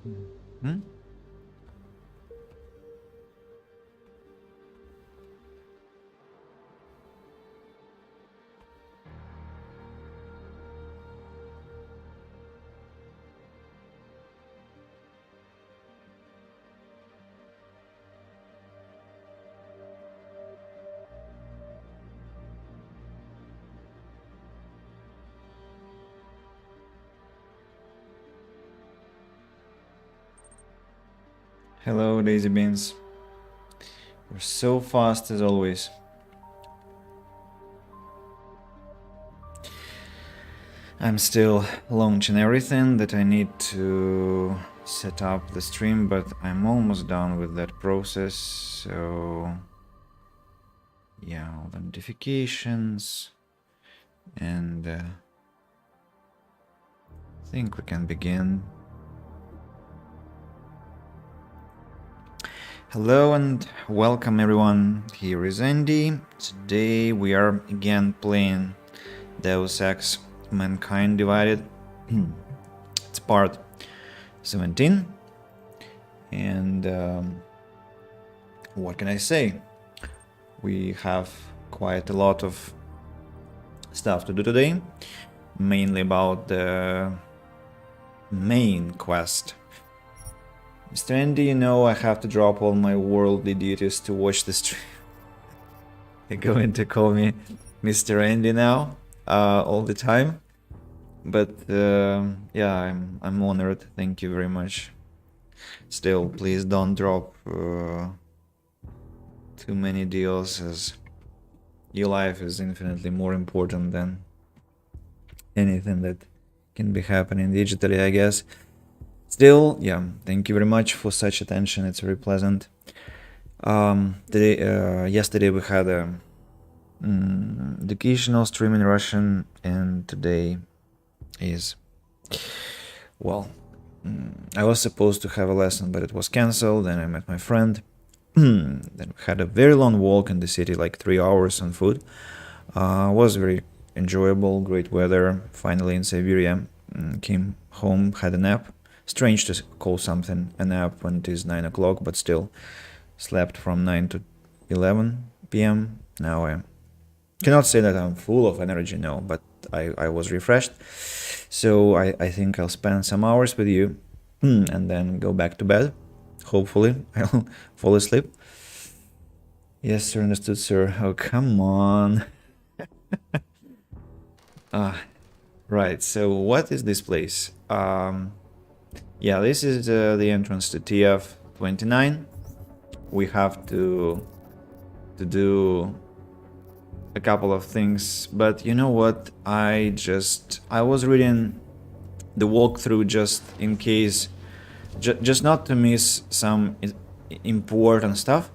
Hmm? Hello, Daisy Beans. You're so fast as always. I'm still launching everything that I need to set up the stream, but I'm almost done with that process. So yeah, all the notifications, and I think we can begin. Hello and welcome everyone, here is Andy. Today we are again playing Deus Ex Mankind Divided. It's part 17, and what can I say? We have quite a lot of stuff to do today, mainly about the main quest. Mr. Andy, you know I have to drop all my worldly duties to watch the stream. You're going to call me Mr. Andy now, all the time. But yeah, I'm honored. Thank you very much. Still, please don't drop too many deals, as your life is infinitely more important than anything that can be happening digitally, I guess. Still, yeah, thank you very much for such attention. It's very pleasant. Yesterday we had a educational stream in Russian, and today is, well, I was supposed to have a lesson, but it was cancelled. Then I met my friend. Then we had a very long walk in the city, like 3 hours on foot. Was very enjoyable, great weather. Finally in Siberia. Came home, had a nap. Strange to call something a nap when it is 9 o'clock, but still slept from 9 to 11 p.m. Now I cannot say that I'm full of energy, no, but I was refreshed. So I think I'll spend some hours with you and then go back to bed. Hopefully I'll fall asleep. Yes, sir, understood, sir. Oh, come on. Right, so what is this place? Yeah, this is the entrance to TF-29. We have to do a couple of things, but you know what? I was reading the walkthrough just in case, just not to miss some important stuff,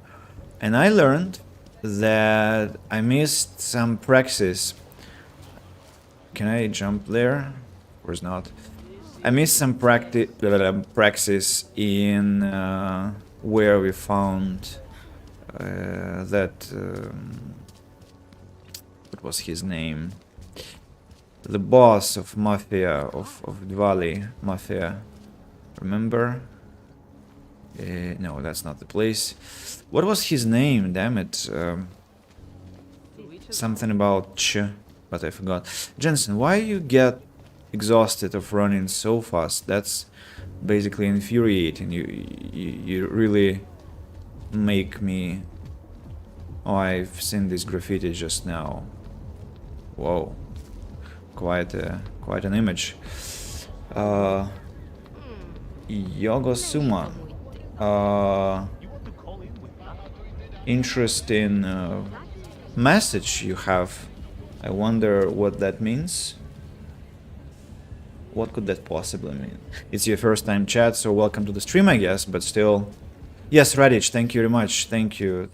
and I learned that I missed some praxis. Can I jump there? Or is not? I missed some praxis in where we found that what was his name? The boss of Mafia, of Diwali Mafia. Remember? No, that's not the place. What was his name? Damn it. Something about Ch, but I forgot. Jensen, why you get exhausted of running so fast? That's basically infuriating. You really make me... Oh, I've seen this graffiti just now. Whoa, quite an image. Yogosuma. Interesting message you have. I wonder what that means. What could that possibly mean? It's your first time chat, so welcome to the stream, I guess, but still. Yes, Radic, thank you very much. Thank you.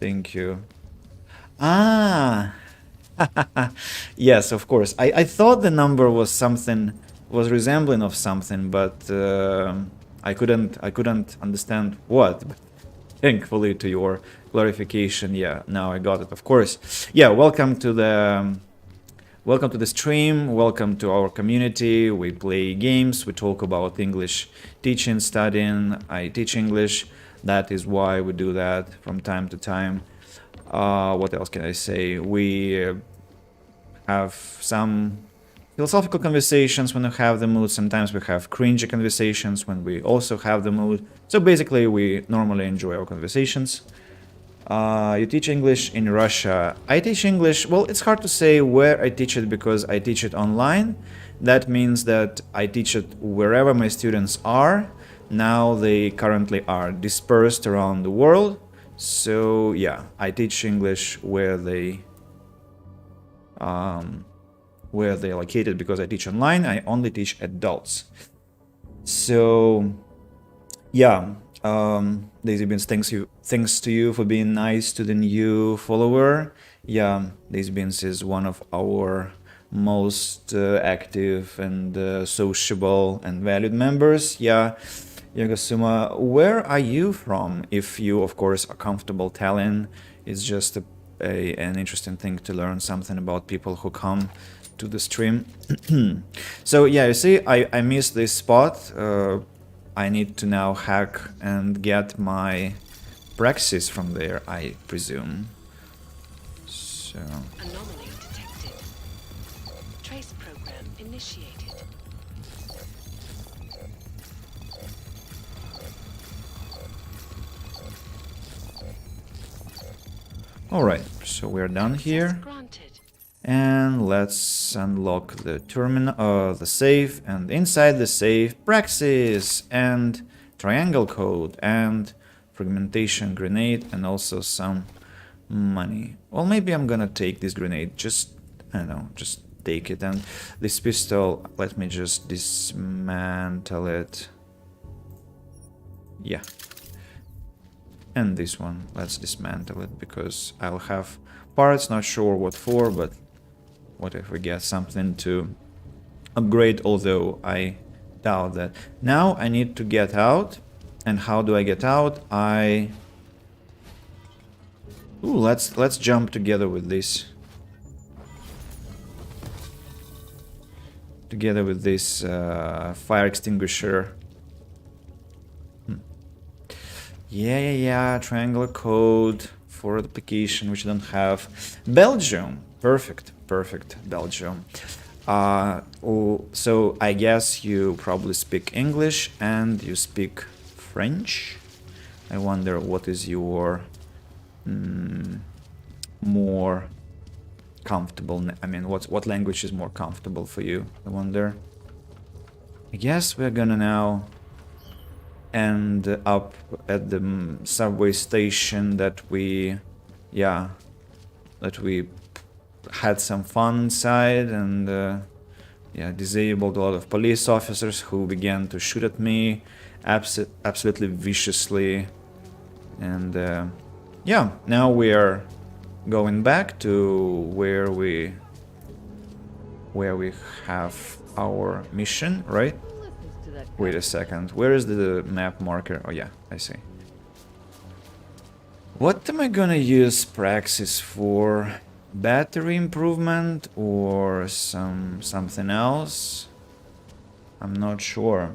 Ah! Yes, of course. I thought the number was resembling of something, but I couldn't understand what. But thankfully to your clarification, yeah, now I got it, of course. Yeah, welcome to the welcome to the stream. Welcome to our community. We play games. We talk about English teaching, studying. I teach English. That is why we do that from time to time. What else can I say? We have some philosophical conversations when we have the mood. Sometimes we have cringy conversations when we also have the mood. So basically, we normally enjoy our conversations. You teach English in Russia. I teach English, well, it's hard to say where I teach it because I teach it online. That means that I teach it wherever my students are. Now they currently are dispersed around the world. So yeah, I teach English where they're located because I teach online. I only teach adults. So yeah, Daisy Beans, thanks to you for being nice to the new follower. Yeah, Daisy Beans is one of our most active and sociable and valued members. Yeah, Yogasuma, where are you from? If you, of course, are comfortable telling, it's just an interesting thing to learn something about people who come to the stream. So yeah, you see, I missed this spot. I need to now hack and get my praxis from there, I presume. So Anomaly detected. Trace program initiated. alright, so we're done here. Granted. And let's unlock the terminal, the safe, and inside the safe, praxis and triangle code and fragmentation grenade and also some money. Well, maybe I'm gonna take this grenade, just, I don't know, just take it. And this pistol, let me just dismantle it. Yeah. And this one, let's dismantle it because I'll have parts, not sure what for, but what if we get something to upgrade, although I doubt that. Now I need to get out. And how do I get out? Ooh, let's jump together with this. Together with this fire extinguisher. Yeah, triangular code for the application, which I don't have. Belgium, perfect, Belgium. So I guess you probably speak English and you speak French. I wonder what is your more comfortable. I mean, what language is more comfortable for you? I wonder. I guess we're gonna now end up at the subway station that we had some fun inside and disabled a lot of police officers who began to shoot at me absolutely viciously. And now we are going back to where we have our mission, right? Wait a second, where is the map marker? Oh yeah, I see. What am I gonna use Praxis for? Battery improvement or something else? I'm not sure.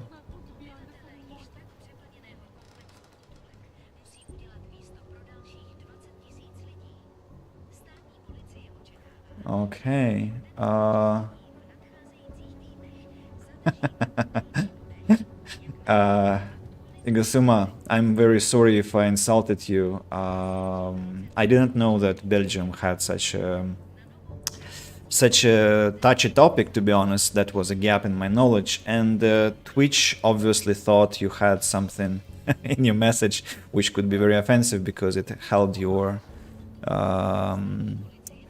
Okay. Igasuma, I'm very sorry if I insulted you. I didn't know that Belgium had such a touchy topic, to be honest. That was a gap in my knowledge. And Twitch obviously thought you had something in your message which could be very offensive because it held your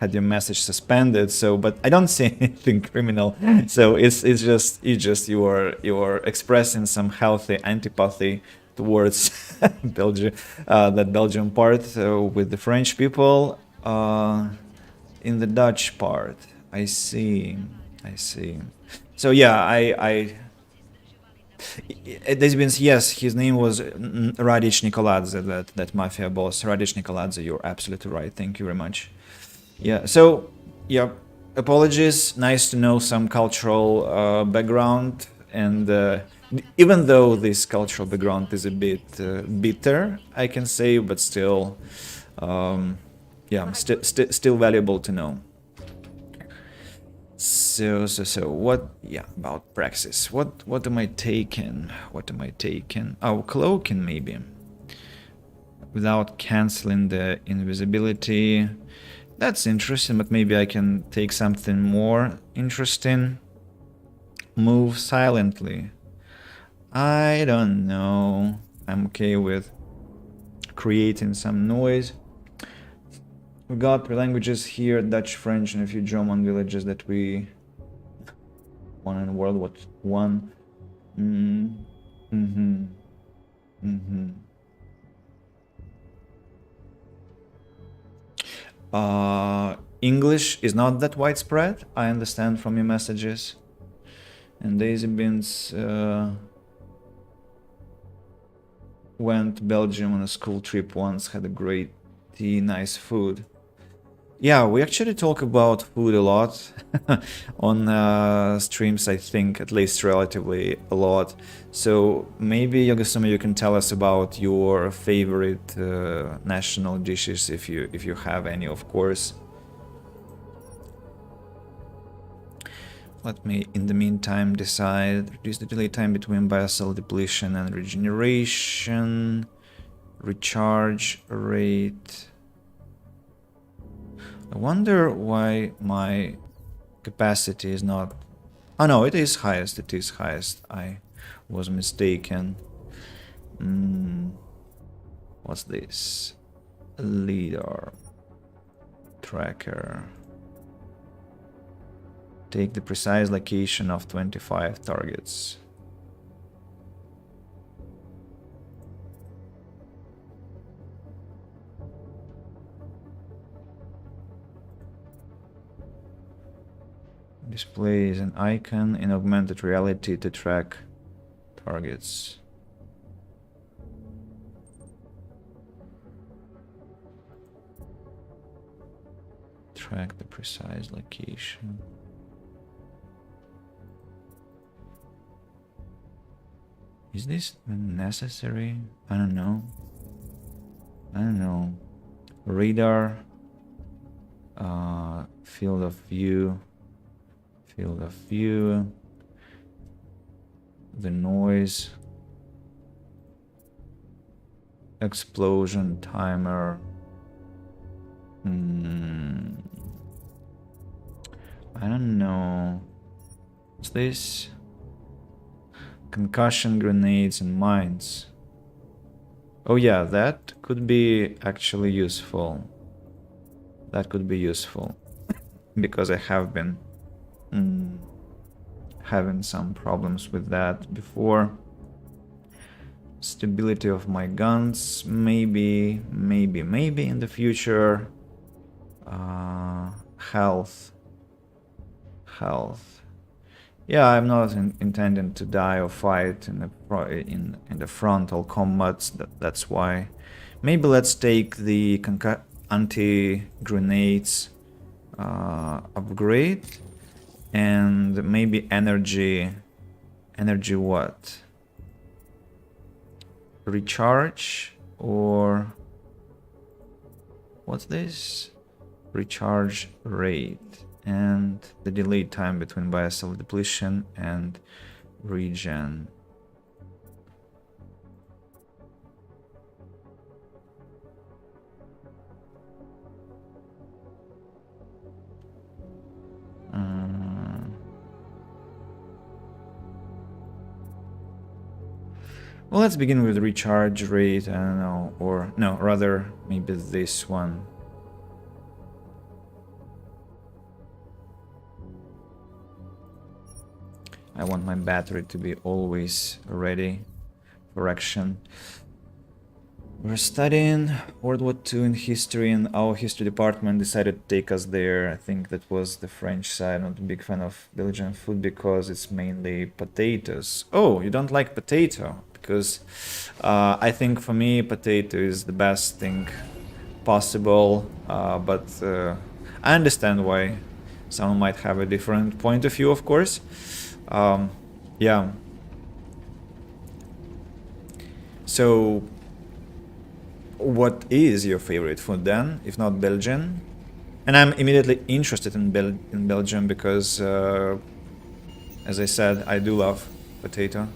had your message suspended. So, but I don't see anything criminal. So it's just you are expressing some healthy antipathy towards Belgium, that Belgian part with the French people. In the Dutch part, I see. So yeah, there's been, yes, his name was Radic Nikoladze, that mafia boss. Radic Nikoladze, you're absolutely right. Thank you very much. Yeah, so, yeah, apologies. Nice to know some cultural background, and even though this cultural background is a bit bitter, I can say, but still, yeah, still valuable to know. So what, yeah, about praxis, what am I taking, oh, cloaking maybe, without canceling the invisibility. That's interesting, but maybe I can take something more interesting. Move silently. I don't know. I'm okay with creating some noise. We got 3 languages here, Dutch, French, and a few German villages that we won in World War One. English is not that widespread, I understand from your messages. And Daisy Beans went to Belgium on a school trip once, had a great tea, nice food. Yeah, we actually talk about food a lot on streams, I think, at least relatively a lot. So maybe, Yogasuma, you can tell us about your favorite national dishes, if you have any, of course. Let me, in the meantime, decide. Reduce the delay time between biocell depletion and regeneration. Recharge rate. I wonder why my capacity is not... Oh no, it is highest, it is highest. I was mistaken. What's this? Leader. Tracker. Take the precise location of 25 targets. Displays an icon in augmented reality to track targets. Track the precise location. Is this necessary? I don't know. Radar. Field of view. The noise. Explosion timer. I don't know. What's this? Concussion grenades and mines. Oh yeah, that could be actually useful. That could be useful. Because I have been having some problems with that before. Stability of my guns, maybe in the future. Health. Yeah, I'm not intending to die or fight in the frontal combats. That's why. Maybe let's take the anti-grenades upgrade, and maybe energy. Energy what? Recharge, or what's this? Recharge rate. And the delay time between biocell depletion and regen. Well, let's begin with recharge rate, I don't know, or no, rather maybe this one. I want my battery to be always ready for action. We're studying World War II in history, and our history department decided to take us there. I think that was the French side. I'm not a big fan of Belgian food because it's mainly potatoes. Oh, you don't like potato? Because I think for me potato is the best thing possible, but I understand why Someone might have a different point of view, of course. Yeah. So, what is your favorite food then, if not Belgian? And I'm immediately interested in Belgium because, as I said, I do love potato.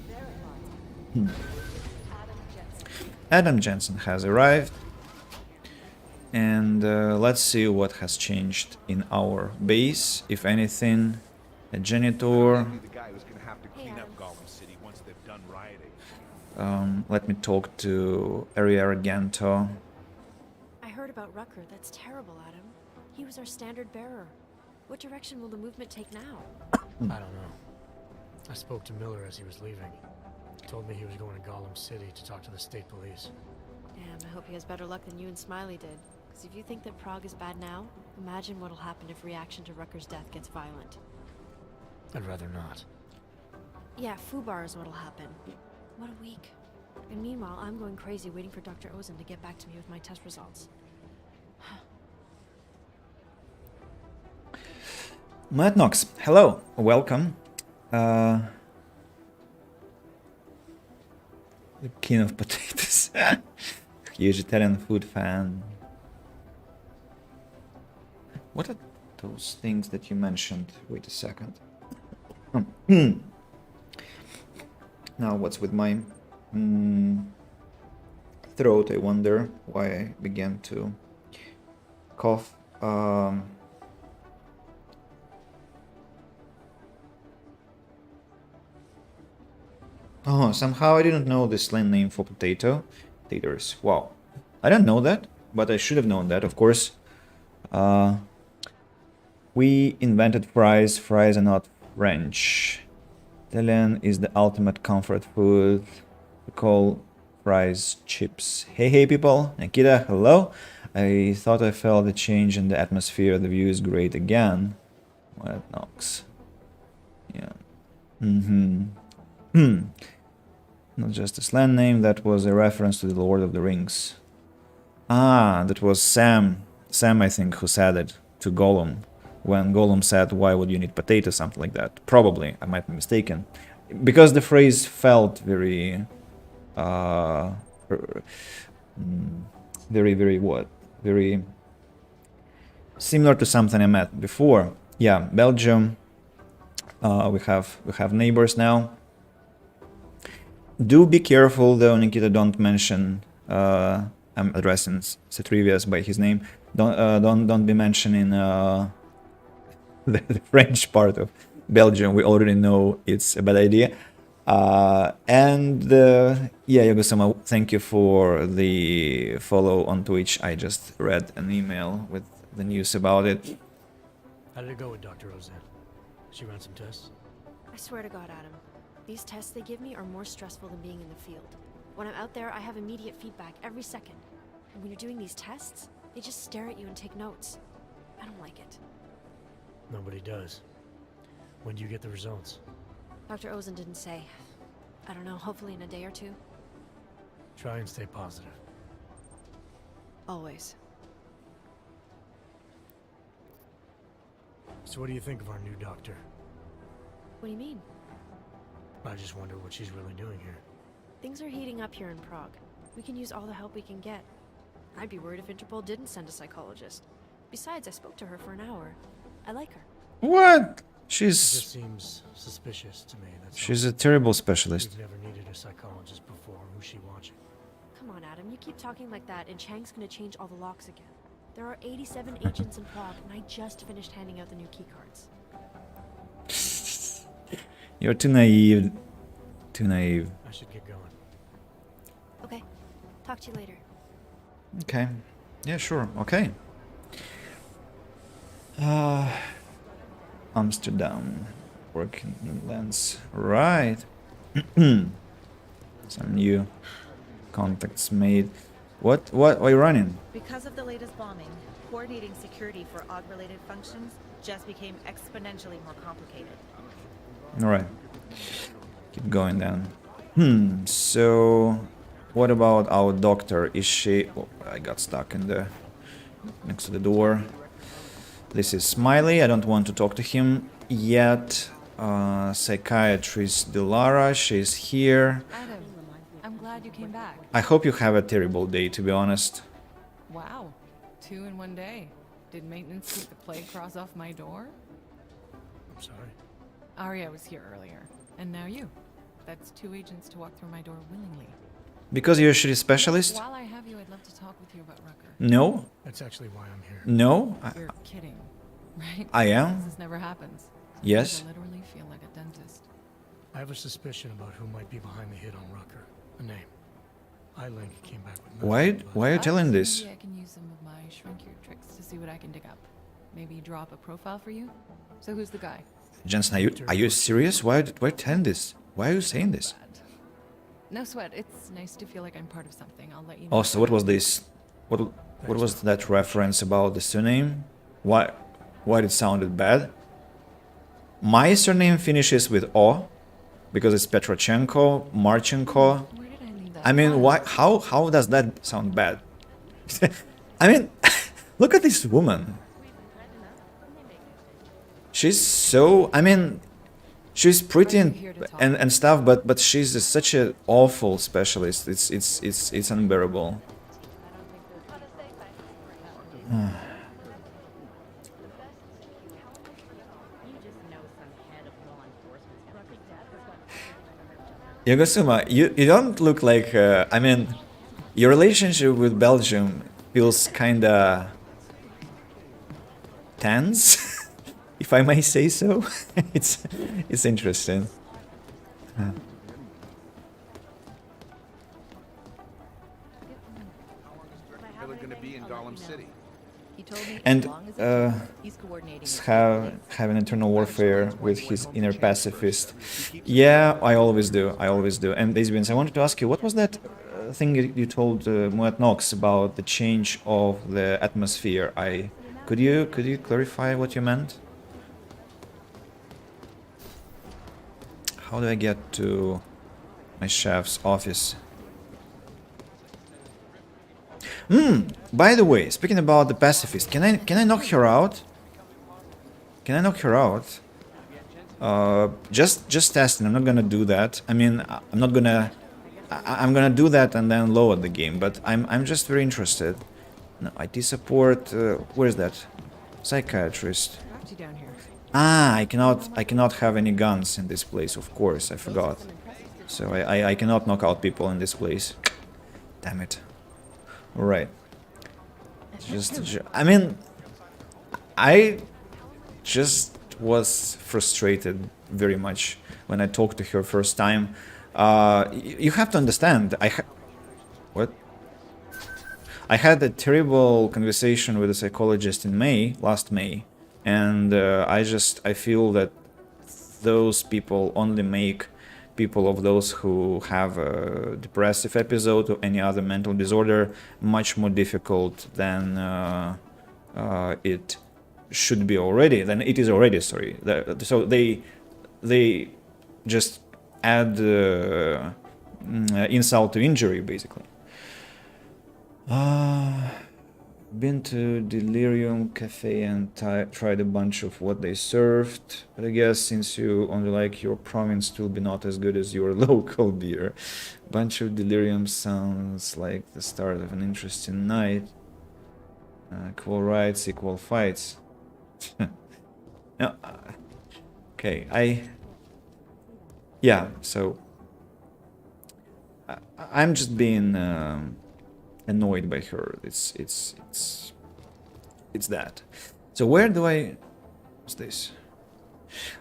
Adam Jensen has arrived. And let's see what has changed in our base, if anything. A janitor. Let me talk to Area Argento. I heard about Rucker. That's terrible, Adam. He was our standard bearer. What direction will the movement take now? I don't know. I spoke to Miller as he was leaving. He told me he was going to Gollum City to talk to the state police. Damn, I hope he has better luck than you and Smiley did. Because if you think that Prague is bad now, imagine what'll happen if reaction to Rucker's death gets violent. I'd rather not. Yeah, Fubar is what'll happen. What a week. And meanwhile, I'm going crazy waiting for Dr. Ozen to get back to me with my test results. Matt Knox, hello, welcome. The king of potatoes. Huge Italian food fan. What are those things that you mentioned? Wait a second. Now what's with my throat? I wonder why I began to cough. Oh, somehow I didn't know the slang name for potato. Taters. Wow. I didn't know that, but I should have known that, of course. We invented fries. Fries are not French. Italian is the ultimate comfort food. We call fries chips. Hey, hey, people. Nikita, hello. I thought I felt a change in the atmosphere. The view is great again. What knocks? Yeah. Not just a slang name, that was a reference to the Lord of the Rings. Ah, that was Sam. Sam, I think, who said it to Gollum. When Gollum said, why would you need potatoes, something like that. Probably, I might be mistaken. Because the phrase felt very... Very similar to something I met before. Yeah, Belgium. We have neighbors now. Do be careful though, Nikita, don't mention... I'm addressing Cetrivius by his name. Don't be mentioning the French part of Belgium. We already know it's a bad idea. Yeah, Yogosama, thank you for the follow on Twitch. I just read an email with the news about it. How did it go with Dr. Ozen? She ran some tests? I swear to God, Adam. These tests they give me are more stressful than being in the field. When I'm out there, I have immediate feedback every second. And when you're doing these tests, they just stare at you and take notes. I don't like it. Nobody does. When do you get the results? Dr. Ozen didn't say. I don't know, hopefully in a day or two. Try and stay positive. Always. So what do you think of our new doctor? What do you mean? I just wonder what she's really doing here. Things are heating up here in Prague. We can use all the help we can get. I'd be worried if Interpol didn't send a psychologist. Besides, I spoke to her for an hour. I like her. What? It just seems suspicious to me. She's a terrible specialist. We've never needed a psychologist before. Who's she watching? Come on, Adam. You keep talking like that, and Chang's gonna change all the locks again. There are 87 agents in Prague, and I just finished handing out the new keycards. You're too naive. Too naive. I should get going. Okay. Talk to you later. Okay. Yeah, sure. Okay. Amsterdam. Working Netherlands. Right. Some new contacts made. What are you running? Because of the latest bombing, coordinating security for AUG-related functions just became exponentially more complicated. Alright. Keep going then. So what about our doctor? Is she... Oh, I got stuck in the... next to the door. This is Smiley. I don't want to talk to him yet. Psychiatrist Dilara, she's here. Adam, I'm glad you came back. I hope you have a terrible day, to be honest. Wow, 2 in one day. Did maintenance keep the plague cross off my door? I'm sorry. Arya was here earlier, and now you. That's 2 agents to walk through my door willingly. Because you're a shitty specialist? While I have you, I'd love to talk with you about Rucker. No, That's actually why I'm here. no, You're kidding, right? I am. This never happens. Yes. I literally feel like a dentist. I have a suspicion about who might be behind the hit on Rucker. A name. I-Link came back with nothing, Why are you telling this? Maybe I can use some of my shrink your tricks to see what I can dig up. Maybe draw up a profile for you. So who's the guy? Jensen, are you serious? Why telling this? Why are you saying this? Bad. No sweat. It's nice to feel like I'm part of something. I'll let you know. Also, what was this? What was that reference about the surname? Why it sounded bad? My surname finishes with O, because it's Petrochenko, Marchenko. Where did I leave that? I mean, file? why? How does that sound bad? I mean, look at this woman. She's so. I mean, she's pretty and stuff, but she's such an awful specialist. It's unbearable. Yogosuma, you don't look like. I mean, your relationship with Belgium feels kinda tense, if I may say so. it's interesting. Miller gonna be in Gollum City. He told me And as long as it's he's coordinating with have an internal warfare with his inner pacifist. Yeah, I always do. And Daisy, I wanted to ask you, what was that thing you told Moet Knox about the change of the atmosphere? Could you clarify what you meant? How do I get to my chef's office? By the way, speaking about the pacifist, can I knock her out? Can I knock her out? Just testing. I'm not gonna do that. I mean, I'm not gonna. I'm gonna do that and then lower the game. But I'm just very interested. No, IT support. Where's that? Psychiatrist. Trapped you down here. Ah, I cannot have any guns in this place. Of course, I forgot. So I cannot knock out people in this place. Damn it. All right. I mean, I just was frustrated very much when I talked to her first time. You have to understand. What? I had a terrible conversation with a psychologist in last May, and I feel that those people only make people of those who have a depressive episode or any other mental disorder much more difficult than it should be already. Than it is already. Sorry. So they just add insult to injury, basically. Been to Delirium Cafe and tried a bunch of what they served, but I guess since you only like your province, it will be not as good as your local beer. Bunch of Delirium sounds like the start of an interesting night. Equal rights, equal fights. No, okay, yeah, so I'm just being annoyed by her. It's that. So what's this?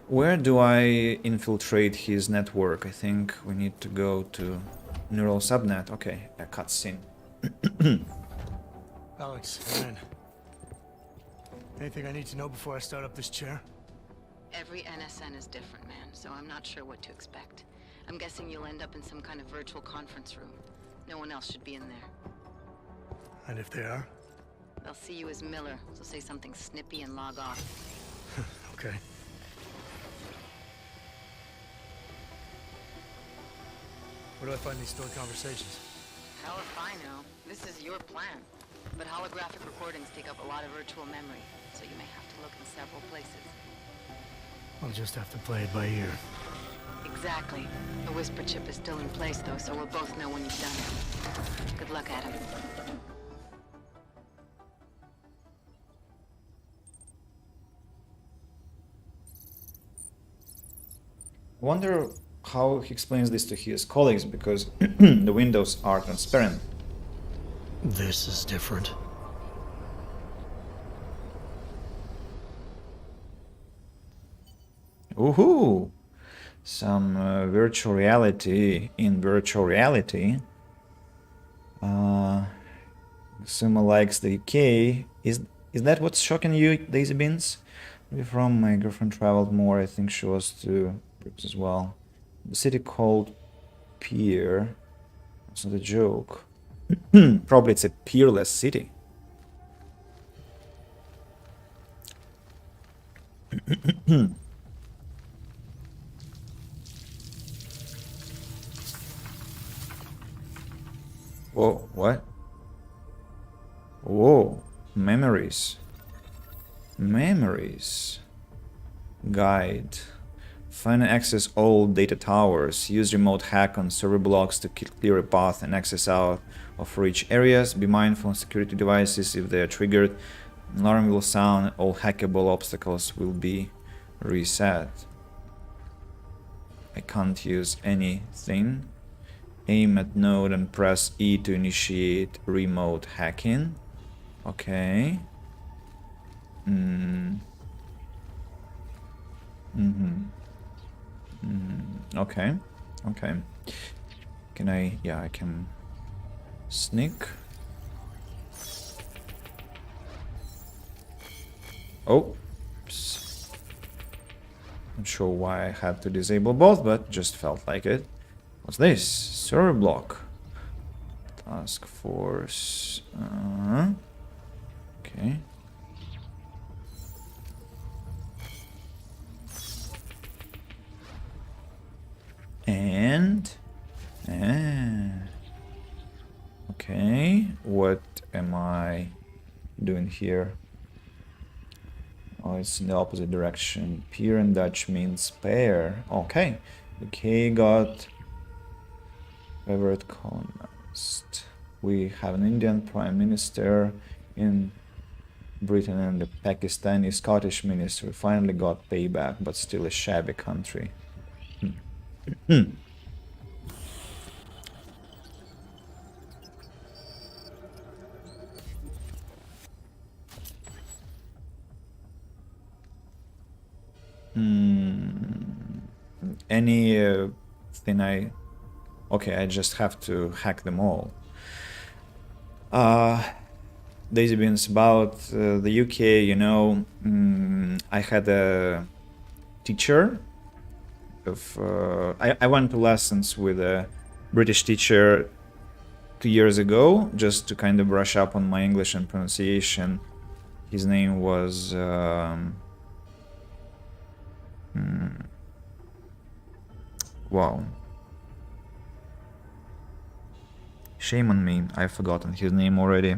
Where do I infiltrate his network? I think we need to go to neural subnet. Okay, a cutscene. Alex, man. Anything I need to know before I start up this chair? Every NSN is different, man, so I'm not sure what to expect. I'm guessing you'll end up in some kind of virtual conference room. No one else should be in there. And if they are? They'll see you as Miller, so say something snippy and log off. Okay. Where do I find these stored conversations? Hell if I know. This is your plan. But holographic recordings take up a lot of virtual memory, so you may have to look in several places. We'll just have to play it by ear. Exactly. The whisper chip is still in place, though, so we'll both know when you've done it. Good luck, Adam. I wonder how he explains this to his colleagues, because the windows are transparent. This is different. Woohoo! Some virtual reality in virtual reality. Suma likes the UK. Is that what's shocking you, Daisy Beans? Maybe from my girlfriend traveled more. I think she was to Brooks as well. The city called Pier. That's not a joke. Probably it's a peerless city. Whoa, what? Whoa, memories. Memories. Guide. Find and access all data towers. Use remote hack on server blocks to clear a path and access out of reach areas. Be mindful on security devices if they are triggered. An alarm will sound. All hackable obstacles will be reset. I can't use anything. Aim at node and press E to initiate remote hacking. Okay. Okay. Okay. Can I? Yeah, I can sneak. Oh. Oops. Not sure why I had to disable both, but just felt like it. What's this? Server block. Task force. Okay. And okay, what am I doing here? Oh, it's in the opposite direction. Peer in Dutch means pair. Okay. UK got favorite colonist. We have an Indian Prime Minister in Britain, and the Pakistani Scottish minister finally got payback, but still a shabby country. Any thing okay, I just have to hack them all. Daisy Beans, about the UK, you know, I had a teacher of I went to lessons with a British teacher 2 years ago, just to kind of brush up on my English and pronunciation. His name was wow. Shame on me, I've forgotten his name already.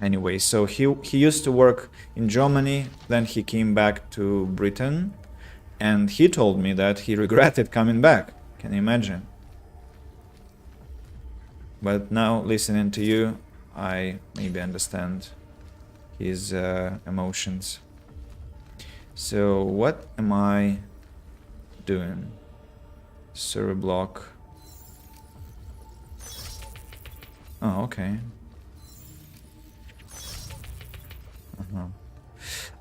Anyway, so he used to work in Germany, then he came back to Britain, and he told me that he regretted coming back. Can you imagine? But now, listening to you, I maybe understand his emotions. So, what am I doing? Server block. Oh, okay.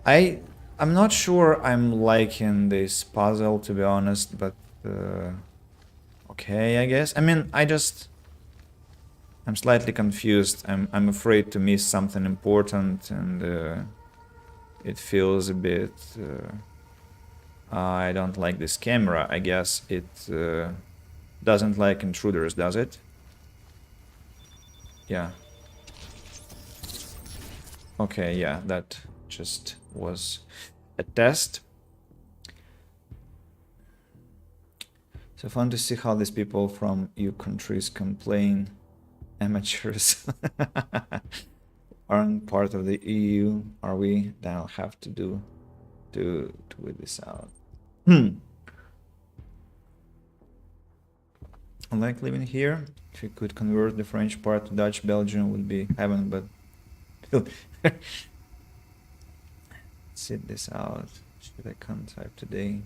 I'm not sure I'm liking this puzzle, to be honest, but okay, I guess. I mean, I'm slightly confused. I'm afraid to miss something important, and it feels a bit I don't like this camera. I guess it doesn't like intruders, does it? Yeah. Okay, yeah, that just was a test. So fun to see how these people from EU countries complain. Amateurs. aren't part of the EU, are we? Then I'll have to do to weed this out. I like living here. If you could convert the French part to Dutch Belgium would be heaven, but sit this out. Should I can't type today?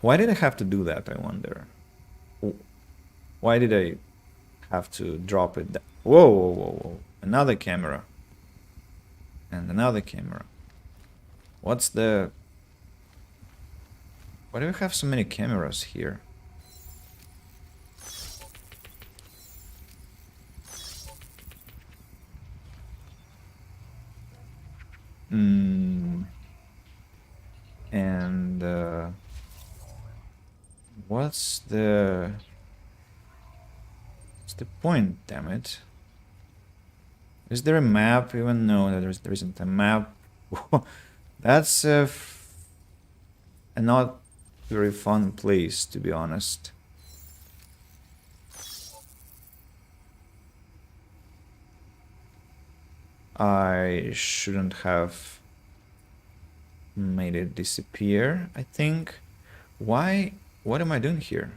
Why did I have to do that, I wonder? Why did I have to drop it? Whoa, whoa, whoa, whoa. Another camera. And another camera. What's the... Why do we have so many cameras here? And what's the point, damn it? Is there a map? Even no, there isn't a map. That's a not very fun place, to be honest. I shouldn't have made it disappear, I think. Why? What am I doing here?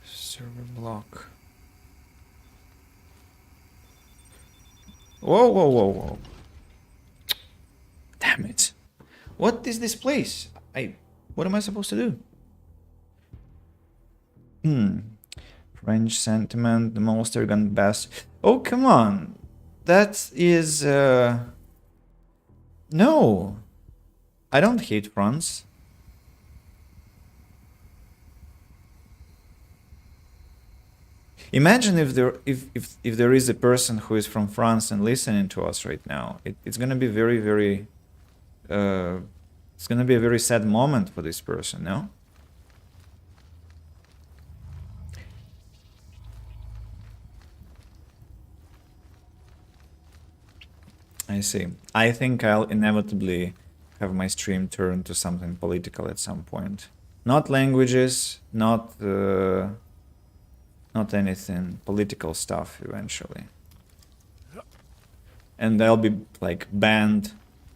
Server block. Whoa, whoa, whoa, whoa. Damn it. What is this place? What am I supposed to do? French sentiment, the most arrogant best. Oh, come on. That is... No. I don't hate France. Imagine if there is a person who is from France and listening to us right now. It's gonna be very, very... it's gonna be a very sad moment for this person, no? I see. I think I'll inevitably have my stream turn to something political at some point. Not languages, not anything, political stuff eventually. And I'll be like banned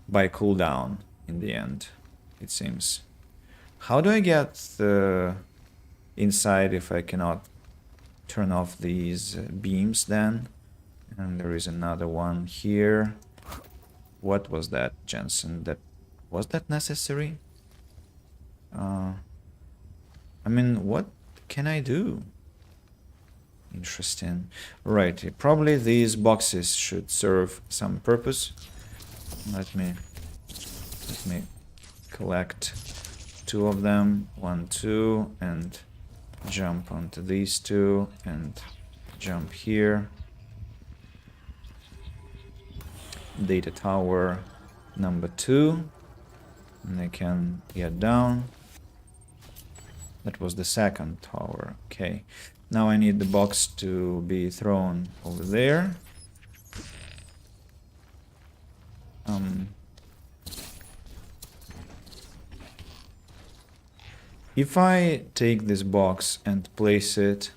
by cooldown in the end, it seems. How do I get inside if I cannot turn off these beams then? And there is another one here. What was that, Jensen? Was that necessary? I mean, what can I do? Interesting. Right, probably these boxes should serve some purpose. Let me collect 2 of them. 1, 2, and jump onto these 2 and jump here. Data tower number 2, and I can get down. That was the second tower. Okay, now I need the box to be thrown over there. If I take this box and place it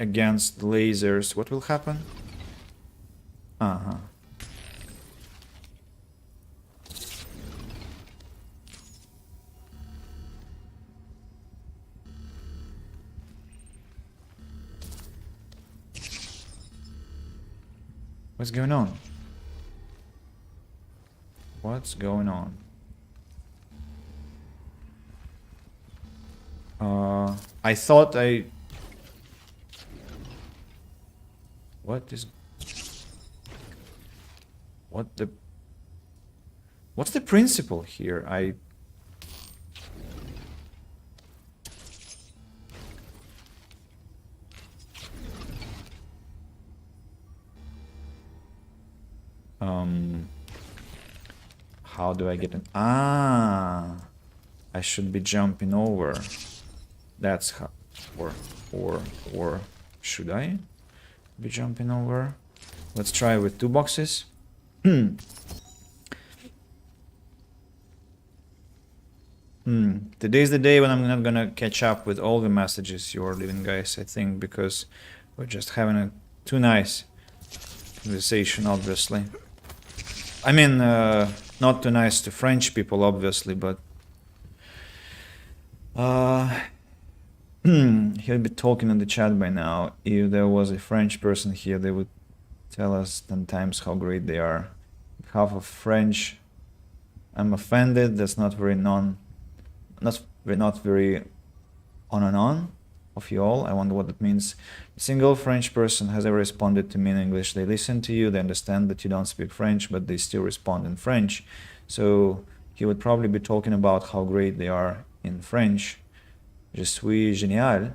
against the lasers, what will happen? What's going on? What's going on? I thought I... What's the principle here? How do I get an... I should be jumping over That's how, or should I be jumping over? Let's try with 2 boxes. Today's the day when I'm not gonna catch up with all the messages you're leaving, guys, I think, because we're just having a too nice conversation, obviously. I mean, not too nice to French people, obviously, but he'll be talking in the chat by now. If there was a French person here, they would tell us 10 times how great they are. Half of French, I'm offended. That's not very not very on of you all. I wonder what that means. A single French person has ever responded to me in English. They listen to you, they understand that you don't speak French, but they still respond in French. So he would probably be talking about how great they are in French. Je suis génial.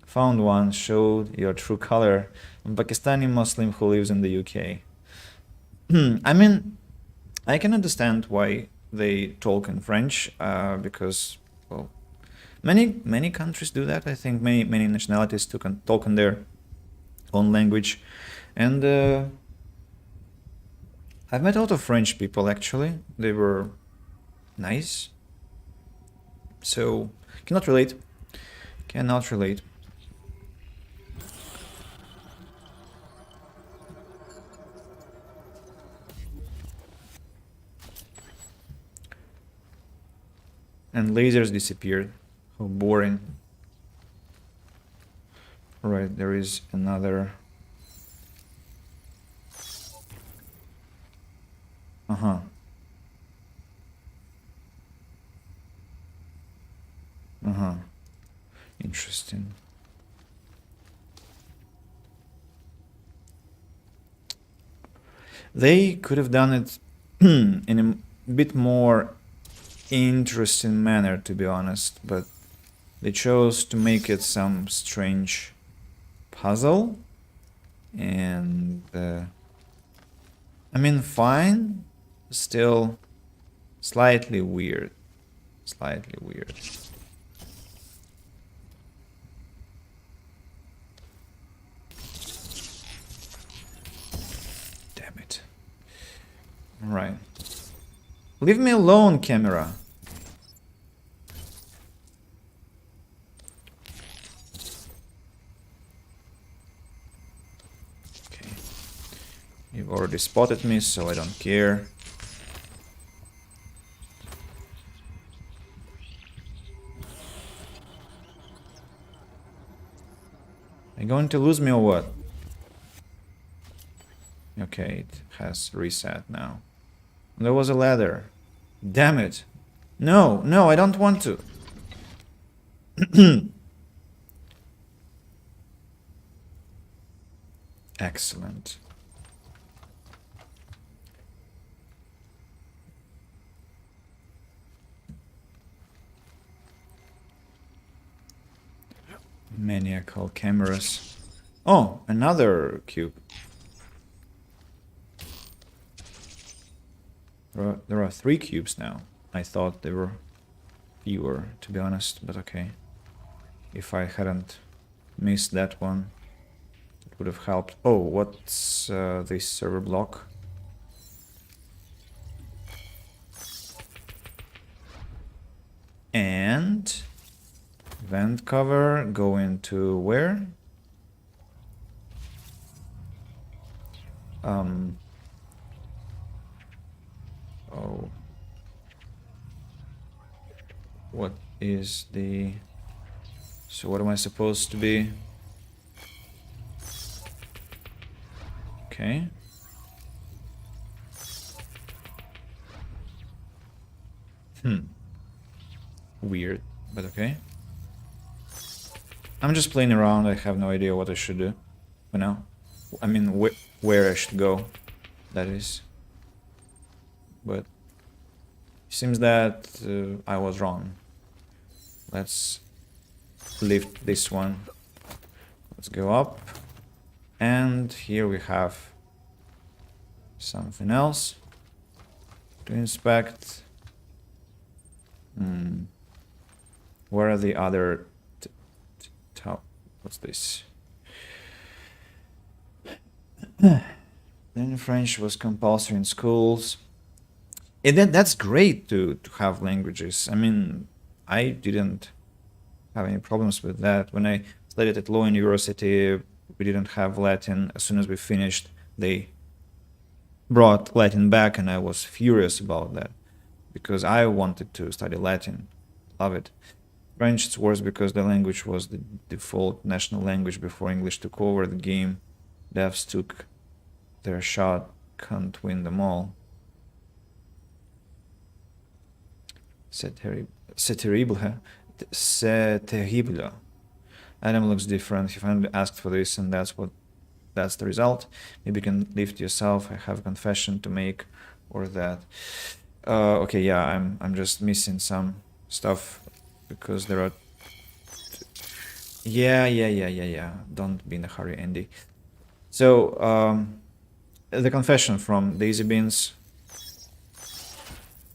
Found one, showed your true color. A Pakistani Muslim who lives in the UK. I mean, I can understand why they talk in French, because, well, many countries do that. I think many nationalities talk in their own language, and I've met a lot of French people actually. They were nice. So cannot relate. And lasers disappeared. How boring. Right, there is another. Uh-huh. Interesting. They could have done it in a bit more interesting manner, to be honest, but they chose to make it some strange puzzle, and I mean, fine, still slightly weird. Damn it. All right. Leave me alone, camera. Okay. You've already spotted me, so I don't care. Are you going to lose me or what? Okay, it has reset now. There was a ladder. Damn it. No, I don't want to. Excellent. Maniacal cameras. Oh, another cube. There are 3 cubes now. I thought there were fewer, to be honest, but okay. If I hadn't missed that one, it would have helped. Oh, what's this server block? And vent cover going to where? Oh. What is the... So what am I supposed to be? Okay. Weird, but okay. I'm just playing around. I have no idea what I should do for now. I mean, where I should go, that is. But it seems that I was wrong. Let's lift this one. Let's go up. And here we have something else to inspect. Where are the other What's this? Then French was compulsory in schools. And that's great to have languages. I mean, I didn't have any problems with that. When I studied at Law University, we didn't have Latin. As soon as we finished, they brought Latin back, and I was furious about that because I wanted to study Latin. Love it. French, it's worse because the language was the default national language before English took over the game. Devs took their shot, can't win them all. C'est terrible, huh? C'est terrible. Adam looks different. He finally asked for this, and that's the result. Maybe you can lift yourself. I have a confession to make, or that. Okay, yeah, I'm just missing some stuff because there are. Yeah. Don't be in a hurry, Andy. So the confession from Daisy Beans.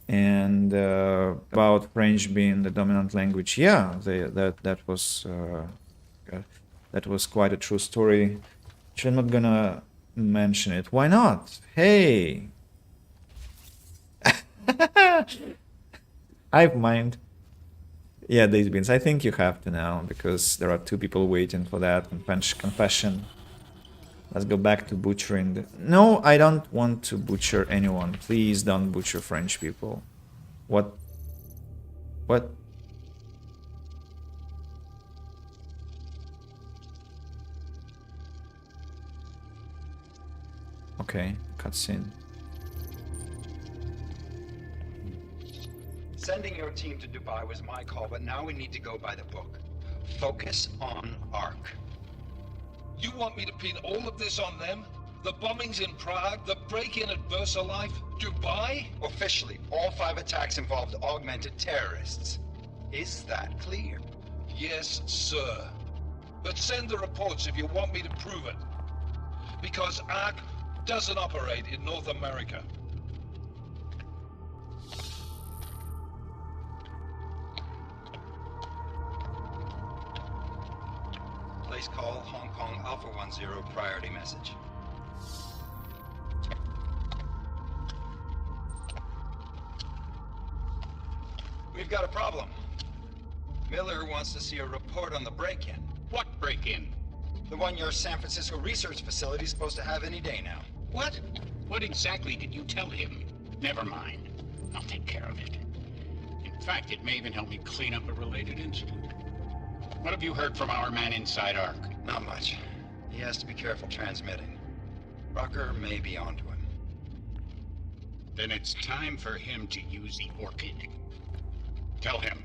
And about French being the dominant language, yeah, that was quite a true story. Actually, I'm not gonna mention it. Why not? Hey, Hive mind. Yeah, Daisy Beans. I think you have to now because there are 2 people waiting for that confession. Let's go back to butchering. No, I don't want to butcher anyone. Please don't butcher French people. What? Okay, cutscene. Sending your team to Dubai was my call, but now we need to go by the book. Focus on Ark. You want me to pin all of this on them? The bombings in Prague, the break-in at VersaLife, Dubai? Officially, all 5 attacks involved augmented terrorists. Is that clear? Yes, sir. But send the reports if you want me to prove it. Because Ark doesn't operate in North America. Place call Hong Kong Alpha 10 priority message. We've got a problem. Miller wants to see a report on the break-in. What break-in? The one your San Francisco research facility is supposed to have any day now. What? What exactly did you tell him? Never mind. I'll take care of it. In fact, it may even help me clean up a related incident. What have you heard from our man inside Ark? Not much. He has to be careful transmitting. Rucker may be onto him. Then it's time for him to use the Orchid. Tell him.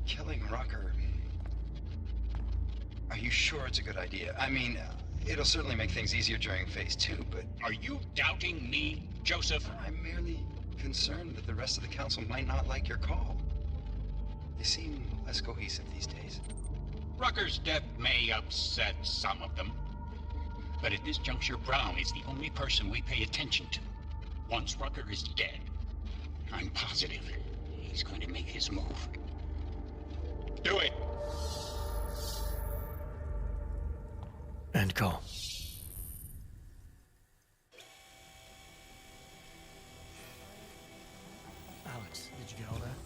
Killing Rucker. Are you sure it's a good idea? I mean, it'll certainly make things easier during Phase 2, but... Are you doubting me, Joseph? I'm merely concerned that the rest of the Council might not like your call. They seem less cohesive these days. Rucker's death may upset some of them. But at this juncture, Brown is the only person we pay attention to. Once Rucker is dead, I'm positive he's going to make his move. Do it! End call. Alex, did you get all that?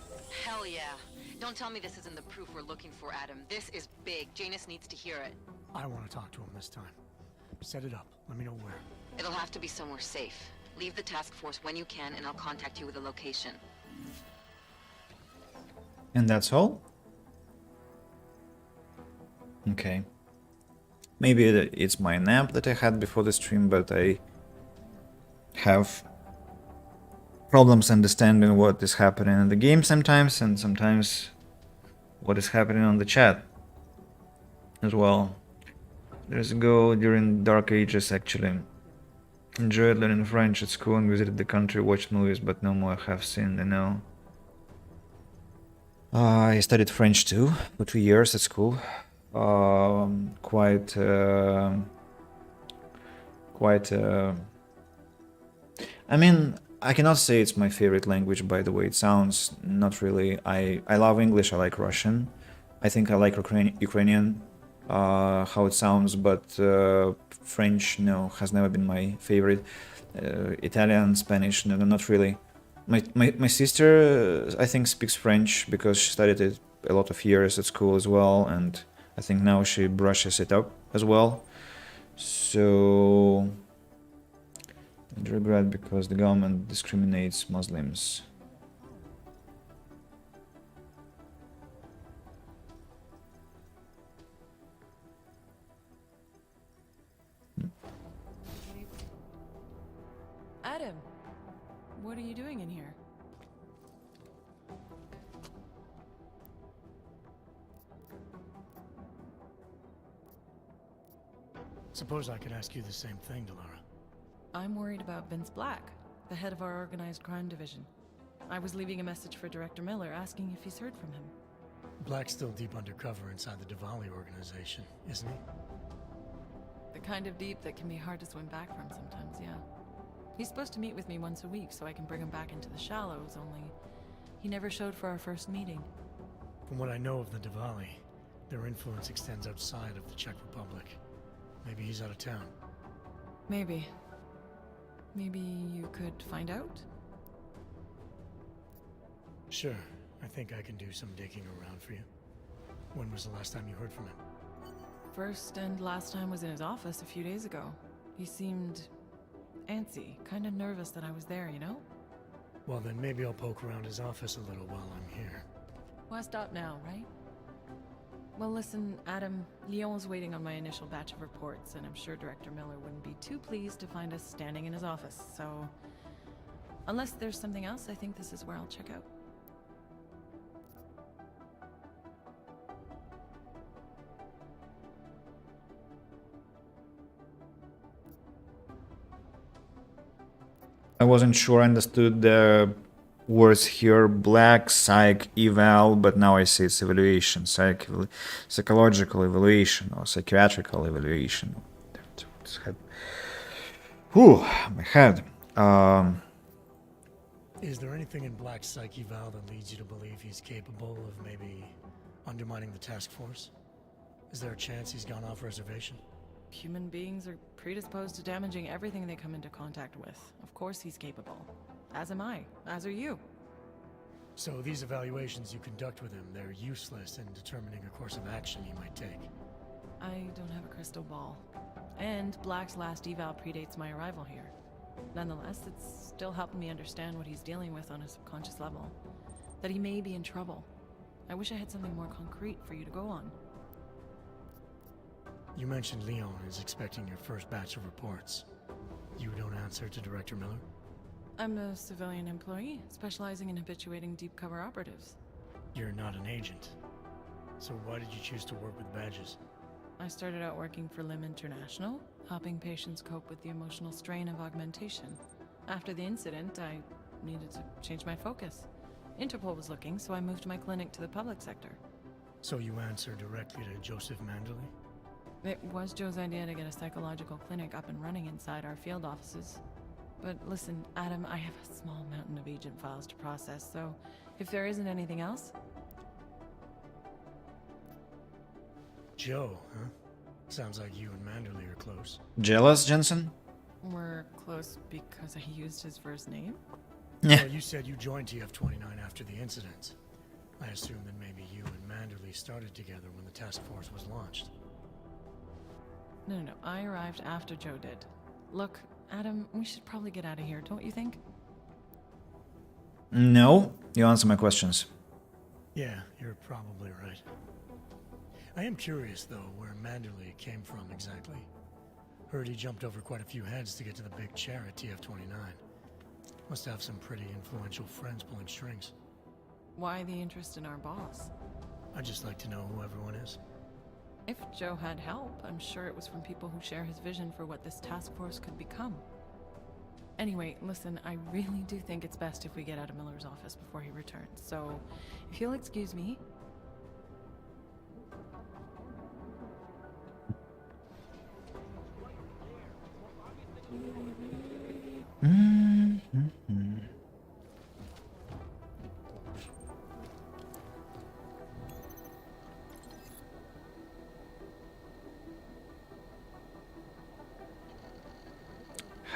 Hell yeah. Don't tell me this isn't the proof we're looking for, Adam. This is big. Janus needs to hear it. I want to talk to him this time. Set it up. Let me know where. It'll have to be somewhere safe. Leave the task force when you can, and I'll contact you with a location. And that's all? Okay. Maybe it's my nap that I had before the stream, but I have problems understanding what is happening in the game sometimes, and sometimes what is happening on the chat as well. Years ago, during Dark Ages, actually. Enjoyed learning French at school and visited the country, watched movies, but no more have seen, I know. I studied French too, for 2 years at school. Quite I mean, I cannot say it's my favorite language by the way it sounds, not really. I love English, I like Russian. I think I like Ukrainian, how it sounds, but French, no, has never been my favorite. Italian, Spanish, no, not really. My sister, I think, speaks French because she studied it a lot of years at school as well, and I think now she brushes it up as well. So, I regret because the government discriminates Muslims. Adam, what are you doing in here? Suppose I could ask you the same thing, Delara. I'm worried about Vince Black, the head of our organized crime division. I was leaving a message for Director Miller asking if he's heard from him. Black's still deep undercover inside the Diwali organization, isn't he? The kind of deep that can be hard to swim back from sometimes, yeah. He's supposed to meet with me once a week so I can bring him back into the shallows, only he never showed for our first meeting. From what I know of the Diwali, their influence extends outside of the Czech Republic. Maybe he's out of town. Maybe. Maybe you could find out? Sure. I think I can do some digging around for you. When was the last time you heard from him? First and last time was in his office a few days ago. He seemed antsy, kind of nervous that I was there, you know? Well, then maybe I'll poke around his office a little while I'm here. Why stop now, right? Well, listen, Adam, Lyon's waiting on my initial batch of reports, and I'm sure Director Miller wouldn't be too pleased to find us standing in his office, so... Unless there's something else, I think this is where I'll check out. I wasn't sure I understood the words here, black, psych, eval, but now I see it's evaluation, psychological evaluation or psychiatrical evaluation. Whew, my head. Is there anything in Black's psych eval that leads you to believe he's capable of maybe undermining the task force? Is there a chance he's gone off reservation? Human beings are predisposed to damaging everything they come into contact with. Of course he's capable. As am I. As are you. So these evaluations you conduct with him, they're useless in determining a course of action he might take. I don't have a crystal ball. And Black's last eval predates my arrival here. Nonetheless, it's still helping me understand what he's dealing with on a subconscious level. That he may be in trouble. I wish I had something more concrete for you to go on. You mentioned Leon is expecting your first batch of reports. You don't answer to Director Miller? I'm a civilian employee, specializing in habituating deep cover operatives. You're not an agent. So why did you choose to work with badges? I started out working for LIM International, helping patients cope with the emotional strain of augmentation. After the incident, I needed to change my focus. Interpol was looking, so I moved my clinic to the public sector. So you answer directly to Joseph Manderley? It was Joe's idea to get a psychological clinic up and running inside our field offices. But listen, Adam, I have a small mountain of agent files to process, so if there isn't anything else... Joe, huh? Sounds like you and Manderley are close. Jealous, Jensen? We're close because I used his first name? Well, you said you joined TF-29 after the incident. I assumed that maybe you and Manderley started together when the task force was launched. No. I arrived after Joe did. Look, Adam, we should probably get out of here, don't you think? No, you answer my questions. Yeah, you're probably right. I am curious, though, where Manderley came from exactly. Heard he jumped over quite a few heads to get to the big chair at TF-29. Must have some pretty influential friends pulling strings. Why the interest in our boss? I'd just like to know who everyone is. If Joe had help, I'm sure it was from people who share his vision for what this task force could become. Anyway, listen, I really do think it's best if we get out of Miller's office before he returns, so if you'll excuse me...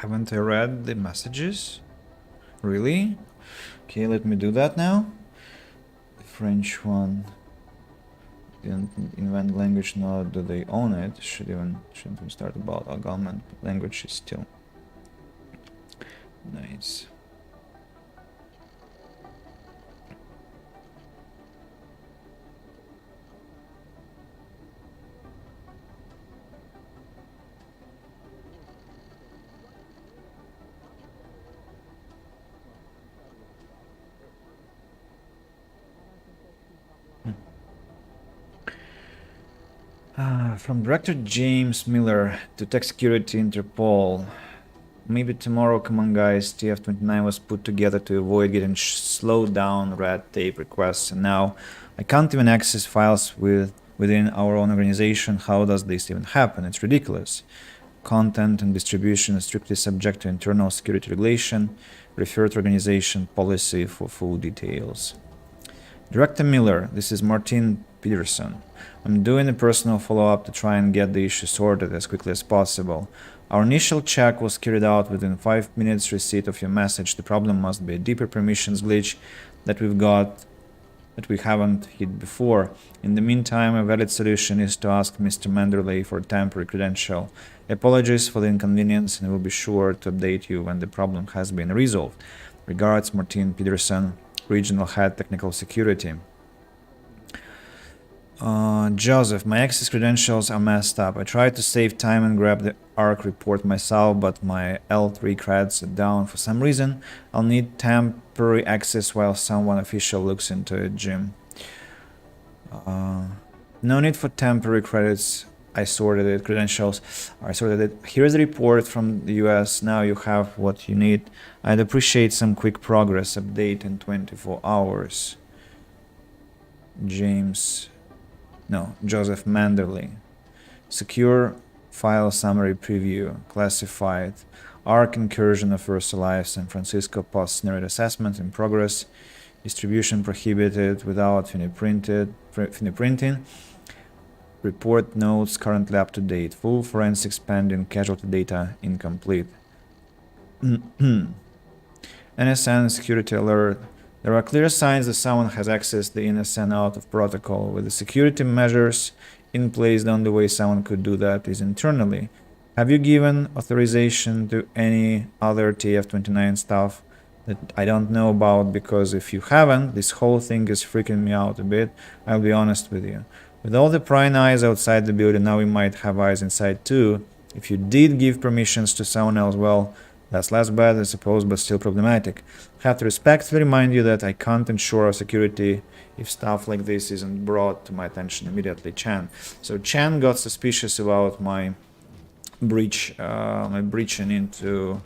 Haven't I read the messages? Really? Okay, let me do that now. The French one. Didn't invent language, nor do they own it. Shouldn't even start about our government. Language is still nice. From Director James Miller to Tech Security Interpol. Maybe tomorrow, come on guys, TF-29 was put together to avoid getting slowed down red tape requests, and now I can't even access files within our own organization. How does this even happen? It's ridiculous. Content and distribution is strictly subject to internal security regulation. Refer to organization policy for full details. Director Miller, this is Martin Peterson. I'm doing a personal follow-up to try and get the issue sorted as quickly as possible. Our initial check was carried out within 5 minutes receipt of your message. The problem must be a deeper permissions glitch that we haven't hit before. In the meantime, a valid solution is to ask Mr. Manderley for a temporary credential. Apologies for the inconvenience, and we'll be sure to update you when the problem has been resolved. Regards, Martin Peterson, Regional Head Technical Security. Joseph, my access credentials are messed up. I tried to save time and grab the ARC report myself, but my L3 creds are down for some reason. I'll need temporary access while someone official looks into it, Jim. No need for temporary credits. I sorted it. Credentials. I sorted it. Here's a report from the US. Now you have what you need. I'd appreciate some quick progress update in 24 hours. Joseph Manderley. Secure file summary preview. Classified. ARC incursion of Versa Live San Francisco post-scenario assessment in progress. Distribution prohibited without fingerprinting. Report notes currently up to date. Full forensics pending. Casualty data incomplete. NSN security alert. There are clear signs that someone has accessed the NSN out of protocol. With the security measures in place, the only way someone could do that is internally. Have you given authorization to any other TF-29 stuff that I don't know about? Because if you haven't, this whole thing is freaking me out a bit. I'll be honest with you. With all the prying eyes outside the building, now we might have eyes inside too. If you did give permissions to someone else, well, that's less bad, I suppose, but still problematic. I have to respectfully remind you that I can't ensure our security if stuff like this isn't brought to my attention immediately. Chan. So Chan got suspicious about my breaching into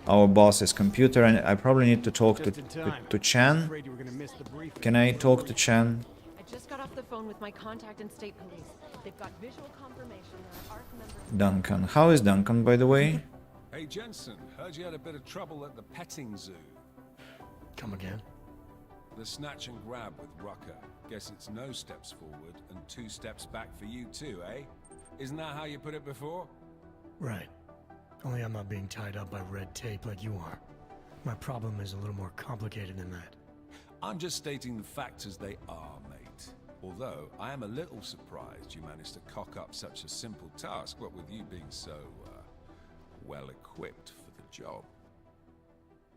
our boss's computer, and I probably need to talk to Chan. Can I talk to Chan? I just got off the phone with my contact in state police. They've got visual confirmation that our ARC members... Duncan. How is Duncan, by the way? Hey Jensen, heard you had a bit of trouble at the petting zoo. Come again? The snatch and grab with Rucker. Guess it's no steps forward and 2 steps back for you too, eh? Isn't that how you put it before? Right. Only I'm not being tied up by red tape like you are. My problem is a little more complicated than that. I'm just stating the facts as they are, mate. Although, I am a little surprised you managed to cock up such a simple task, what with you being so, well-equipped for the job.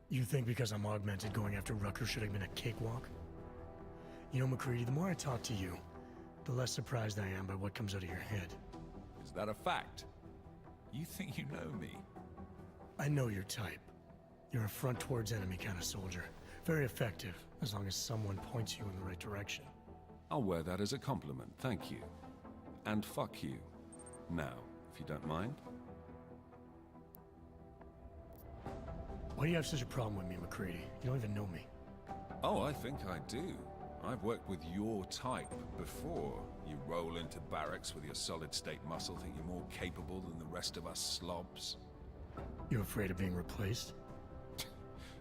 You think because I'm augmented going after Rucker should have been a cakewalk? You know, McCready, the more I talk to you, the less surprised I am by what comes out of your head. Is that a fact? You think you know me? I know your type. You're a front towards enemy kind of soldier. Very effective, as long as someone points you in the right direction. I'll wear that as a compliment, thank you. And fuck you. Now, if you don't mind. Why do you have such a problem with me, McCready? You don't even know me. Oh, I think I do. I've worked with your type before. You roll into barracks with your solid-state muscle, think you're more capable than the rest of us slobs. You afraid of being replaced?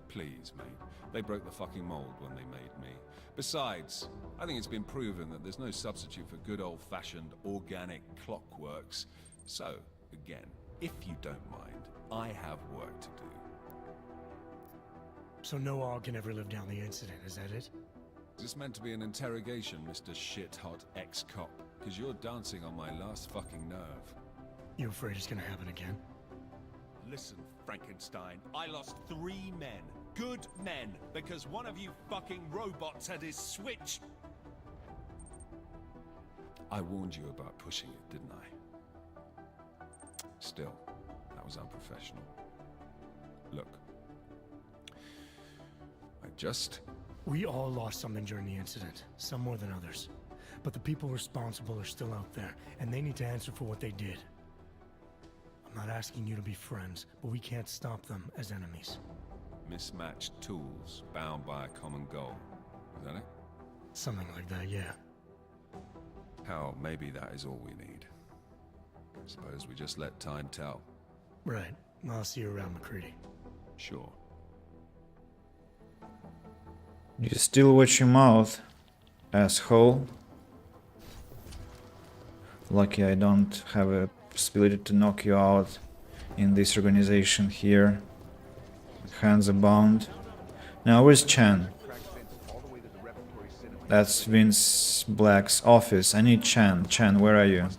Please, mate. They broke the fucking mold when they made me. Besides, I think it's been proven that there's no substitute for good old-fashioned organic clockworks. So, again, if you don't mind, I have work to do. So no all can ever live down the incident, is that it? Is this meant to be an interrogation, Mr. Shit-hot ex-cop? Because you're dancing on my last fucking nerve. You afraid it's gonna happen again? Listen, Frankenstein, I lost 3 men. Good men. Because one of you fucking robots had his switch. I warned you about pushing it, didn't I? Still, that was unprofessional. Look. We all lost something during the incident, some more than others. But the people responsible are still out there, and they need to answer for what they did. I'm not asking you to be friends, but we can't stop them as enemies. Mismatched tools, bound by a common goal. Is that it? Something like that, yeah. Hell, maybe that is all we need. Suppose we just let time tell. Right. I'll see you around, McCready. Sure. You still watch your mouth, asshole. Lucky I don't have a possibility to knock you out in this organization here. Hands are bound. Now where's Chan? That's Vince Black's office. I need Chan. Chan, where are you?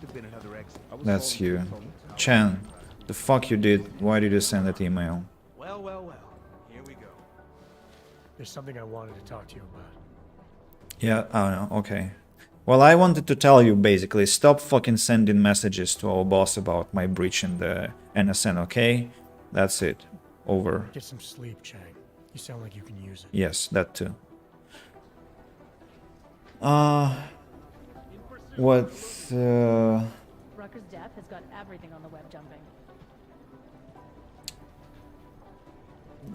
That's you. Chan, the fuck you did? Why did you send that email? Well. Here we go. There's something I wanted to talk to you about. Yeah, oh no, okay. Well, I wanted to tell you basically, stop fucking sending messages to our boss about my breach in the NSN, okay? That's it. Over. Get some sleep, Chang. You sound like you can use it. Yes, that too. What, Rucker's death has got everything on the web jumping.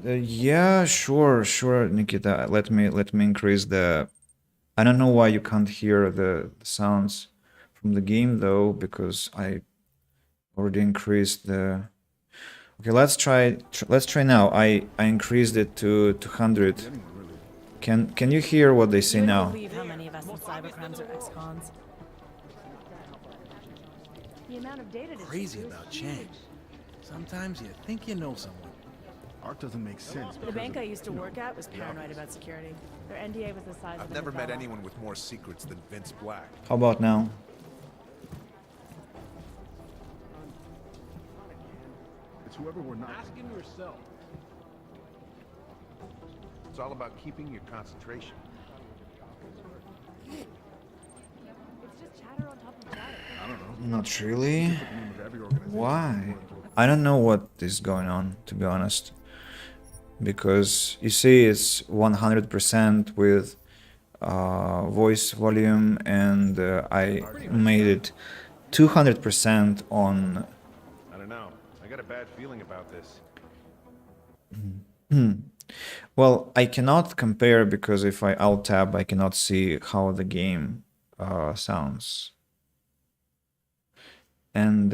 yeah, sure, Nikita. Let me increase the... I don't know why you can't hear the sounds from the game though, because I already increased the... Okay, let's try now. I increased it to 200. Can you hear what they say now? Believe how many of us in cybercrimes are ex-cons. The amount of data Crazy about Chang. Sometimes you think you know someone. Art doesn't make sense. The bank I used to work at was paranoid about security. Their NDA was the size of I've never met anyone with more secrets than Vince Black. How about now? It's whoever we're not. Ask him yourself. It's all about keeping your concentration. It's just chatter on top of chatter. I don't know. Not really. The name of every organization. Why? I don't know what is going on, to be honest. Because you see it's 100% with voice volume, and I made it 200% on... I don't know. I got a bad feeling about this. Well, I cannot compare because if I alt-tab, I cannot see how the game sounds. And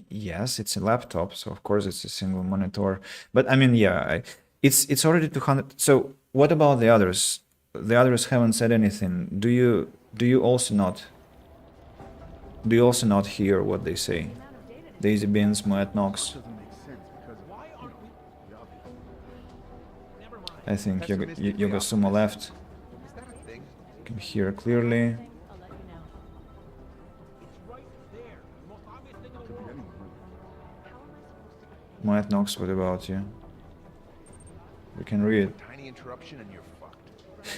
yes, it's a laptop, so of course it's a single monitor. But I mean, yeah, it's already 200. So what about the others? The others haven't said anything. Do you also not hear what they say? Daisy Beans, Moet Knox. I think Yoga Sumo left. You can hear clearly. Moet Knox, what about you? We can read. Tiny interruption and you're fucked.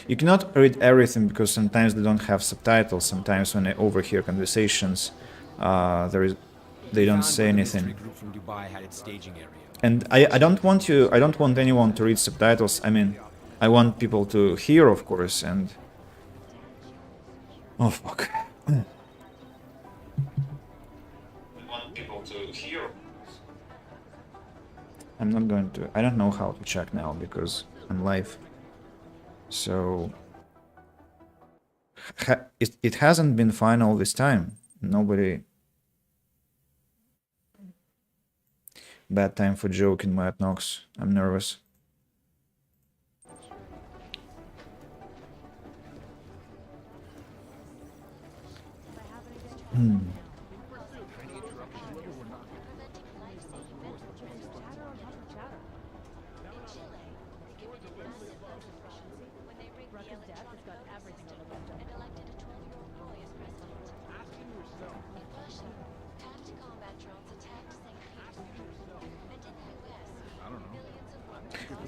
You cannot read everything because sometimes they don't have subtitles. Sometimes when I overhear conversations, they don't say anything. And I don't want anyone to read subtitles. I mean, I want people to hear, of course, and... Oh, fuck. I want people to hear. I'm not going to... I don't know how to check now because I'm live. So... It hasn't been fine all this time. Nobody... Bad time for joking, Matt Knox. I'm nervous. Hmm.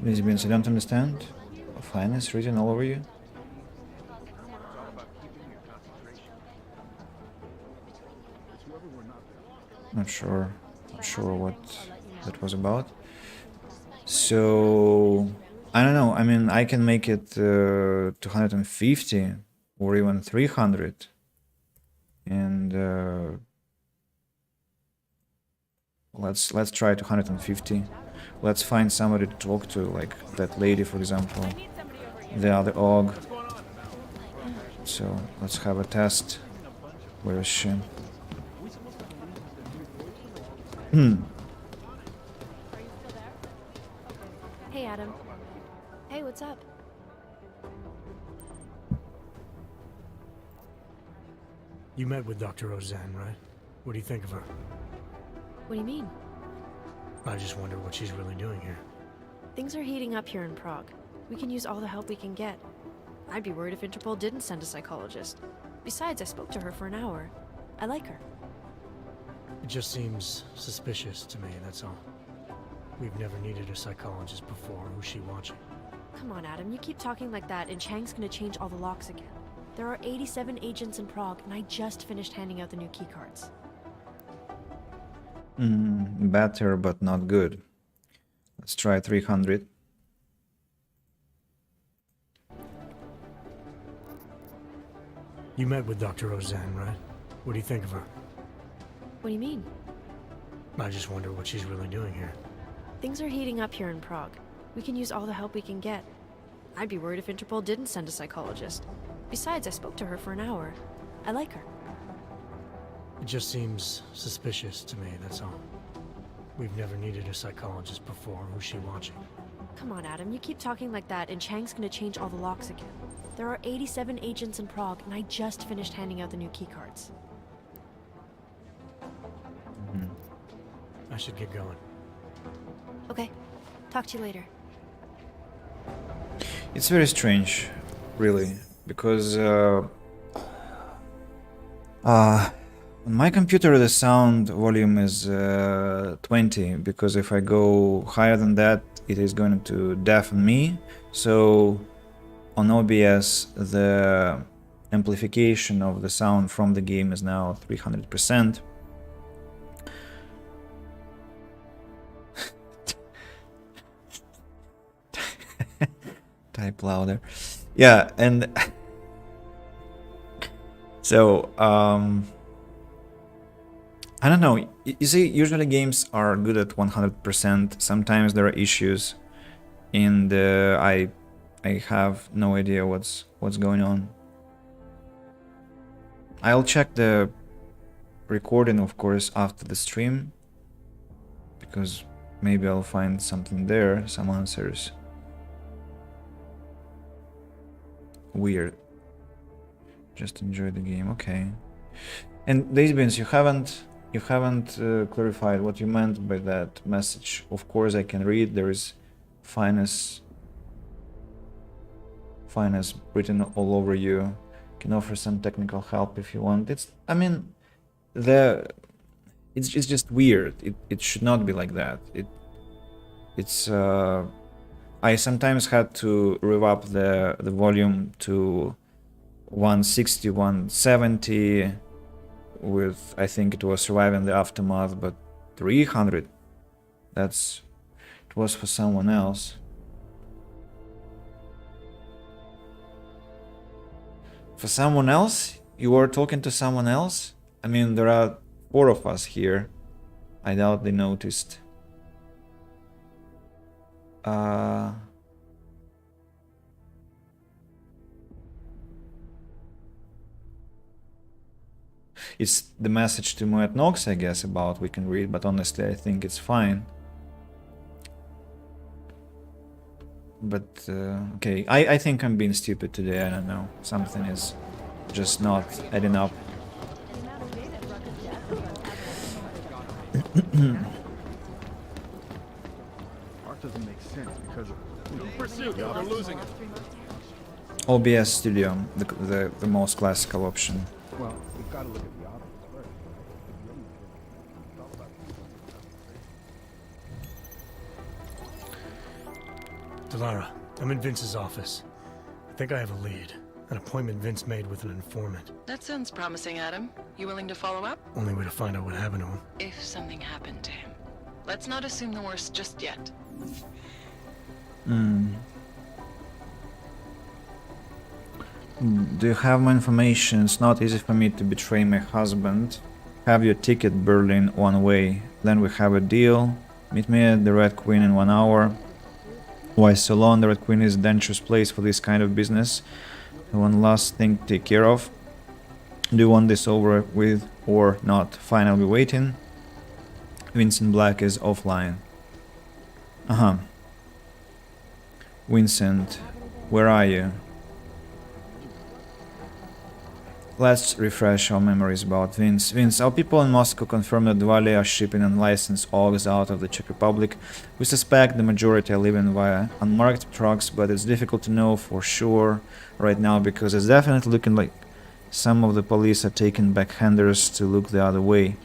These means I don't understand. Finance written all over you. Not sure what that was about. So I don't know. I mean, I can make it 250 or even 300, and let's try 250. Let's find somebody to talk to, like that lady, for example, the other Og. So let's have a test. Where is she? Hey, Adam. Hey, what's up? You met with Dr. Roseanne, right? What do you think of her? What do you mean? I just wonder what she's really doing here. Things are heating up here in Prague. We can use all the help we can get. I'd be worried if Interpol didn't send a psychologist. Besides, I spoke to her for an hour. I like her. It just seems suspicious to me, that's all. We've never needed a psychologist before. Who's she watching? Come on, Adam. You keep talking like that, and Chang's gonna change all the locks again. There are 87 agents in Prague, and I just finished handing out the new keycards. Better, but not good. Let's try 300. You met with Dr. Roseanne, right? What do you think of her? What do you mean? I just wonder what she's really doing here. Things are heating up here in Prague. We can use all the help we can get. I'd be worried if Interpol didn't send a psychologist. Besides, I spoke to her for an hour. I like her. It just seems suspicious to me, that's all. We've never needed a psychologist before. Who's she watching? Come on, Adam. You keep talking like that, and Chang's gonna change all the locks again. There are 87 agents in Prague, and I just finished handing out the new keycards. I should get going. Okay. Talk to you later. It's very strange, really, because on my computer the sound volume is 20, because if I go higher than that, it is going to deafen me. So on OBS, the amplification of the sound from the game is now 300%. Type louder. Yeah, and so I don't know. You see, usually games are good at 100%. Sometimes there are issues, and I have no idea what's going on. I'll check the recording, of course, after the stream, because maybe I'll find something there, some answers. Weird. Just enjoy the game, okay. And Daisybins, you haven't clarified what you meant by that message. Of course, I can read. There is finance written all over you. Can offer some technical help if you want. It's just weird. It should not be like that. It's I sometimes had to rev up the volume to 160, 170 with, I think it was Surviving the Aftermath, but 300, it was for someone else. For someone else? You were talking to someone else? I mean, there are 4 of us here. I doubt they noticed. It's the message to Moet Nox, I guess, about we can read, but honestly I think it's fine. But okay, I think I'm being stupid today, I don't know. Something is just not adding up. Art doesn't make sense because of, you know, Pursuit. the other losing it. OBS Studio, the most classical option. Well, we've got to look at the options first. Delara, I'm in Vince's office. I think I have a lead. An appointment Vince made with an informant. That sounds promising, Adam. You willing to follow up? Only way to find out what happened to him. If something happened to him. Let's not assume the worst just yet. Do you have more information? It's not easy for me to betray my husband. Have your ticket, Berlin, one way. Then we have a deal. Meet me at the Red Queen in 1 hour. Why so long? The Red Queen is a dangerous place for this kind of business. One last thing to take care of. Do you want this over with or not? Fine, I'll be waiting. Vincent Black is offline. Vincent, where are you? Let's refresh our memories about Vince. Vince, our people in Moscow confirm that Dvali are shipping unlicensed augs out of the Czech Republic. We suspect the majority are leaving via unmarked trucks, but it's difficult to know for sure right now because it's definitely looking like some of the police are taking backhanders to look the other way.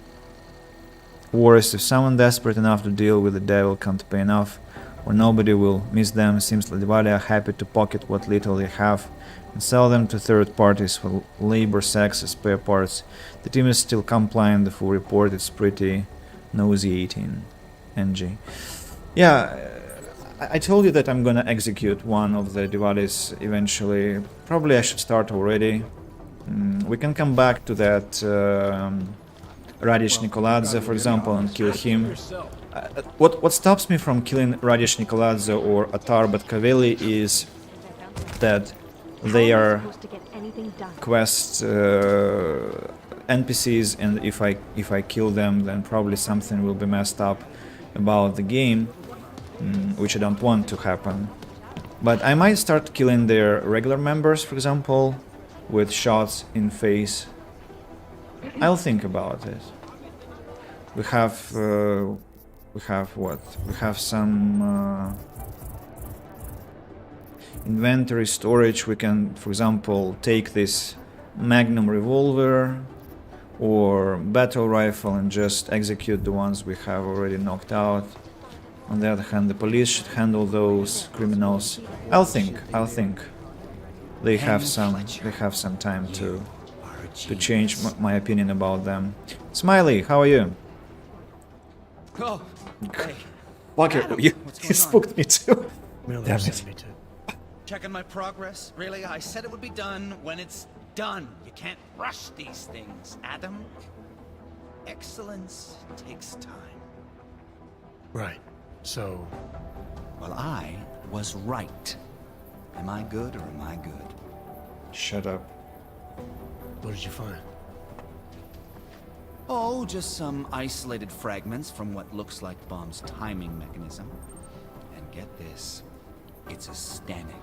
Worse, if someone desperate enough to deal with the devil can't pay enough, or nobody will miss them, seems like Dvali are happy to pocket what little they have and sell them to third parties for labor, sex, spare parts. The team is still compliant. The full report is pretty nauseating. NG. Yeah, I told you that I'm gonna execute one of the Diwalis eventually. Probably I should start already. We can come back to that Radish Nikoladze, for example, and kill him. What stops me from killing Radish Nikoladze or Atar Batkaveli is that they are quest NPCs, and if I kill them, then probably something will be messed up about the game, which I don't want to happen. But I might start killing their regular members, for example, with shots in face. I'll think about it. We have what? We have some inventory storage. We can, for example, take this Magnum revolver or battle rifle and just execute the ones we have already knocked out. On the other hand, the police should handle those criminals. I'll think. They have some time to change my opinion about them. Smiley, how are you? Oh, hey. Walker, you spooked me too. Damn it. Checking my progress? Really? I said it would be done when it's done. You can't rush these things, Adam. Excellence takes time. Right. So... Well, I was right. Am I good or am I good? Shut up. What did you find? Oh, just some isolated fragments from what looks like the bomb's timing mechanism. And get this, it's a Stanek.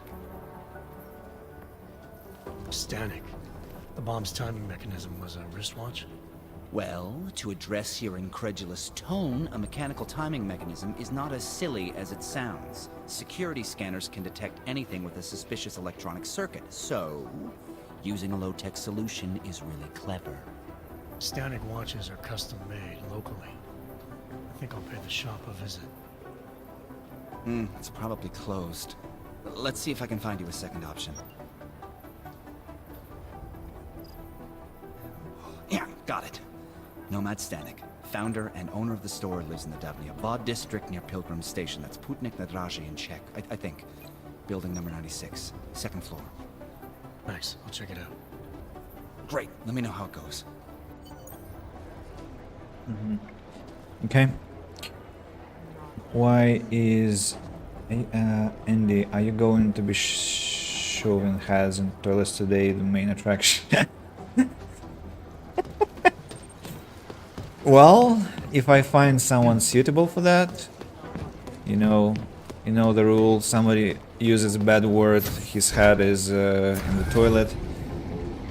Stanek? The bomb's timing mechanism was a wristwatch? Well, to address your incredulous tone, a mechanical timing mechanism is not as silly as it sounds. Security scanners can detect anything with a suspicious electronic circuit, so using a low-tech solution is really clever. Stanek watches are custom-made locally. I think I'll pay the shop a visit. It's probably closed. Let's see if I can find you a second option. Yeah, got it. Nomad Stanek, founder and owner of the store, lives in the Davnia Vod district near Pilgrim Station. That's Putnik Nadraji in Czech, I think. Building number 96, second floor. Nice, I'll check it out. Great, let me know how it goes. Okay. Why is... Andy, are you going to be shoving heads in toilets today, the main attraction? Well, if I find someone suitable for that, you know the rule, somebody uses a bad word, his head is in the toilet.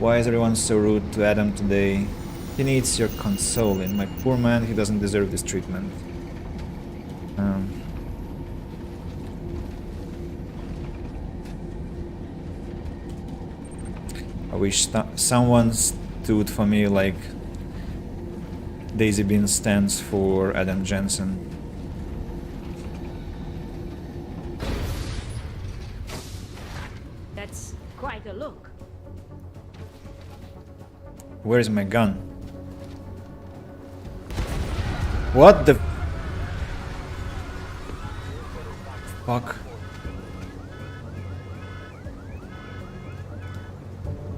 Why is everyone so rude to Adam today? He needs your consoling. My poor man, he doesn't deserve this treatment. I wish someone stood for me like Daisy Bean stands for Adam Jensen. That's quite a look. Where is my gun? What the fuck?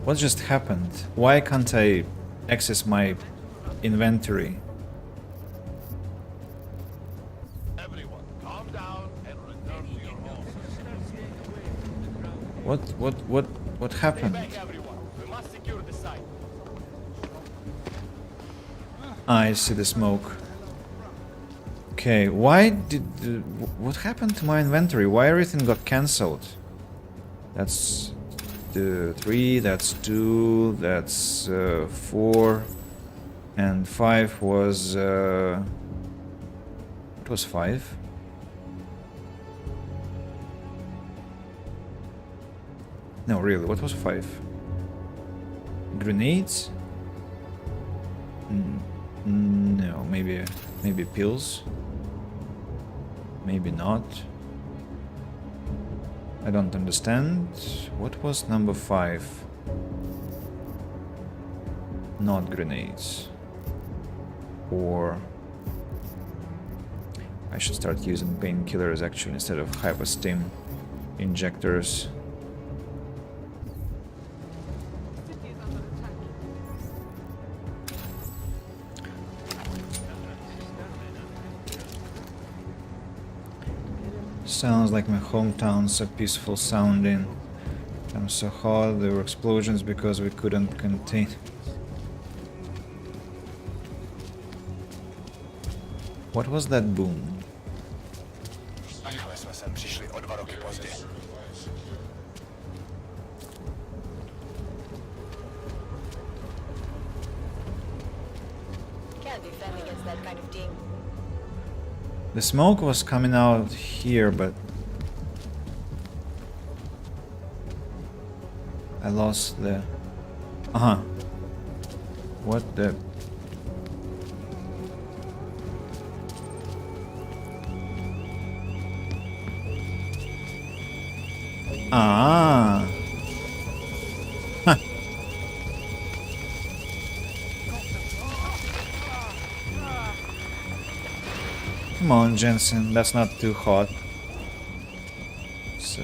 What just happened? Why can't I access my inventory? Everyone, calm down and return to your homes. What happened? We must secure the site. I see the smoke. Okay, why did what happened to my inventory? Why everything got cancelled? That's 3, that's 2, that's 4, and 5 was it was 5. No, really, what was 5? Grenades? No, maybe pills. Maybe not. I don't understand. What was number 5? Not grenades. Or I should start using painkillers actually instead of hyperstim injectors. Sounds like my hometown, so peaceful sounding. I'm so hot, there were explosions because we couldn't contain. What was that boom? Can't defend against that kind of thing. The smoke was coming out here, but I lost the... What the... Ah! Huh. Come on, Jensen, that's not too hot. It's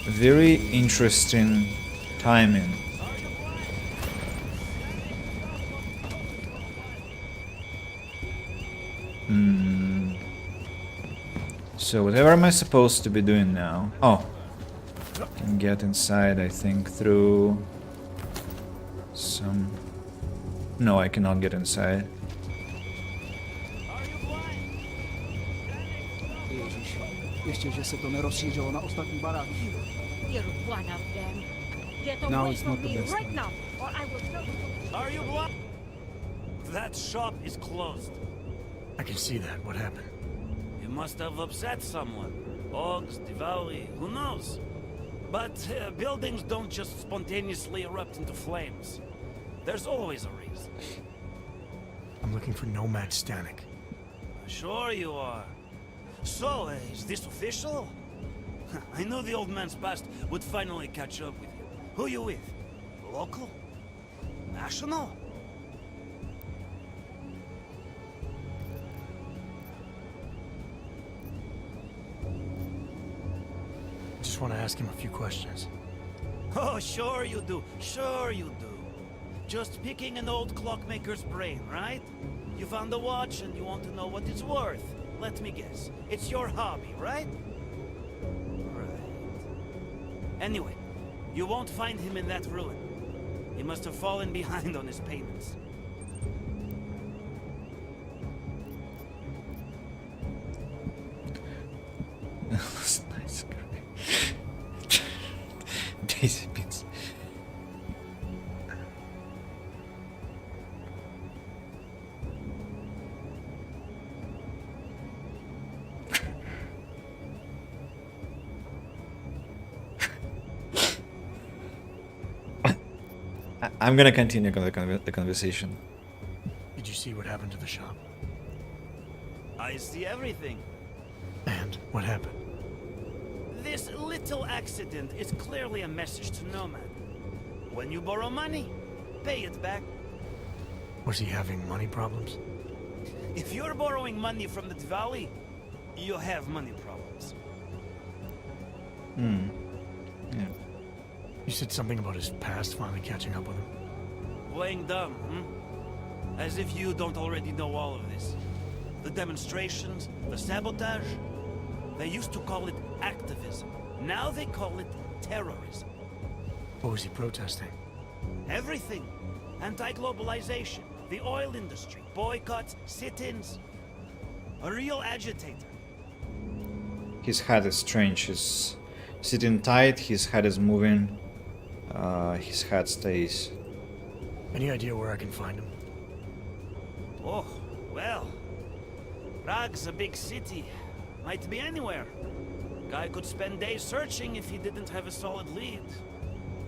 very interesting timing. So whatever am I supposed to be doing now? Oh, can get inside, I think, through some... No, I cannot get inside. Ještě, že se to nerozšířilo na ostatní baráky. You're one of them. Get Now away it's from not the me best right time. now, or I will tell you. Are you blind? That shop is closed. I can see that. What happened? You must have upset someone. Ogs, Diwali, who knows? But buildings don't just spontaneously erupt into flames. There's always a reason. I'm looking for Nomad Stanek. Sure you are. So, is this official? I knew the old man's past would finally catch up with you. Who you with? Local? National? Just want to ask him a few questions. Oh, sure you do. Sure you do. Just picking an old clockmaker's brain, right? You found a watch and you want to know what it's worth. Let me guess. It's your hobby, right? Right. Anyway, you won't find him in that ruin. He must have fallen behind on his payments. That's nice. Daisy Beans. I'm gonna continue the conversation. Did you see what happened to the shop? I see everything. And what happened? This little accident is clearly a message to Nomad. When you borrow money, pay it back. Was he having money problems? If you're borrowing money from the Diwali, you have money problems. Yeah. You said something about his past finally catching up with him. Playing dumb, hmm? As if you don't already know all of this. The demonstrations, the sabotage. They used to call it activism. Now they call it terrorism. What was he protesting? Everything. Anti-globalization, the oil industry, boycotts, sit-ins. A real agitator. His head is strange. He's sitting tight, his head is moving. His head stays. Any idea where I can find him? Oh, well. Prague's a big city. Might be anywhere. Guy could spend days searching if he didn't have a solid lead.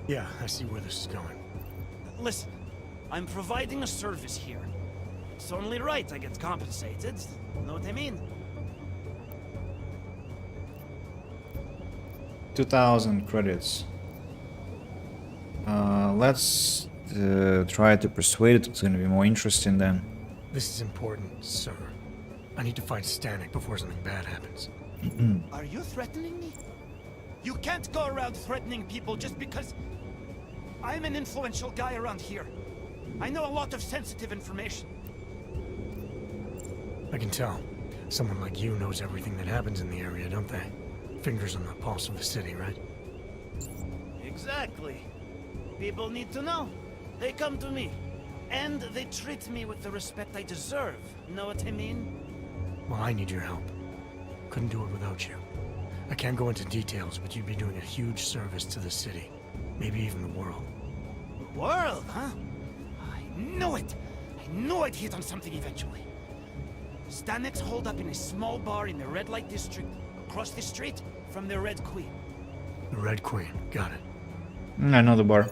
Yeah, I see where this is going. Listen, I'm providing a service here. It's only right I get compensated. Know what I mean? 2,000 credits. Let's try to persuade it. It's gonna be more interesting then. This is important, sir. I need to find Stanek before something bad happens. Are you threatening me? You can't go around threatening people just because I'm an influential guy around here. I know a lot of sensitive information. I can tell. Someone like you knows everything that happens in the area, don't they? Fingers on the pulse of the city, right? Exactly. People need to know. They come to me. And they treat me with the respect I deserve. Know what I mean? Well, I need your help. Couldn't do it without you. I can't go into details, but you'd be doing a huge service to the city. Maybe even the world. World, huh? I knew it! I knew I'd hit on something eventually. Stanek's holed up in a small bar in the red light district, across the street from the Red Queen. The Red Queen, got it. I know the bar.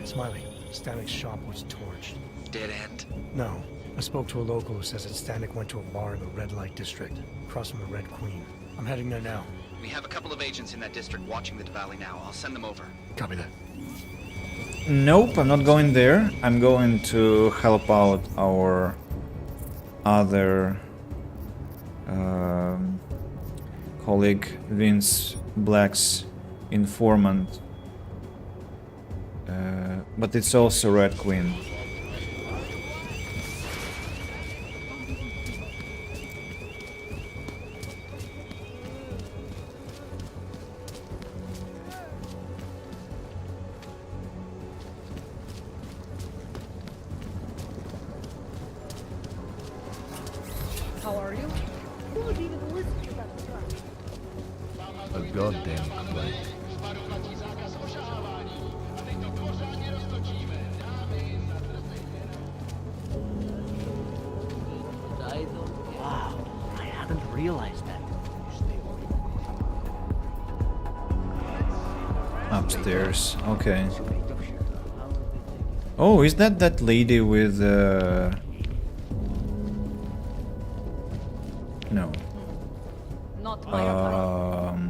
Smiley, Stanek's shop was torched. Dead end? No. I spoke to a local who says that Stanek went to a bar in the red light district, across from the Red Queen. I'm heading there now. We have a couple of agents in that district watching the Diwali now. I'll send them over. Copy that. Nope, I'm not going there. I'm going to help out our other colleague, Vince Black's informant. But it's also Red Queen. How are you? Who would even listen to that stuff? A goddamn complaint. Wow, I hadn't realized that. Upstairs, okay. Oh, is that lady with no. Not my approach.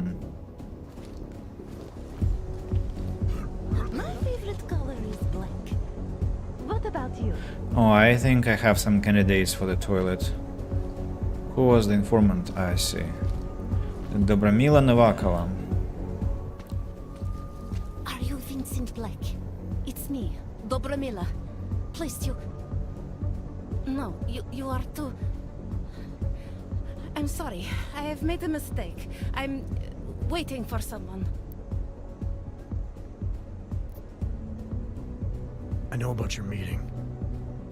My favorite color is black. What about you? Oh, I think I have some candidates for the toilet. Who was the informant? I see. Dobromila Novakova. Are you Vincent Black? It's me, Dobromila. Please, you... No, you are too... I'm sorry. I have made a mistake. I'm waiting for someone. I know about your meeting.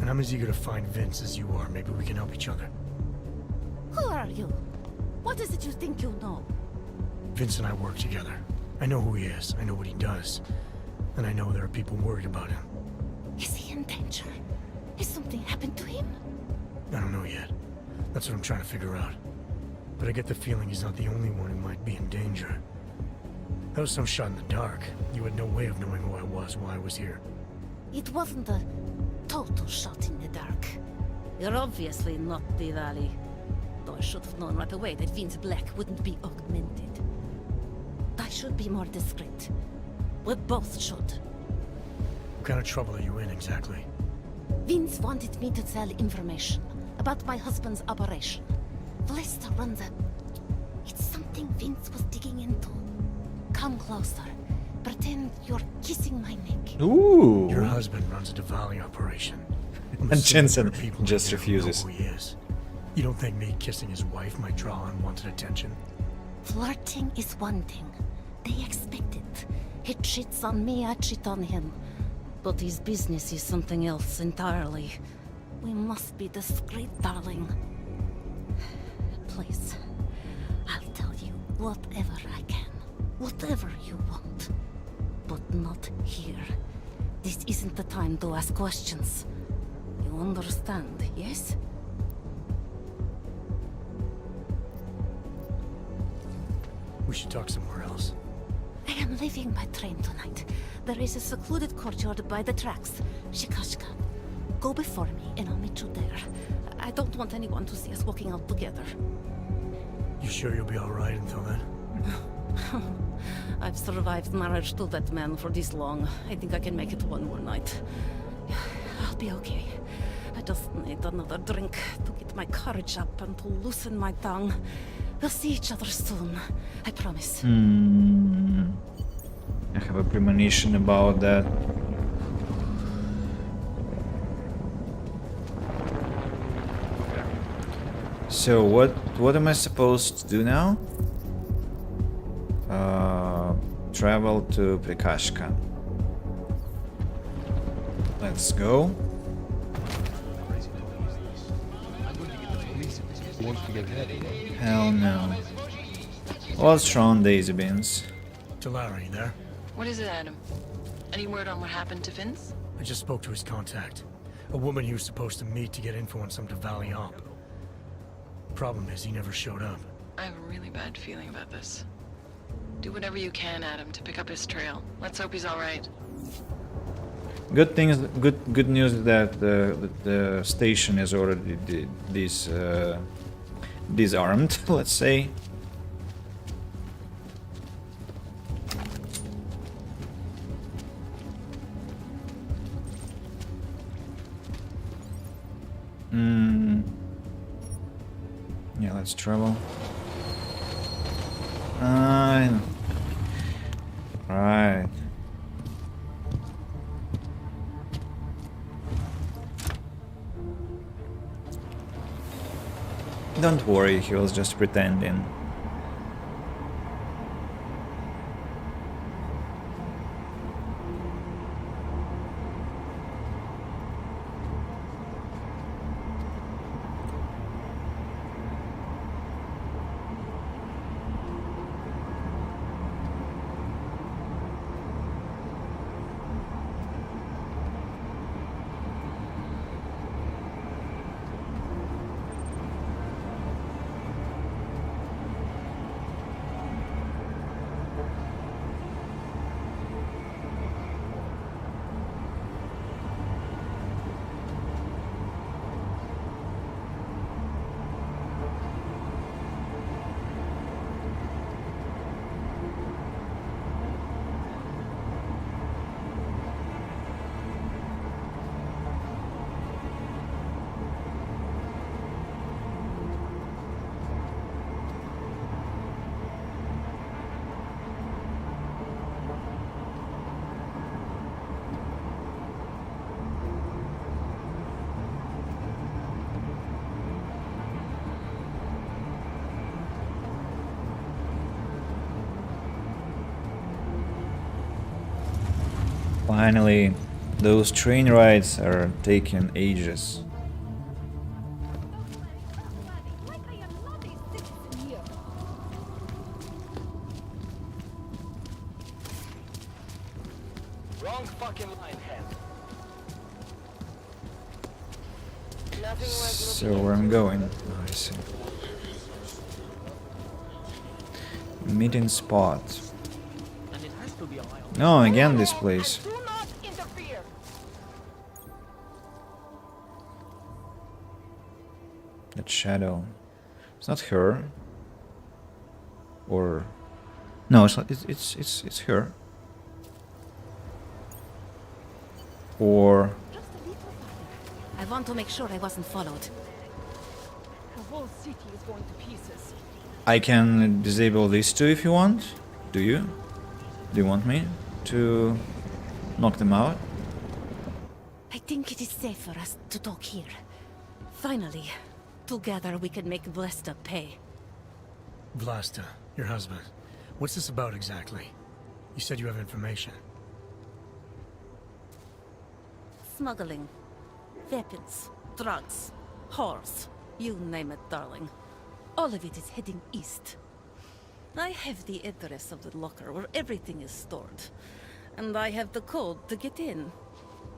And I'm as eager to find Vince as you are. Maybe we can help each other. Who are you? What is it you think you know? Vince and I work together. I know who he is. I know what he does. And I know there are people worried about him. Is he in danger? Has something happened to him? I don't know yet. That's what I'm trying to figure out. But I get the feeling he's not the only one who might be in danger. That was some shot in the dark. You had no way of knowing who I was while I was here. It wasn't a total shot in the dark. You're obviously not the Valley. Though I should have known right away that Vince Black wouldn't be augmented. I should be more discreet. We both should. What kind of trouble are you in exactly? Vince wanted me to tell information about my husband's operation. Lester runs a... It's something Vince was digging into. Come closer. Pretend you're kissing my neck. Ooh. Your husband runs a Diwali operation. And Jensen just refuses. Who he is. You don't think me kissing his wife might draw unwanted attention? Flirting is one thing. They expect it. He cheats on me, I cheat on him. But his business is something else entirely. We must be discreet, darling. Please, I'll tell you whatever I can. Whatever you want. But not here. This isn't the time to ask questions. You understand, yes? We should talk somewhere else. I am leaving by train tonight. There is a secluded courtyard by the tracks. Shikashka. Go before me and I'll meet you there. I don't want anyone to see us walking out together. You sure you'll be alright until then? I've survived marriage to that man for this long. I think I can make it one more night. I'll be okay. I just need another drink to get my courage up and to loosen my tongue. We'll see each other soon. I promise. I have a premonition about that. So what am I supposed to do now? Travel to Prikashka. Let's go. Hell no. What's wrong, Daisy Beans? Delary there? What is it, Adam? Any word on what happened to Vince? I just spoke to his contact. A woman he was supposed to meet to get info on some Diwali op. Problem is, he never showed up. I have a really bad feeling about this. Do whatever you can, Adam, to pick up his trail. Let's hope he's all right. Good things. Good news that the station is already disarmed. Let's say. Yeah, let's travel. Right. Don't worry, he was just pretending. Finally, those train rides are taking ages. Wrong fucking line, head. So where I'm going? Oh, I see. Meeting spot. No, again this place. That shadow. It's not her. Or no, it's not. It's her. Or I want to make sure I wasn't followed. The whole city is going to pieces. I can disable these two if you want. Do you? Do you want me to knock them out? I think it is safe for us to talk here. Finally, together we can make Vlasta pay. Vlasta, your husband. What's this about exactly? You said you have information. Smuggling. Weapons. Drugs. Whores. You name it, darling. All of it is heading east. I have the address of the locker where everything is stored. And I have the code to get in.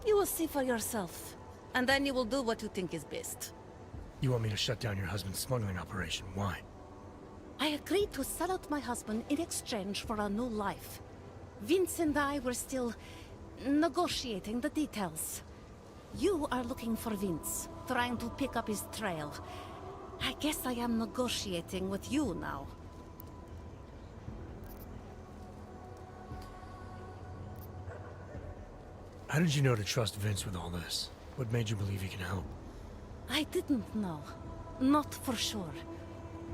You will see for yourself. And then you will do what you think is best. You want me to shut down your husband's smuggling operation? Why? I agreed to sell out my husband in exchange for a new life. Vince and I were still negotiating the details. You are looking for Vince, trying to pick up his trail. I guess I am negotiating with you now. How did you know to trust Vince with all this? What made you believe he can help? I didn't know. Not for sure.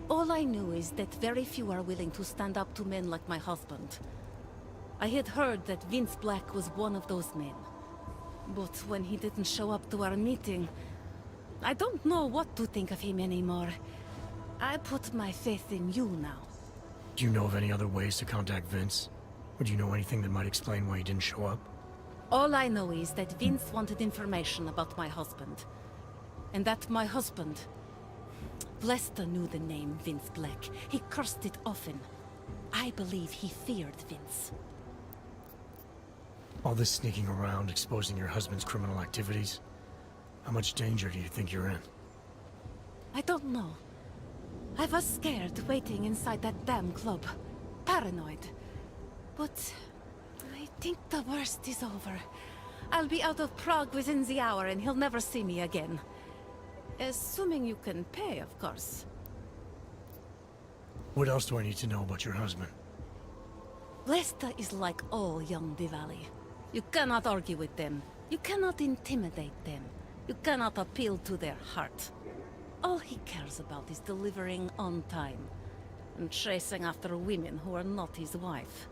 All I knew is that very few are willing to stand up to men like my husband. I had heard that Vince Black was one of those men. But when he didn't show up to our meeting, I don't know what to think of him anymore. I put my faith in you now. Do you know of any other ways to contact Vince? Or do you know anything that might explain why he didn't show up? All I know is that Vince wanted information about my husband. And that my husband... Vlasta knew the name Vince Black. He cursed it often. I believe he feared Vince. All this sneaking around, exposing your husband's criminal activities? How much danger do you think you're in? I don't know. I was scared waiting inside that damn club. Paranoid. But... I think the worst is over. I'll be out of Prague within the hour and he'll never see me again. Assuming you can pay, of course. What else do I need to know about your husband? Vlasta is like all young Diwali. You cannot argue with them. You cannot intimidate them. You cannot appeal to their heart. All he cares about is delivering on time. And chasing after women who are not his wife.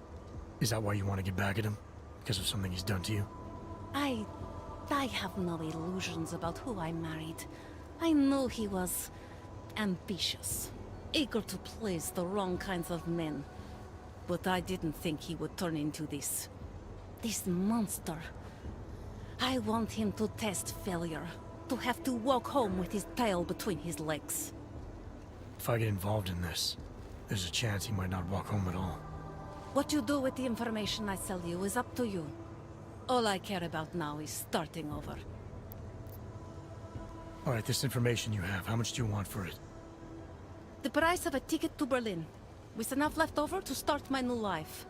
Is that why you want to get back at him? Because of something he's done to you? I have no illusions about who I married. I knew he was ambitious, eager to please the wrong kinds of men. But I didn't think he would turn into this monster. I want him to test failure, to have to walk home with his tail between his legs. If I get involved in this, there's a chance he might not walk home at all. What you do with the information I sell you is up to you. All I care about now is starting over. Alright, this information you have, how much do you want for it? The price of a ticket to Berlin, with enough left over to start my new life.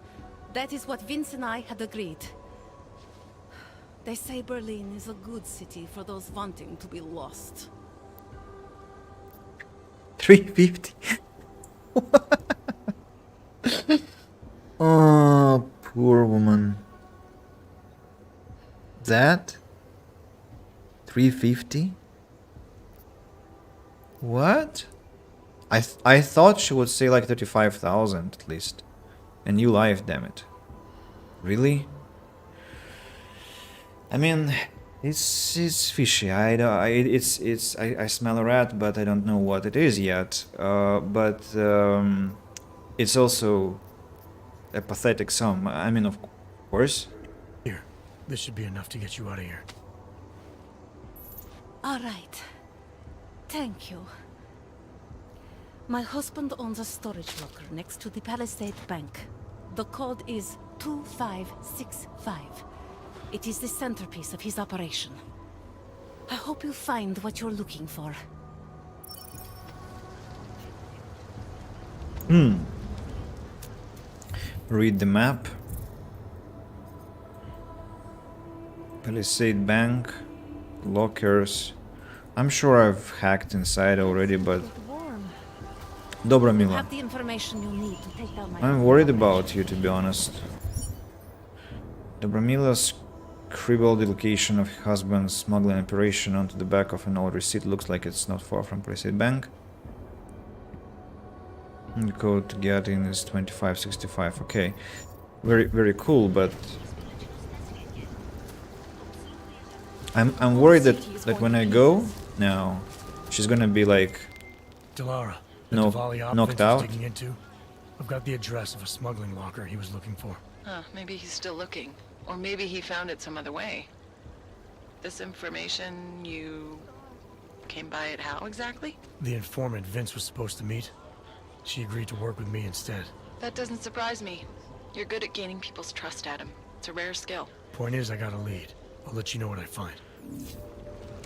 That is what Vince and I had agreed. They say Berlin is a good city for those wanting to be lost. 350. Oh, poor woman. That? 350? What? I thought she would say like 35,000 at least. A new life, damn it. Really? I mean, it's fishy. I smell a rat, but I don't know what it is yet. It's also a pathetic sum. I mean, of course. Here, this should be enough to get you out of here. All right. Thank you. My husband owns a storage locker next to the Palisade Bank. The code is 2565. It is the centerpiece of his operation. I hope you find what you're looking for. Read the map. Palisade Bank. Lockers. I'm sure I've hacked inside already, but Warm. Dobramila, Have the information you'll need to take down my I'm worried about you, to be honest. Dobramila's scribbled the location of her husband's smuggling operation onto the back of an old receipt. Looks like it's not far from Precinct Bank. And the code to get in is 2565. Okay, very cool, but I'm worried that when I go now, she's gonna be like Delara, the no, Diwali op knocked Vince was out. digging into. I've got the address of a smuggling locker he was looking for. Huh, maybe he's still looking. Or maybe he found it some other way. This information, you came by it how exactly? The informant Vince was supposed to meet, she agreed to work with me instead. That doesn't surprise me. You're good at gaining people's trust, Adam. It's a rare skill. Point is, I got a lead. I'll let you know what I find.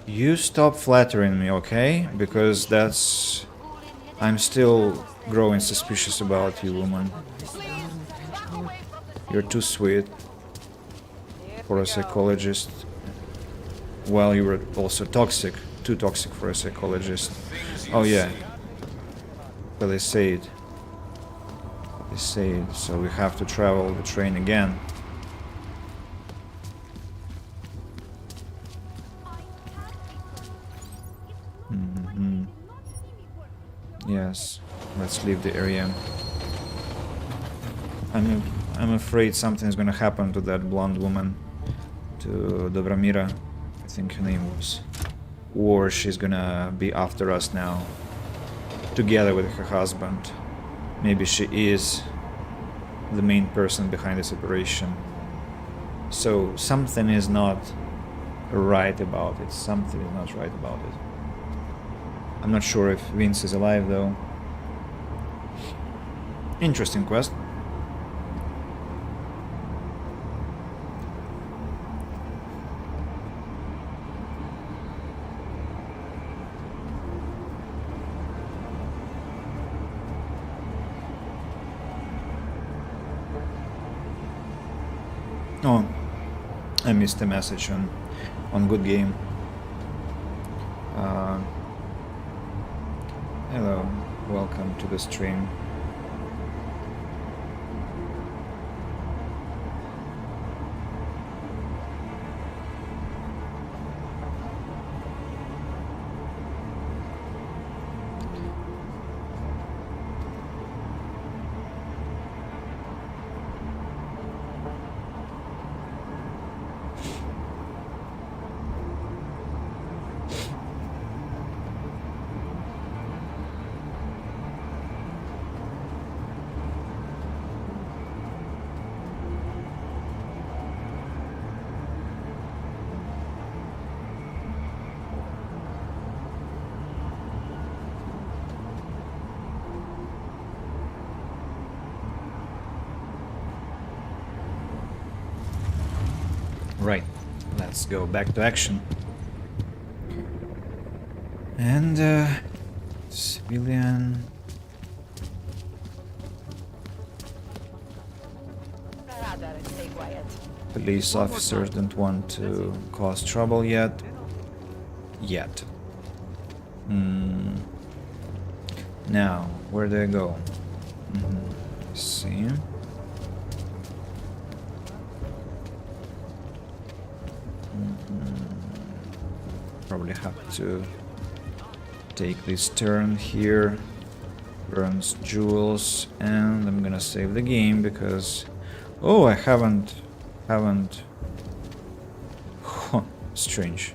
You stop flattering me, okay? Because that's... I'm still growing suspicious about you, woman. You're too sweet for a psychologist. Well, you were also toxic. Too toxic for a psychologist. Oh yeah. Palisade. Palisade. So we have to travel the train again. Yes, let's leave the area. I'm afraid something's gonna happen to that blonde woman, to Dobramira, I think her name was. Or she's gonna be after us now, together with her husband. Maybe she is the main person behind this operation. So something is not right about it. Something is not right about it. I'm not sure if Vince is alive though. Interesting quest. Oh, I missed a message on Good Game. Hello, welcome to the stream. Right, let's go back to action. And civilian. Police officers don't want to cause trouble yet. Now, where do I go? See. Probably have to take this turn here. Burns jewels, and I'm gonna save the game because oh, I haven't strange.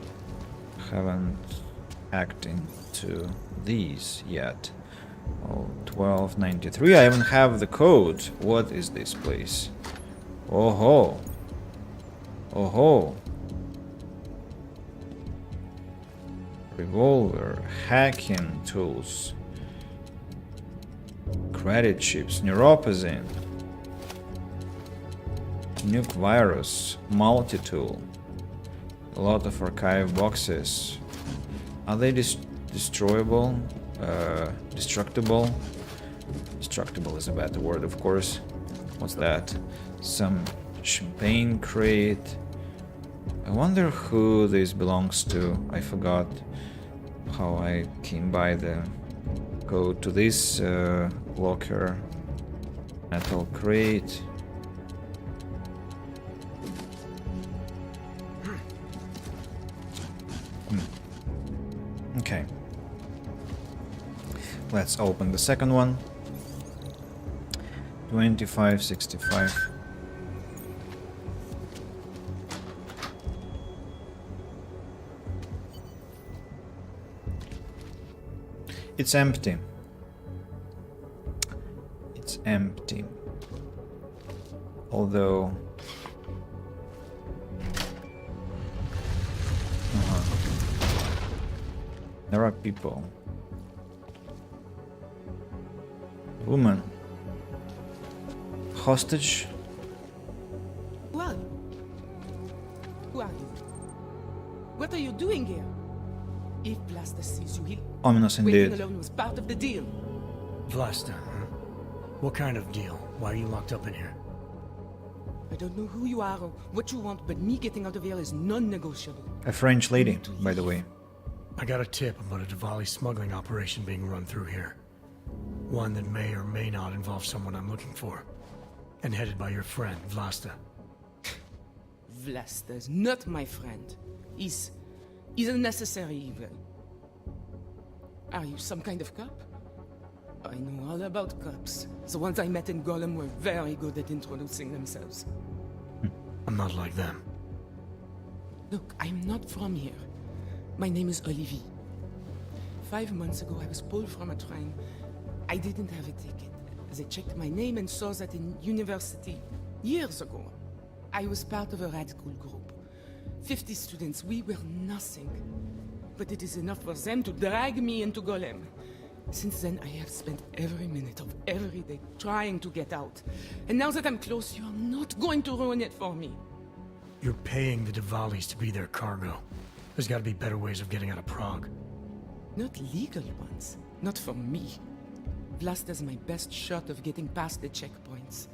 Haven't hacked into these yet. Oh, 1293. I even have the code. What is this place? Oh ho. Oh ho. Revolver, hacking tools, credit chips, neuropazine, nuke virus, multi-tool, a lot of archive boxes. Are they destroyable? Destructible? Destructible is a better word, of course. What's that? Some champagne crate. I wonder who this belongs to. I forgot. how I came by the code to this locker. Metal crate. Okay. Let's open the second one. 2565. It's empty. It's empty. Although... There are people. Woman. Hostage? Who are you? Who are you? What are you doing here? If Blaster sees you, he'll... Ominous Waiting indeed. alone was part of the deal. Vlasta, huh? What kind of deal? Why are you locked up in here? I don't know who you are or what you want, but me getting out of here is non-negotiable. A French lady, by the way. I got a tip about a Diwali smuggling operation being run through here. One that may or may not involve someone I'm looking for. And headed by your friend, Vlasta. Vlasta's not my friend. He's a necessary evil. Are you some kind of cop? I know all about cops. The ones I met in Golem were very good at introducing themselves. I'm not like them. Look, I'm not from here. My name is Olivier. 5 months ago, I was pulled from a train. I didn't have a ticket. They checked my name and saw that in university, years ago, I was part of a radical group. 50 students, we were nothing. But it is enough for them to drag me into Golem. Since then, I have spent every minute of every day trying to get out. And now that I'm close, you are not going to ruin it for me. You're paying the Diwalis to be their cargo. There's gotta be better ways of getting out of Prague. Not legal ones. Not for me. Vlasta's my best shot of getting past the checkpoints.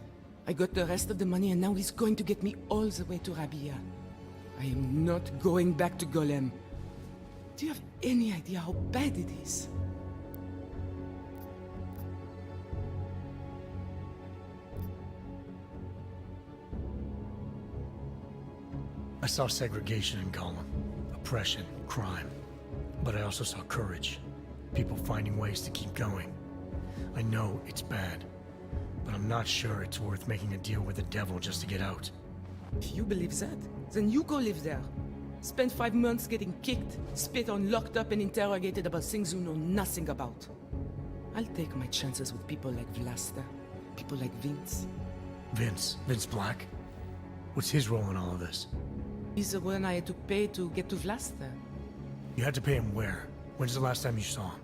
I got the rest of the money and now he's going to get me all the way to Rabia. I am not going back to Golem. Do you have any idea how bad it is? I saw segregation in Gollum. Oppression, crime. But I also saw courage. People finding ways to keep going. I know it's bad, but I'm not sure it's worth making a deal with the devil just to get out. If you believe that, then you go live there. Spend 5 months getting kicked, spit on, locked up and interrogated about things you know nothing about. I'll take my chances with people like Vlasta, people like Vince. Vince Black? What's his role in all of this? He's the one I had to pay to get to Vlasta. You had to pay him where? When's the last time you saw him?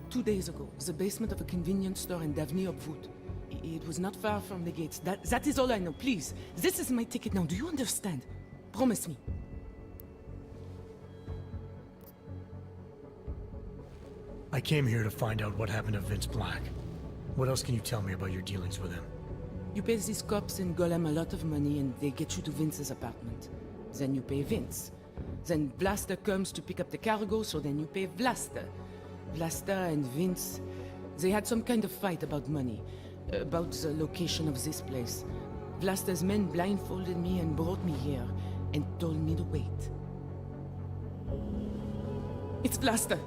2 days ago, the basement of a convenience store in Davni Obwood. It was not far from the gates. That is all I know. Please, this is my ticket now. Do you understand? Promise me. I came here to find out what happened to Vince Black. What else can you tell me about your dealings with him? You pay these cops in Golem a lot of money and they get you to Vince's apartment. Then you pay Vince. Then Vlasta comes to pick up the cargo, so then you pay Vlasta. Vlasta and Vince, they had some kind of fight about money, about the location of this place. Vlasta's men blindfolded me and brought me here, and told me to wait. It's Vlasta!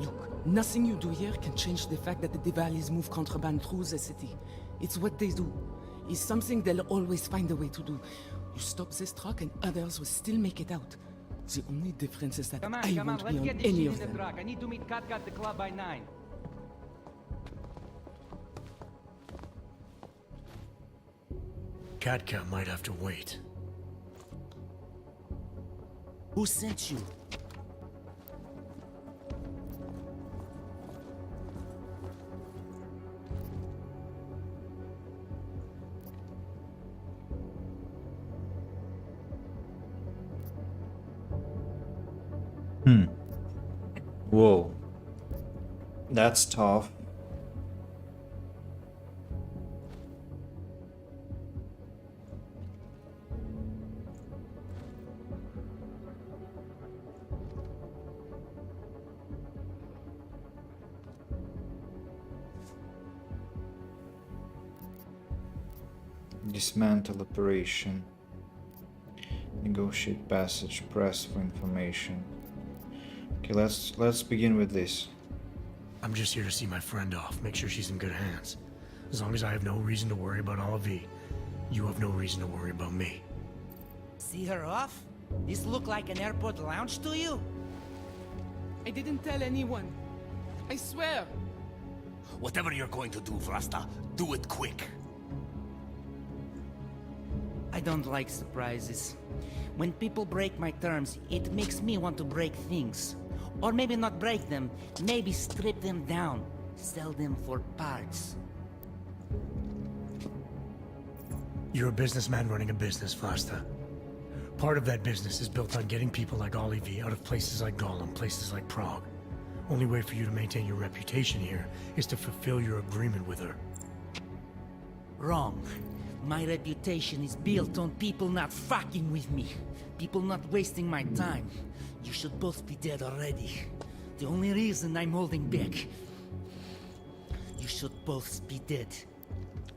Look, nothing you do here can change the fact that the Diwalis move contraband through the city. It's what they do. It's something they'll always find a way to do. You stop this truck and others will still make it out. The only difference is that I won't be on any of them. I need to meet Katka at the club by 9. Katka might have to wait. Who sent you? Whoa. That's tough. Dismantle operation. Negotiate passage. Press for information. Okay, let's begin with this. I'm just here to see my friend off, make sure she's in good hands. As long as I have no reason to worry about Olivier, you have no reason to worry about me. See her off? This look like an airport lounge to you? I didn't tell anyone. I swear. Whatever you're going to do, Vlasta, do it quick. I don't like surprises. When people break my terms, it makes me want to break things. Or maybe not break them, maybe strip them down. Sell them for parts. You're a businessman running a business, Vlasta. Part of that business is built on getting people like Olivier out of places like Gollum, places like Prague. Only way for you to maintain your reputation here is to fulfill your agreement with her. Wrong. My reputation is built on people not fucking with me. People not wasting my time. You should both be dead already. The only reason I'm holding back. You should both be dead.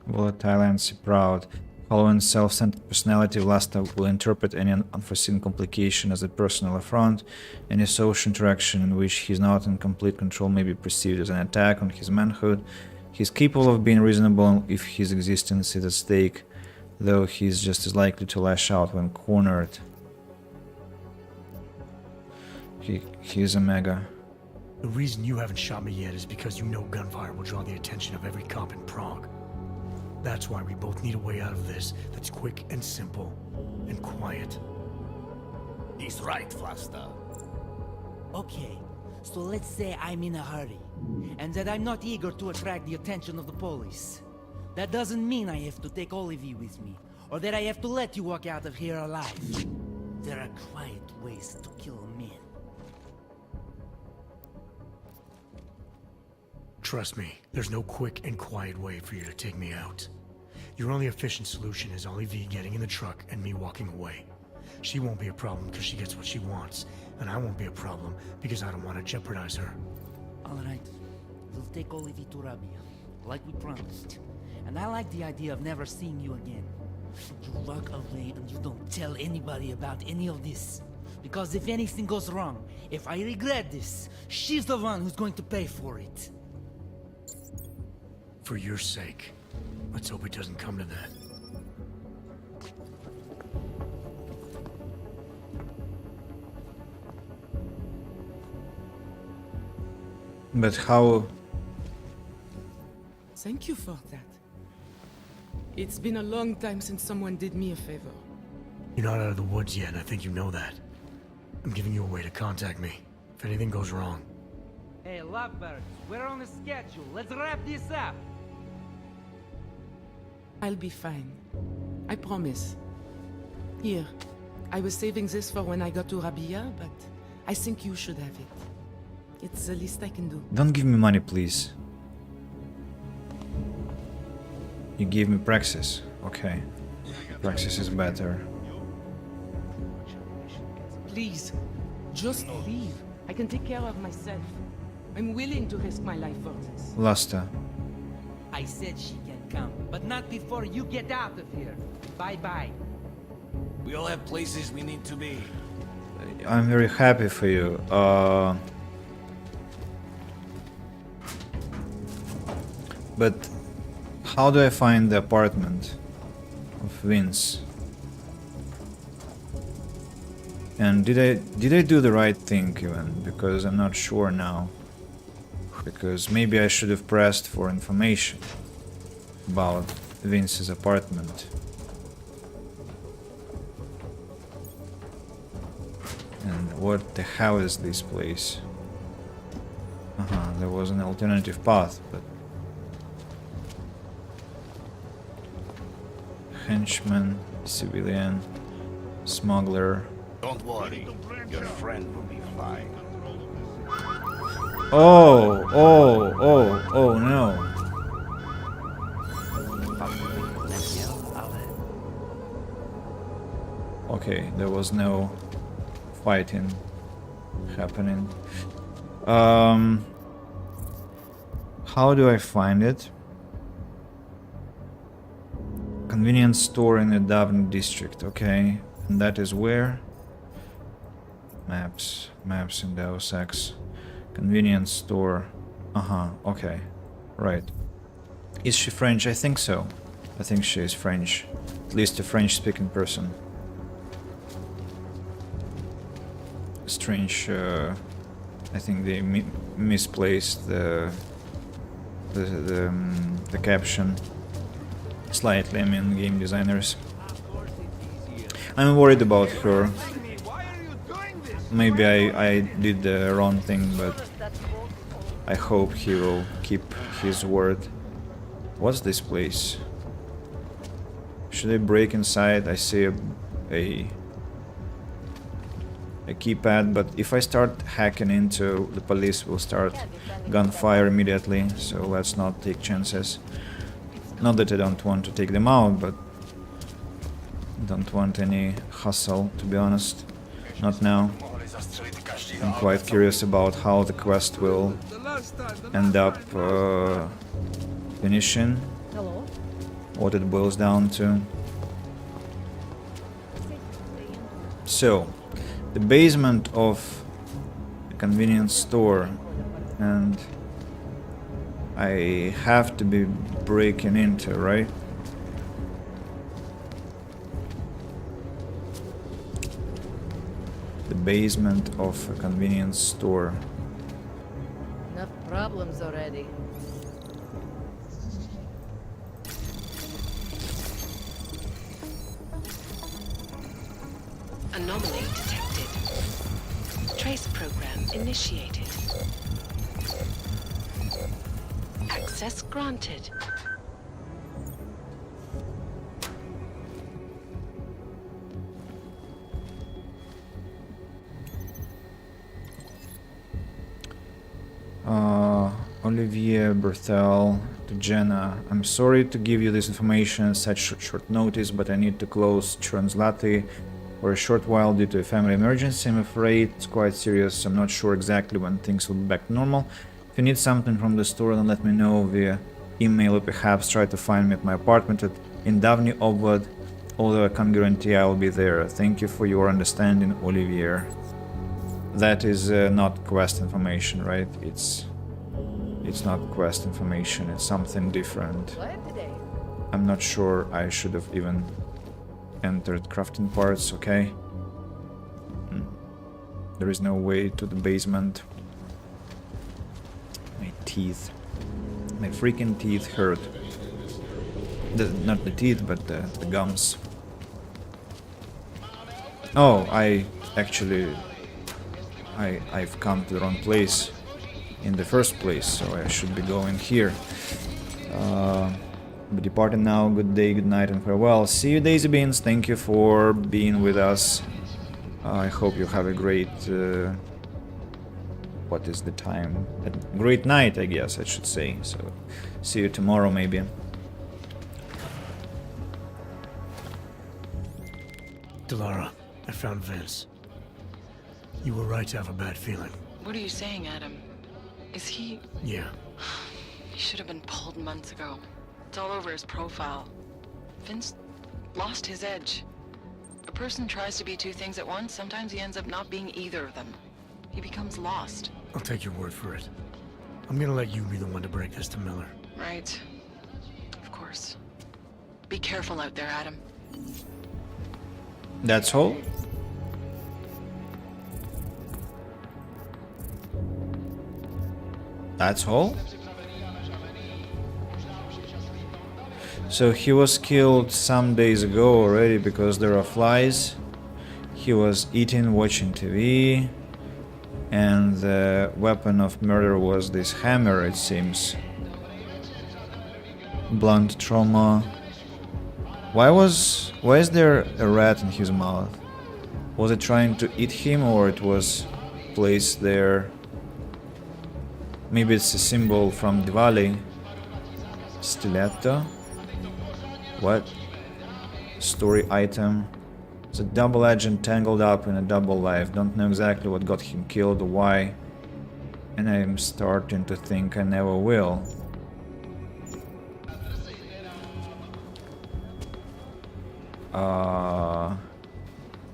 Volatile and proud. Following self-centered personality, Vlasta will interpret any unforeseen complication as a personal affront. Any social interaction in which he is not in complete control may be perceived as an attack on his manhood. He is capable of being reasonable if his existence is at stake, though he is just as likely to lash out when cornered. He is a mega. The reason you haven't shot me yet is because you know gunfire will draw the attention of every cop in Prague. That's why we both need a way out of this that's quick and simple and quiet. He's right, Vlasta. Okay, so let's say I'm in a hurry, and that I'm not eager to attract the attention of the police. That doesn't mean I have to take Olivier with me, or that I have to let you walk out of here alive. There are quiet ways to kill a man. Trust me, there's no quick and quiet way for you to take me out. Your only efficient solution is Olivier getting in the truck and me walking away. She won't be a problem because she gets what she wants, and I won't be a problem because I don't want to jeopardize her. Alright, we'll take Olivier to Rabia, like we promised. And I like the idea of never seeing you again. You walk away and you don't tell anybody about any of this. Because if anything goes wrong, if I regret this, she's the one who's going to pay for it. For your sake, let's hope it doesn't come to that. But how? Thank you for that. It's been a long time since someone did me a favor. You're not out of the woods yet, and I think you know that. I'm giving you a way to contact me, if anything goes wrong. Hey, lovebirds, we're on a schedule. Let's wrap this up. I'll be fine. I promise. Here, I was saving this for when I got to Rabia, but I think you should have it. It's the least I can do. Don't give me money, please. You give me praxis. Okay. Praxis is better. Please, just leave. I can take care of myself. I'm willing to risk my life for this. Vlasta. I said she can come, but not before you get out of here. Bye-bye. We all have places we need to be. I'm very happy for you. But how do I find the apartment of Vince? And did I do the right thing even? Because I'm not sure now. Because maybe I should have pressed for information about Vince's apartment. And what the hell is this place? There was an alternative path, but... Henchman, civilian, smuggler... Don't worry, your friend will be fine. Oh no. Okay, there was no fighting happening. How do I find it? Convenience store in the Davin district. Okay. And that is where? Maps. Maps in Deus Ex. Convenience store. Okay. Right. Is she French? I think so. I think she is French. At least a French-speaking person. Strange. I think they misplaced the caption slightly. I mean, game designers. I'm worried about her. Maybe I did the wrong thing, but I hope he will keep his word. What's this place? Should I break inside? I see a keypad, but if I start hacking into, the police will start gunfire immediately, so let's not take chances. Not that I don't want to take them out, but don't want any hustle, to be honest. Not now. I'm quite curious about how the quest will end up finishing. Hello. What it boils down to. So, the basement of a convenience store, and I have to be breaking into, right? The basement of a convenience store. Enough problems already. Anomaly detected. Trace program initiated. Access granted. Olivier Berthel to Jenna. I'm sorry to give you this information at such short notice, but I need to close Translati for a short while due to a family emergency. I'm afraid it's quite serious. I'm not sure exactly when things will be back to normal. If you need something from the store, then let me know via email, or perhaps try to find me at my apartment in Davni Oblad, although I can't guarantee I will be there. Thank you for your understanding, Olivier. That is not quest information, right? It's not quest information, it's something different. I'm not sure I should have even entered crafting parts, okay? There is no way to the basement. My teeth. My freaking teeth hurt. Not the teeth, but the gums. Oh, I've come to the wrong place in the first place, so I should be going here. Be departing now. Good day, good night, and farewell. See you, Daisy Beans. Thank you for being with us. I hope you have a great... what is the time? A great night, I guess I should say. So, see you tomorrow, maybe. Delara, I found Vince. You were right to have a bad feeling. What are you saying, Adam? Is he... Yeah. He should have been pulled months ago. It's all over his profile. Vince lost his edge. A person tries to be two things at once, sometimes he ends up not being either of them. He becomes lost. I'll take your word for it. I'm gonna let you be the one to break this to Miller. Right. Of course. Be careful out there, Adam. That's all? That's all? So he was killed some days ago already because there are flies. He was eating, watching TV. And the weapon of murder was this hammer, it seems. Blunt trauma. Why is there a rat in his mouth? Was it trying to eat him, or it was placed there? Maybe it's a symbol from Diwali. Stiletto? What? Story item. It's a double agent tangled up in a double life. Don't know exactly what got him killed or why. And I'm starting to think I never will.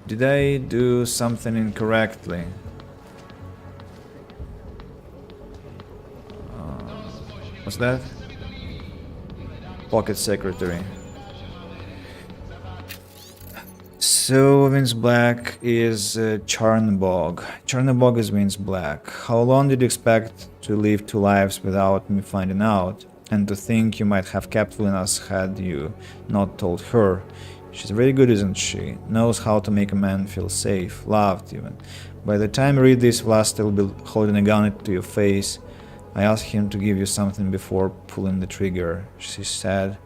Did I do something incorrectly? What's that? Pocket secretary. So Vince Black is Charnabog. Charnabog is Vince Black. How long did you expect to live 2 lives without me finding out? And to think you might have kept Venus had you not told her. She's very good, isn't she? Knows how to make a man feel safe, loved even. By the time you read this, Vlasta will be holding a gun to your face. I asked him to give you something before pulling the trigger. She said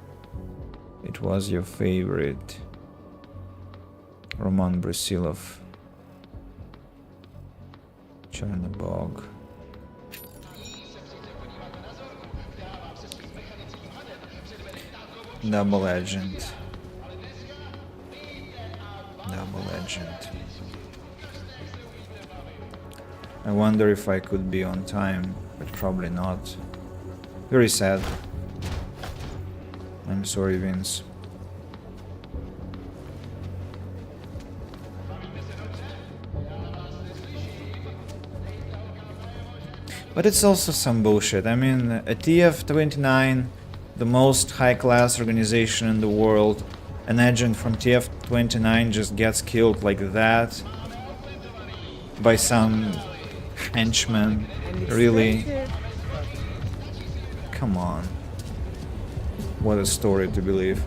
it was your favorite. Roman Brusilov. Chernobog. Double agent. Double agent. I wonder if I could be on time, but probably not. Very sad. I'm sorry, Vince. But it's also some bullshit. I mean, a TF-29, the most high-class organization in the world, an agent from TF-29 just gets killed like that by some henchman. Really? Come on. What a story to believe.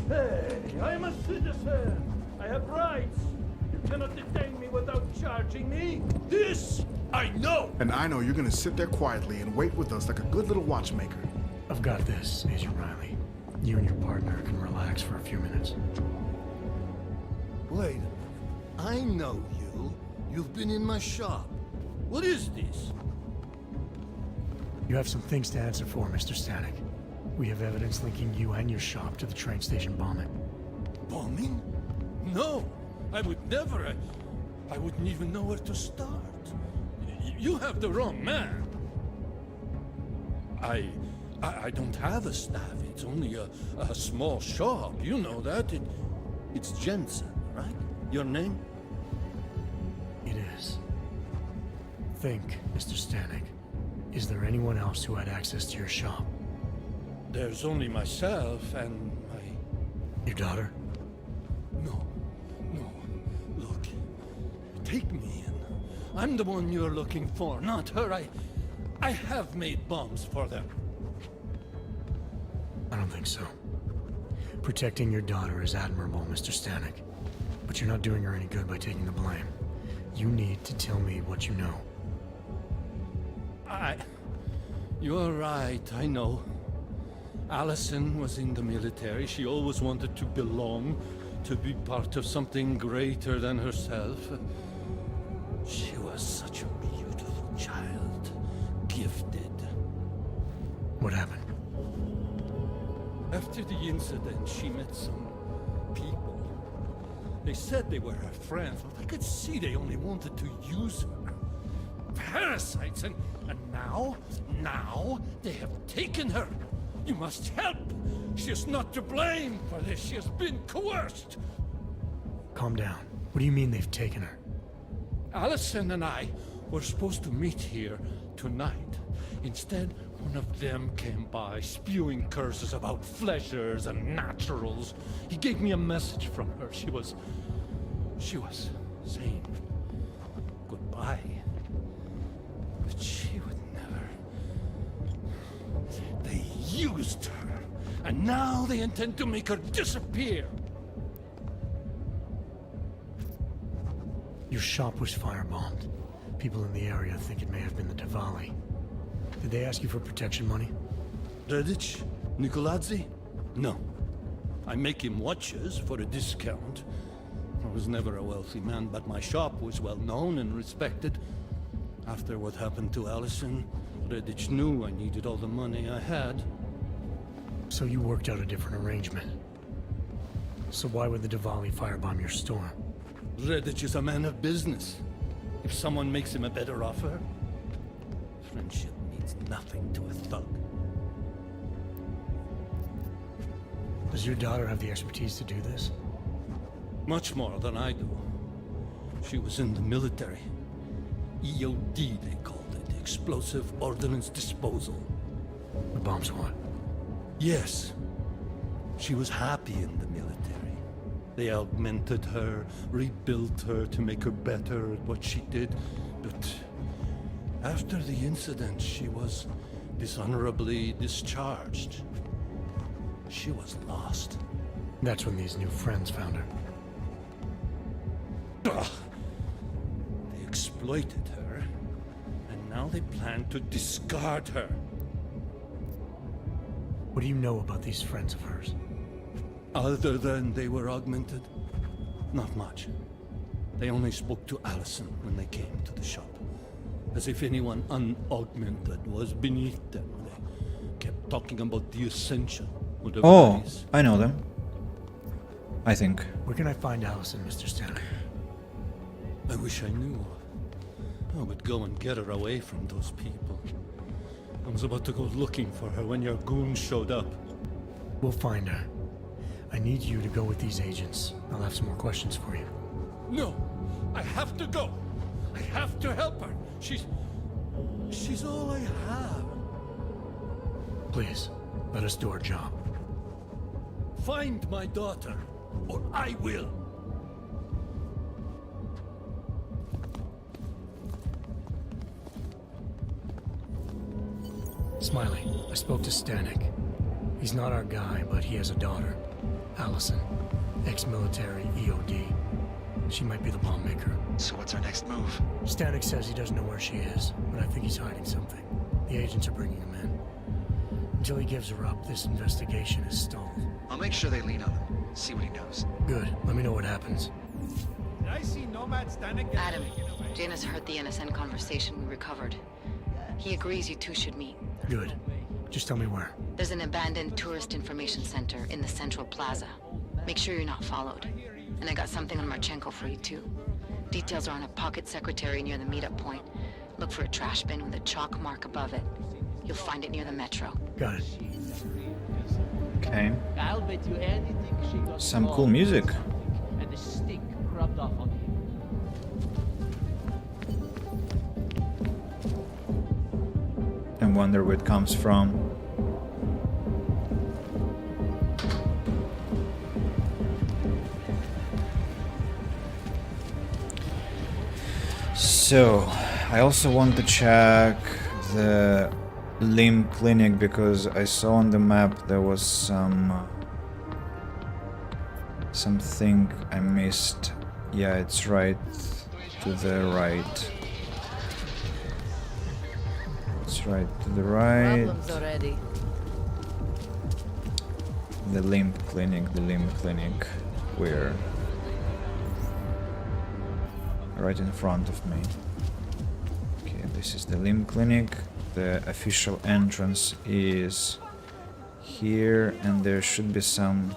Hey, I'm a citizen. I have rights. You cannot detain me without charging me. This I know. And I know you're gonna sit there quietly and wait with us like a good little watchmaker. I've got this, Agent Riley. You and your partner can relax for a few minutes. Wait a minute. I know you. You've been in my shop. What is this? You have some things to answer for, Mr. Stanek. We have evidence linking you and your shop to the train station bombing. Bombing? No, I would never. I wouldn't even know where to start. You have the wrong man. I don't have a staff. It's only a small shop. You know that. It's Jensen, right? Your name? It is. Think, Mr. Stanek. Is there anyone else who had access to your shop? There's only myself and my... Your daughter? No. Look. Take me in. I'm the one you're looking for, not her. I have made bombs for them. I don't think so. Protecting your daughter is admirable, Mr. Stanek. But you're not doing her any good by taking the blame. You need to tell me what you know. You're right, I know. Allison was in the military. She always wanted to belong, to be part of something greater than herself. She was such a beautiful child. Gifted. What happened? After the incident, she met some people. They said they were her friends, but I could see they only wanted to use her. Parasites, and now they have taken her. You must help. She is not to blame for this. She has been coerced. Calm down. What do you mean they've taken her? Allison and I were supposed to meet here tonight. Instead, one of them came by, spewing curses about fleshers and naturals. He gave me a message from her. She was saying goodbye. But she would never. They used her, and now they intend to make her disappear. Your shop was firebombed. People in the area think it may have been the Diwali. Did they ask you for protection money? Redich? Nikoladze? No. I make him watches for a discount. I was never a wealthy man, but my shop was well known and respected. After what happened to Allison, Redich knew I needed all the money I had. So you worked out a different arrangement. So why would the Diwali firebomb your store? Redich is a man of business. If someone makes him a better offer, friendship means nothing to a thug. Does your daughter have the expertise to do this? Much more than I do. She was in the military. EOD, they called it. Explosive Ordnance Disposal. The bomb squad? Yes. She was happy in the military. They augmented her, rebuilt her to make her better at what she did. But after the incident, she was dishonorably discharged. She was lost. That's when these new friends found her. Ugh. They exploited her, and now they plan to discard her. What do you know about these friends of hers? Other than they were augmented? Not much. They only spoke to Allison when they came to the shop. As if anyone unaugmented was beneath them. They kept talking about the essential. Oh, I know them. I think. Where can I find Allison, Mr. Stanley? I wish I knew. I would go and get her away from those people. I was about to go looking for her when your goons showed up. We'll find her. I need you to go with these agents. I'll have some more questions for you. No! I have to go! I have to help her! She's all I have. Please, let us do our job. Find my daughter, or I will! Smiley, I spoke to Stanek. He's not our guy, but he has a daughter. Allison. Ex-military, EOD. She might be the bomb maker. So what's our next move? Stanek says he doesn't know where she is, but I think he's hiding something. The agents are bringing him in. Until he gives her up, this investigation is stalled. I'll make sure they lean on him. See what he knows. Good. Let me know what happens. Did I see Nomad Stanek? Adam, Janus heard the NSN conversation we recovered. He agrees you two should meet. Good. Just tell me where. There's an abandoned tourist information center in the central plaza. Make sure you're not followed. And I got something on Marchenko for you too. Details are on a pocket secretary near the meetup point. Look for a trash bin with a chalk mark above it. You'll find it near the metro. Got it. Okay. I'll bet you anything she got Some cool music. and the stink rubbed off on you. I wonder where it comes from. So, I also want to check the limb clinic because I saw on the map there was something I missed. Yeah, it's right to the right. It's right to the right. Problems already. The limb clinic, where? Right in front of me. Okay, this is the limb clinic. The official entrance is here, and there should be some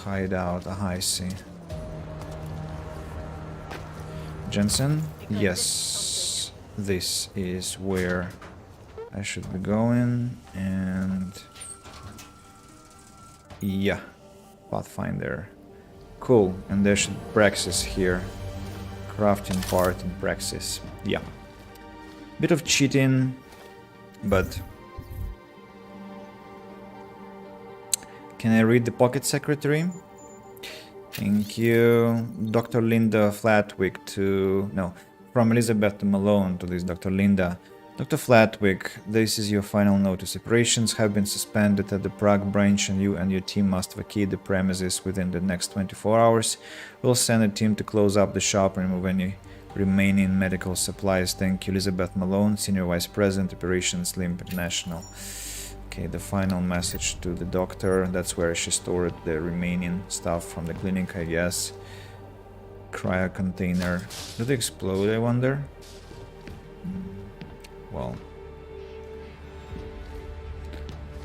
hideout. Ah, I see. Jensen? Yes, this is where I should be going, and yeah, Pathfinder. Cool, and there should be Praxis here. Crafting part in Praxis. Yeah. Bit of cheating, but can I read the pocket secretary? Thank you. Dr. Linda Flatwick to... No, from Elizabeth to Malone to this Dr. Linda. Dr. Flatwick, this is your final notice. Operations have been suspended at the Prague branch and you and your team must vacate the premises within the next 24 hours. We'll send a team to close up the shop and remove any remaining medical supplies. Thank you, Elizabeth Malone, Senior Vice President, Operations, Limb International. Okay, the final message to the doctor. That's where she stored the remaining stuff from the clinic, I guess. Cryo container. Do they explode, I wonder? Well,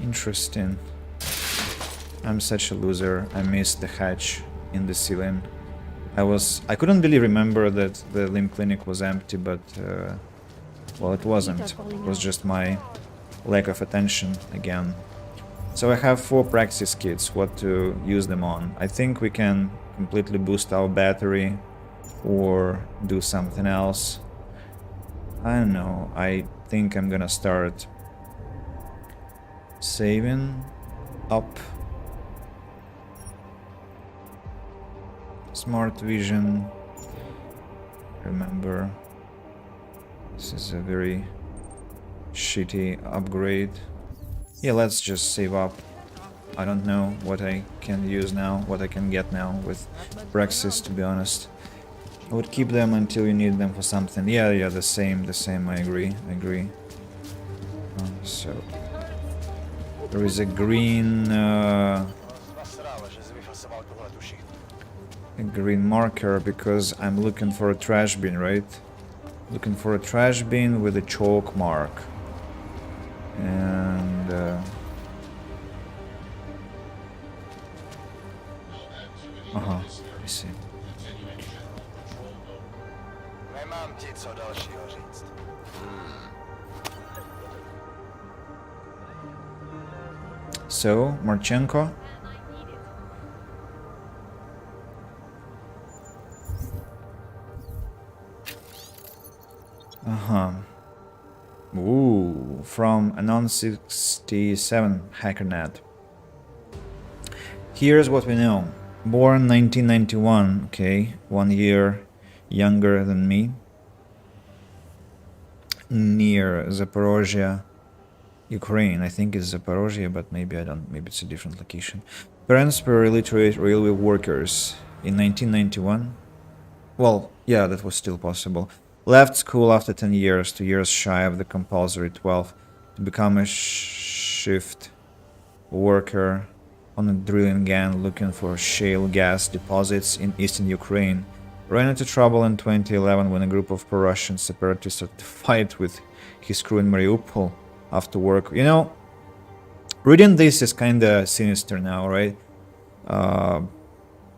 interesting. I'm such a loser. I missed the hatch in the ceiling. I couldn't really remember that the limb clinic was empty, but well, it wasn't. It was just my lack of attention again. So I have 4 practice kits, what to use them on. I think we can completely boost our battery or do something else. I don't know. I think I'm gonna start saving up. Smart vision. Remember, this is a very shitty upgrade. Yeah, let's just save up. I don't know what I can use now, what I can get now with Brexis, to be honest. I would keep them until you need them for something. Yeah, the same, I agree. So, there is a green, a green marker because I'm looking for a trash bin, right? Looking for a trash bin with a chalk mark. And I see. So, Marchenko. Ooh, from Anon 67 HackerNet. Here's what we know. Born 1991, okay, 1 year younger than me. Near Zaporozhye, Ukraine. I think it's Zaporozhye, but maybe I don't. Maybe it's a different location. Parents were illiterate railway workers in 1991. Well, yeah, that was still possible. Left school after 10 years, 2 years shy of the compulsory 12, to become a shift worker on a drilling gang looking for shale gas deposits in eastern Ukraine. Ran into trouble in 2011 when a group of pro-Russian separatists started to fight with his crew in Mariupol after work. You know, reading this is kinda sinister now, right?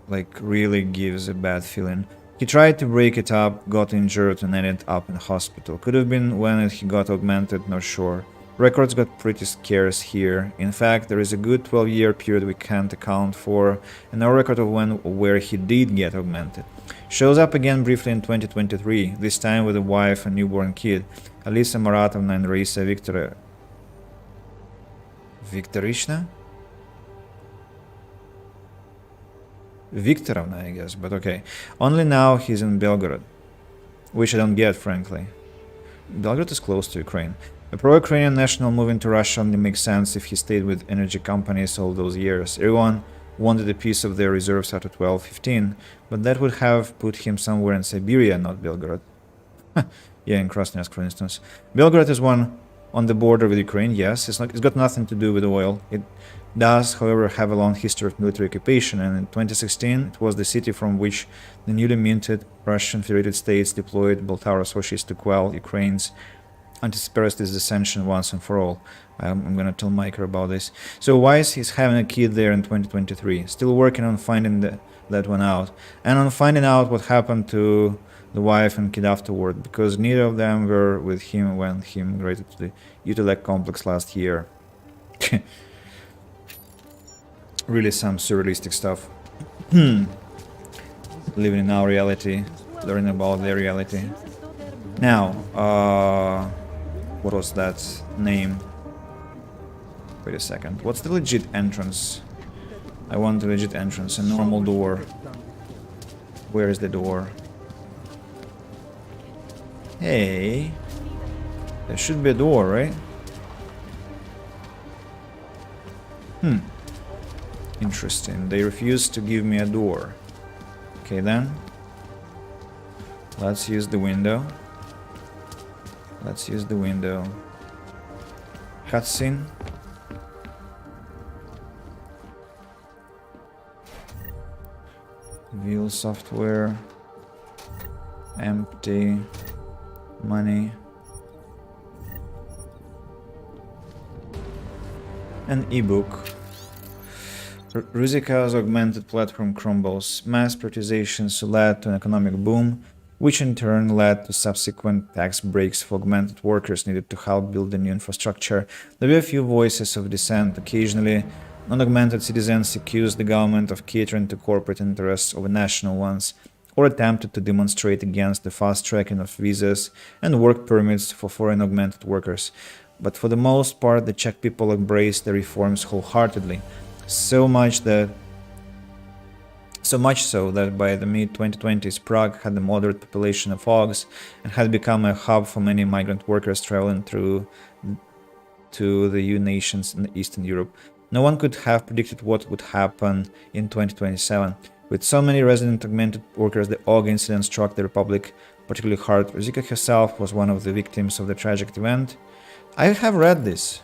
Like, really gives a bad feeling. He tried to break it up, got injured, and ended up in hospital. Could have been when he got augmented, not sure. Records got pretty scarce here. In fact, there is a good 12-year period we can't account for, and no record of where he did get augmented. Shows up again briefly in 2023, this time with a wife and newborn kid, Alisa Maratovna and Raisa Viktorishna? Viktorovna, I guess, but okay. Only now he's in Belgorod, which I don't get, frankly. Belgorod is close to Ukraine. A pro-Ukrainian national moving to Russia only makes sense if he stayed with energy companies all those years. Everyone wanted a piece of their reserves after 12-15, but that would have put him somewhere in Siberia, not Belgorod. Yeah, in Krasnoyarsk, for instance. Belgorod is one on the border with Ukraine, yes. It's got nothing to do with oil. It does, however, have a long history of military occupation, and in 2016 it was the city from which the newly minted Russian Federated States deployed Boltava Associates to quell Ukraine's anti-separatist dissension once and for all. I'm gonna tell Micah about this. So why is he having a kid there in 2023? Still working on finding that one out, and on finding out what happened to the wife and kid afterward, because neither of them were with him when he migrated to the Utilec complex last year. Really some surrealistic stuff. Living in our reality, learning about their reality. Now, what was that name? Wait a second. What's the legit entrance? I want the legit entrance, a normal door. Where is the door? Hey, there should be a door, right? Interesting. They refused to give me a door. Okay then. Let's use the window. Let's use the window. Cutscene. View software. Empty. Money. An ebook. Ruzika's augmented platform crumbles. Mass privatization led to an economic boom. which in turn led to subsequent tax breaks for augmented workers needed to help build the new infrastructure. There were a few voices of dissent. Occasionally, non-augmented citizens accused the government of catering to corporate interests over national ones, or attempted to demonstrate against the fast-tracking of visas and work permits for foreign augmented workers. But for the most part, the Czech people embraced the reforms wholeheartedly, so much so that by the mid-2020s, Prague had a moderate population of Augs and had become a hub for many migrant workers traveling through to the EU nations in Eastern Europe. No one could have predicted what would happen in 2027. With so many resident augmented workers, the Aug incident struck the Republic particularly hard. Ruzicka herself was one of the victims of the tragic event. I have read this,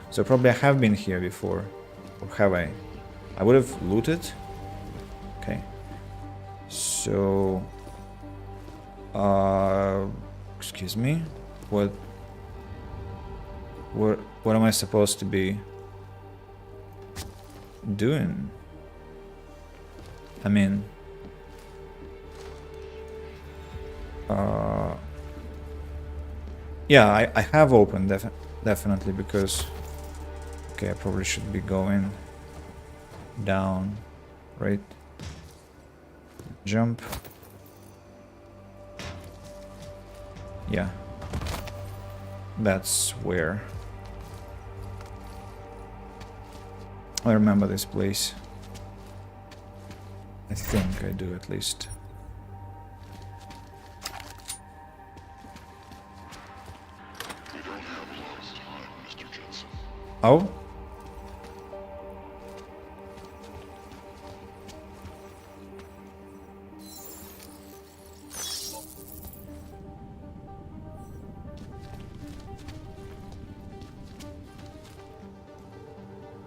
so probably I have been here before. Or have I? I would have looted. Okay. So... excuse me? What am I supposed to be doing? I mean, yeah, I have opened definitely because, okay, I probably should be going down, right? Jump. Yeah, that's where. I remember this place. I think I do, at least. We don't have a lot of time, Mr. Jensen. Oh?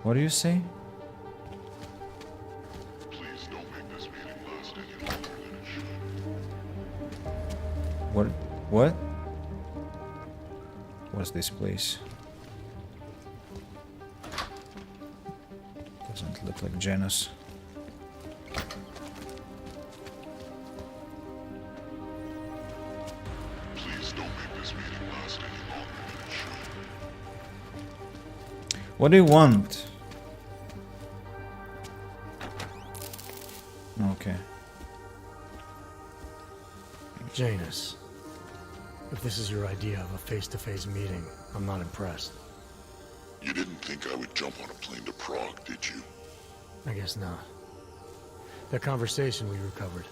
What do you say? Please don't make this meeting last any longer than it should. What? What's this place? Doesn't look like Janus. Please don't make this meeting last any longer than it should. What do you want? Okay. Janus, if this is your idea of a face-to-face meeting, I'm not impressed. You didn't think I would jump on a plane to Prague, did you? I guess not. That conversation we recovered,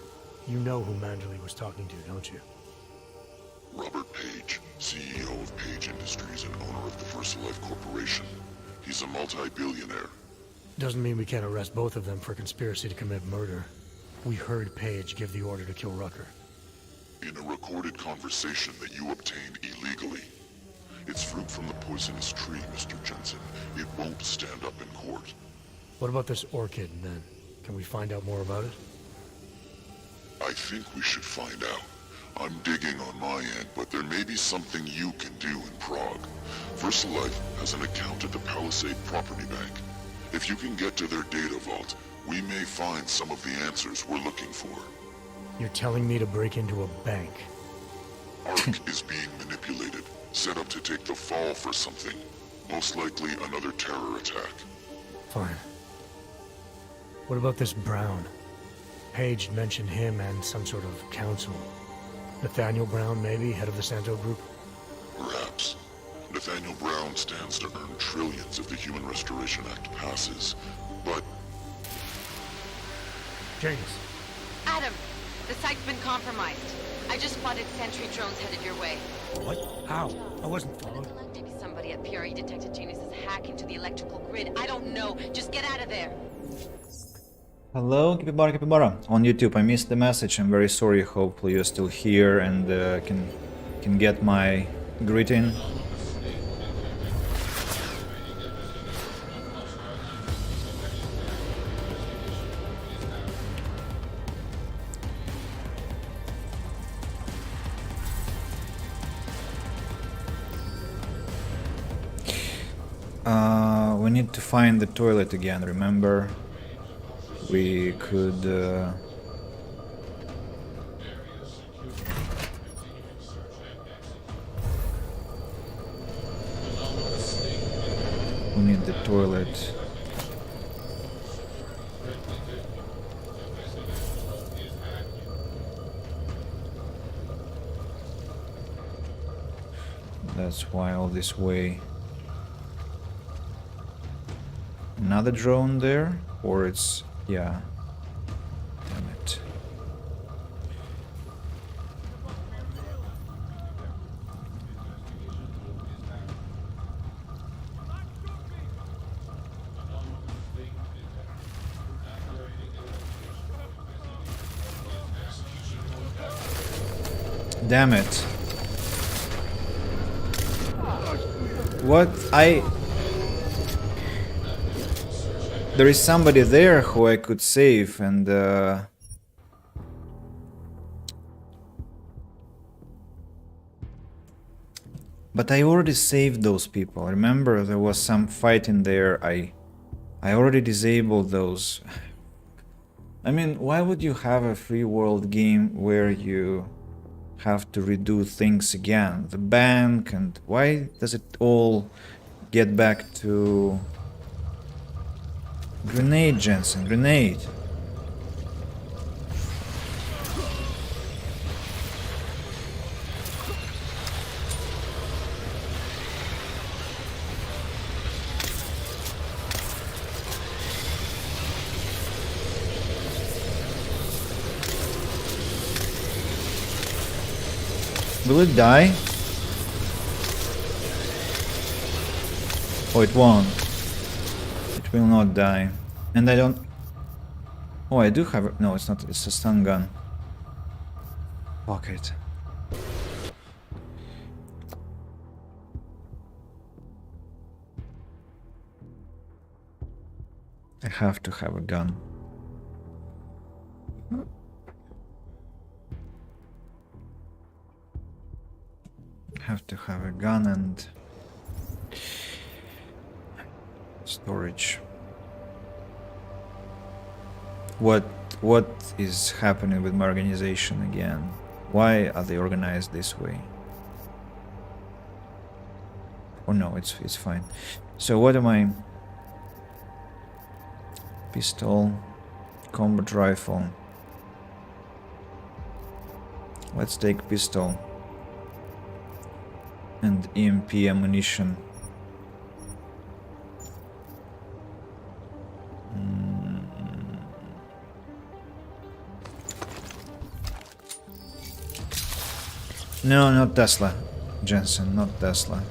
you know who Manderley was talking to, don't you? Robert Page, CEO of Page Industries and owner of the VersaLife Corporation. He's a multi-billionaire. Doesn't mean we can't arrest both of them for conspiracy to commit murder. We heard Page give the order to kill Rucker. In a recorded conversation that you obtained illegally. It's fruit from the poisonous tree, Mr. Jensen. It won't stand up in court. What about this orchid, then? Can we find out more about it? I think we should find out. I'm digging on my end, but there may be something you can do in Prague. VersaLife has an account at the Palisade Property Bank. If you can get to their data vault, we may find some of the answers we're looking for. You're telling me to break into a bank? ARC is being manipulated, set up to take the fall for something. Most likely another terror attack. Fine. What about this Brown? Page mentioned him and some sort of council. Nathaniel Brown, maybe, head of the Santo Group? Perhaps. Nathaniel Brown stands to earn trillions if the Human Restoration Act passes, but... Janus. Adam, the site's been compromised. I just spotted sentry drones headed your way. What? How? I wasn't followed. Maybe somebody at PRE detected Janus's hack into the electrical grid. I don't know. Just get out of there. Hello, Capybara. On YouTube, I missed the message. I'm very sorry. Hopefully you're still here and can get my greeting. We need to find the toilet again, remember? We could... in the toilet. That's why all this way. Another drone there? Or it's... yeah. Damn it. Damn it. What? There is somebody there who I could save, and but I already saved those people. Remember, there was some fight in there. I already disabled those. I mean, why would you have a free world game where you have to redo things again? The bank, and why does it all get back to... Grenade, Jensen, grenade. Will it die? Oh, it won't. It will not die. And I don't... Oh, I do have... No, it's not. It's a stun gun. Fuck it. I have to have a gun. Have to have a gun and storage. What is happening with my organization again? Why are they organized this way? Oh no, it's fine. So what am I? Pistol, combat rifle. Let's take pistol. And EMP ammunition. No, not Tesla, Jensen, not Tesla.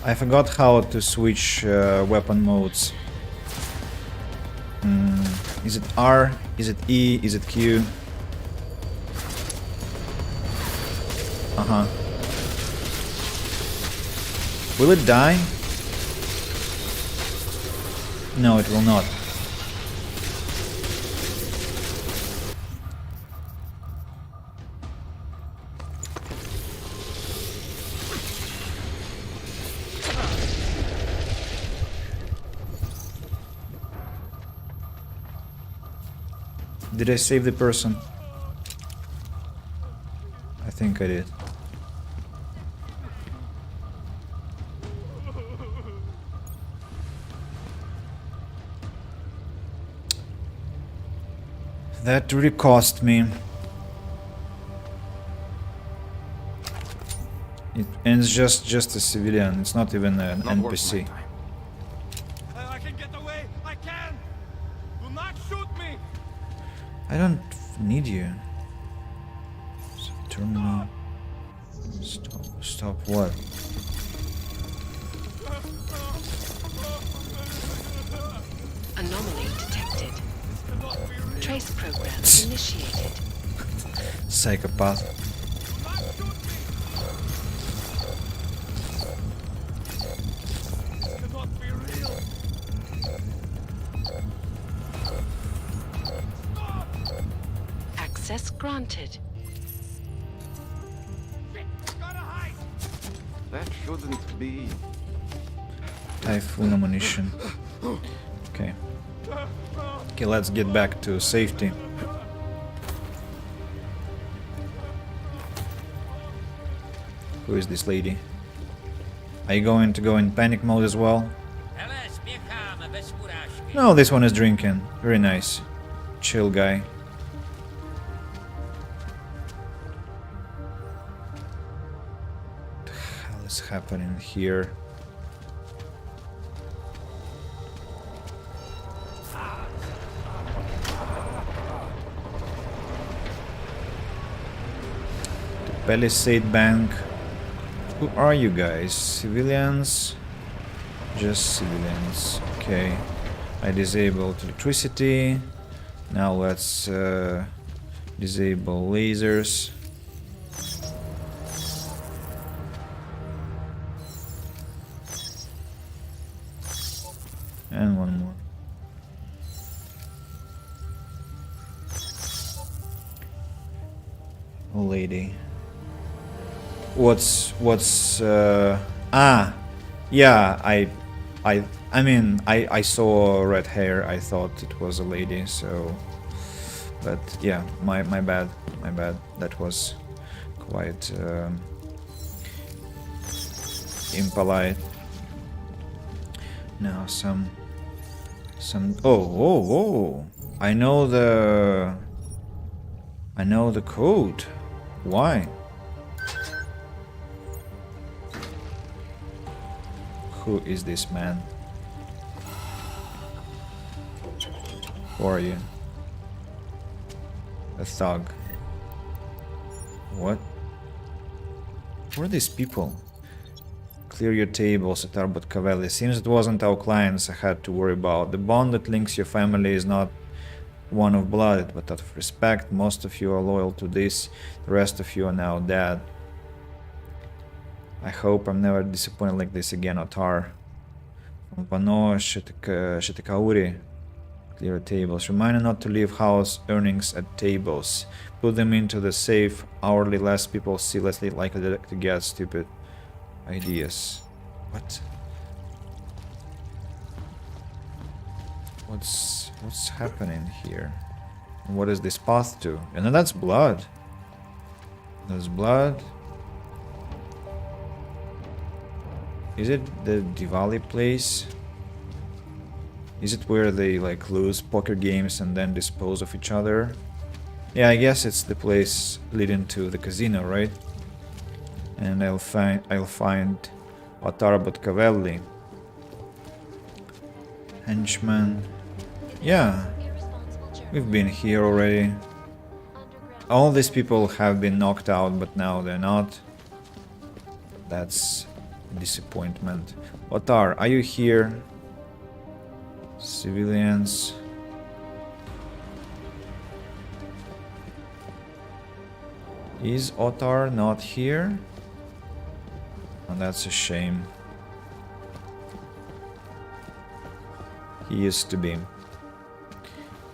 I forgot how to switch weapon modes. Is it R? Is it E? Is it Q? Uh-huh. Will it die? No, it will not. Did I save the person? I think I did. That really cost me. And it's just a civilian. It's not even an NPC. I can get away. I can. Do not shoot me. I don't need you. Terminal. Stop what? Anomaly detected. Trace program initiated. Psychopath. Cannot be real. Access granted. That shouldn't be. Typhoon ammunition. Okay. Okay, let's get back to safety. Who is this lady? Are you going to go in panic mode as well? No, this one is drinking. Very nice. Chill guy. What the hell is happening here? The Palisade Bank. Who are you guys? Civilians? Just civilians. Okay. I disabled electricity. Now let's disable lasers. And one more. Lady. What's yeah, I saw red hair. I thought it was a lady, so but yeah, my bad. That was quite impolite. Now some oh, I know the code. Why? Who is this man? Who are you? A thug. What? Who are these people? Clear your tables at Arbot Cavelli. Seems it wasn't our clients I had to worry about. The bond that links your family is not one of blood, but of respect. Most of you are loyal to this. The rest of you are now dead. I hope I'm never disappointed like this again, Otar. From Pano Shitikauri. Clear tables. Reminder not to leave house earnings at tables. Put them into the safe. Hourly, less people see, less likely to get stupid ideas. What? What's happening here? And what is this path to? And then that's blood. There's blood. Is it the Diwali place? Is it where they like lose poker games and then dispose of each other? Yeah, I guess it's the place leading to the casino, right? And I'll find Otar Botcavelli. Henchman. Yeah, we've been here already. All these people have been knocked out, but now they're not. That's disappointment. Otar, are you here? Civilians. Is Otar not here? Oh, that's a shame. He used to be.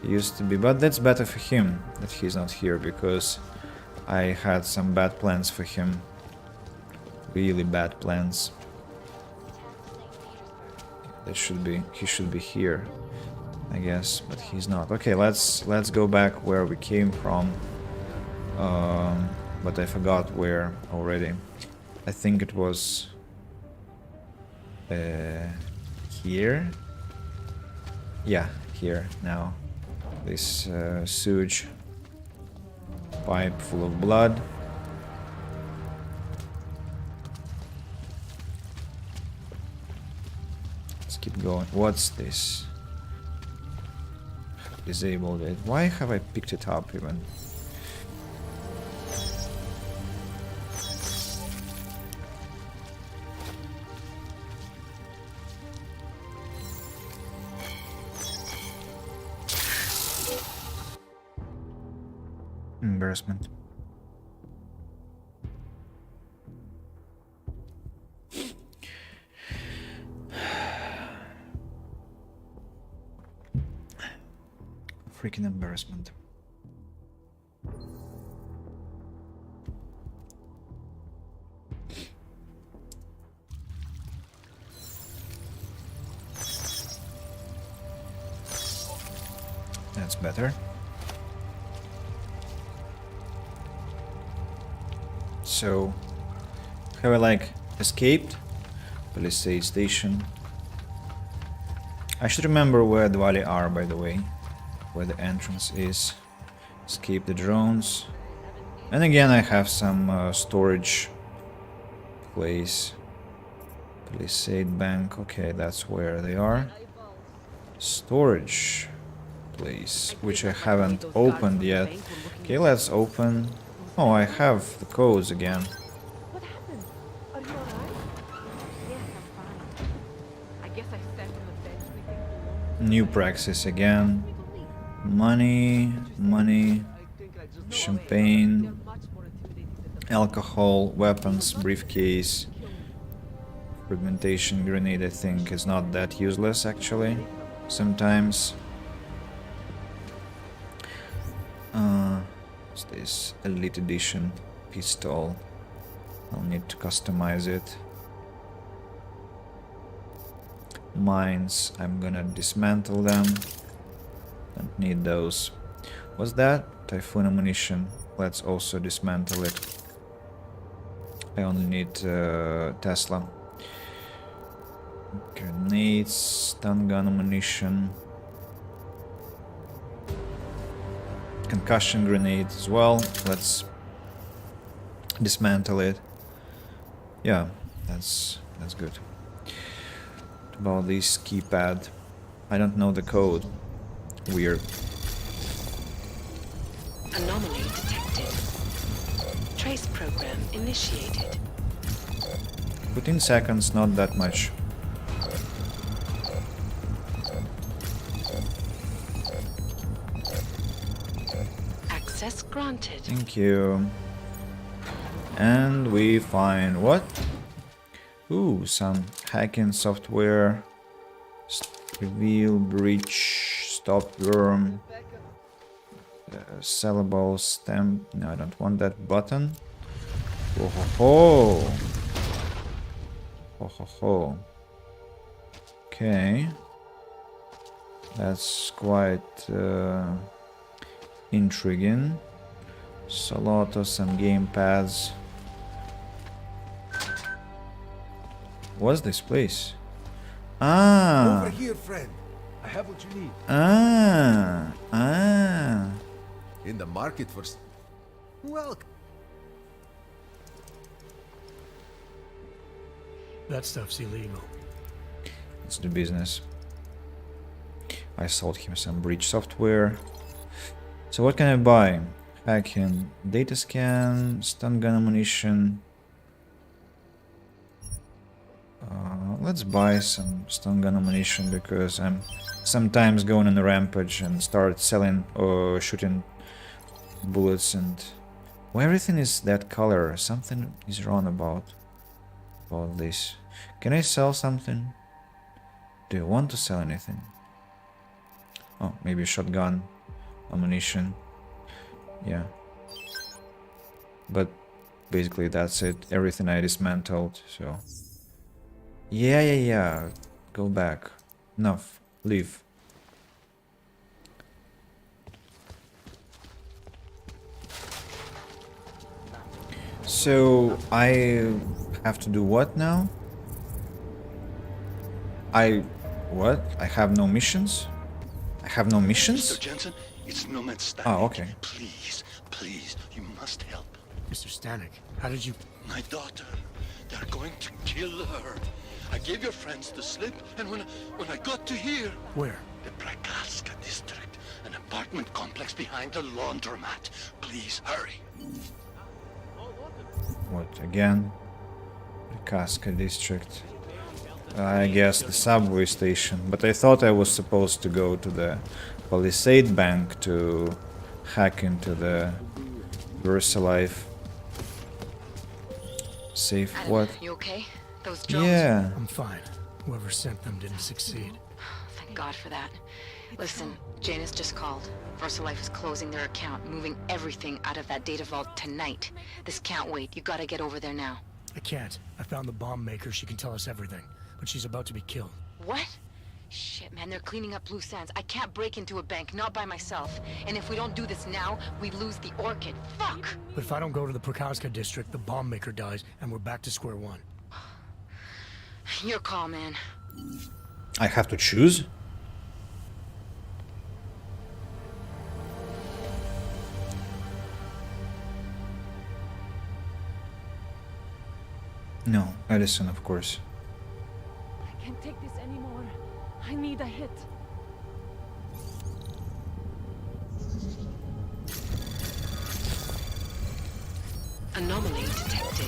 He used to be, but that's better for him that he's not here, because I had some bad plans for him. Really bad plans. That should be, he should be here, I guess, but he's not. Okay, let's go back where we came from. But I forgot where already. I think it was here. Yeah, here now. This sewage pipe full of blood. Let's keep going. What's this? Disabled it. Why have I picked it up even? Embarrassment. Freaking embarrassment. That's better. So, have I like escaped? Palisade Station. I should remember where the valley are, by the way. Where the entrance is. Escape the drones. And again, I have some storage place. Palisade Bank. Okay, that's where they are. Storage place, which I haven't opened yet. Okay, let's open. Oh, I have the codes again. What happened? Are you alright? Yes, I'm fine. I guess I sat on the bench we think belongs. New praxis again. Money, money, champagne, alcohol, weapons, briefcase. Fragmentation grenade, I think, is not that useless actually. Sometimes. What's this? Elite Edition pistol. I'll need to customize it. Mines, I'm gonna dismantle them. Don't need those. What's that? Typhoon ammunition. Let's also dismantle it. I only need Tesla. Grenades, stun gun ammunition. Concussion grenade as well. Let's dismantle it. Yeah, that's good. What about this keypad? I don't know the code. Weird. Anomaly detected. Trace program initiated. 15 seconds, not that much. Access granted. Thank you. And we find what? Ooh, some hacking software. Reveal, breach, stop worm. Sellable stamp. No, I don't want that button. Oh ho ho. Oh ho ho. Okay. That's quite intriguing. Soloto, some gamepads. What's this place? Ah. Over here, friend. I have what you need. Ah. In the market for. Well. That stuff's illegal. Let's do business. I sold him some breach software. So what can I buy? Hacking, data scan, stun gun ammunition. Let's buy some stun gun ammunition because I'm sometimes going on a rampage and start selling or shooting bullets and why everything is that color. Something is wrong about this. Can I sell something? Do you want to sell anything? Oh, maybe shotgun ammunition. Yeah. But basically that's it. Everything I dismantled, so. Yeah. Go back. Enough. Leave. So I have to do what now? What? I have no missions? I have no missions? Mr. Jensen, it's Nomad Stanek. Oh, okay. Please, you must help. Mr. Stanek, how did you... My daughter, they're going to kill her. I gave your friends the slip, and when I got to here... Where? The Prakaska district, an apartment complex behind the laundromat. Please, hurry. What, again? Prakaska district. I guess the subway station, but I thought I was supposed to go to the Palisade Bank to hack into the VersaLife. Safe, Adam, what? You okay? Those drones? Yeah. I'm fine. Whoever sent them didn't succeed. Thank God for that. Listen, Janus just called. VersaLife is closing their account, moving everything out of that data vault tonight. This can't wait. You gotta get over there now. I can't. I found the bomb maker. She can tell us everything. But she's about to be killed. What? Shit, man, they're cleaning up loose ends. I can't break into a bank, not by myself. And if we don't do this now, we lose the Orchid. Fuck! But if I don't go to the Prokowska district, the bomb maker dies, and we're back to square one. Your call, man. I have to choose? No, Edison, of course. I can't take this anymore. I need a hit. Anomaly detected.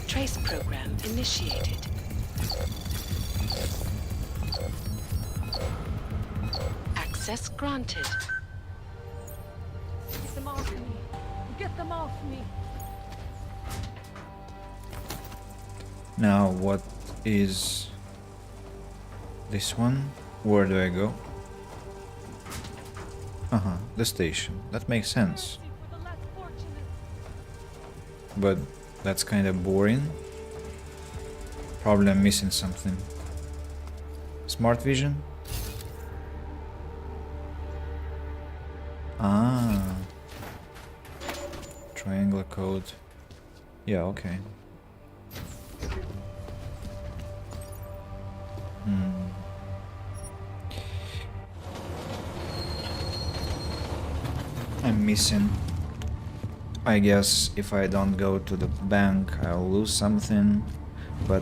Trace program initiated. Access granted. Get them off me. Get them off me. Now, what is this one? Where do I go? The station. That makes sense. But that's kind of boring. Probably I'm missing something. Smart vision? Ah. Triangle code. Yeah, okay. I'm missing. I guess if I don't go to the bank, I'll lose something, but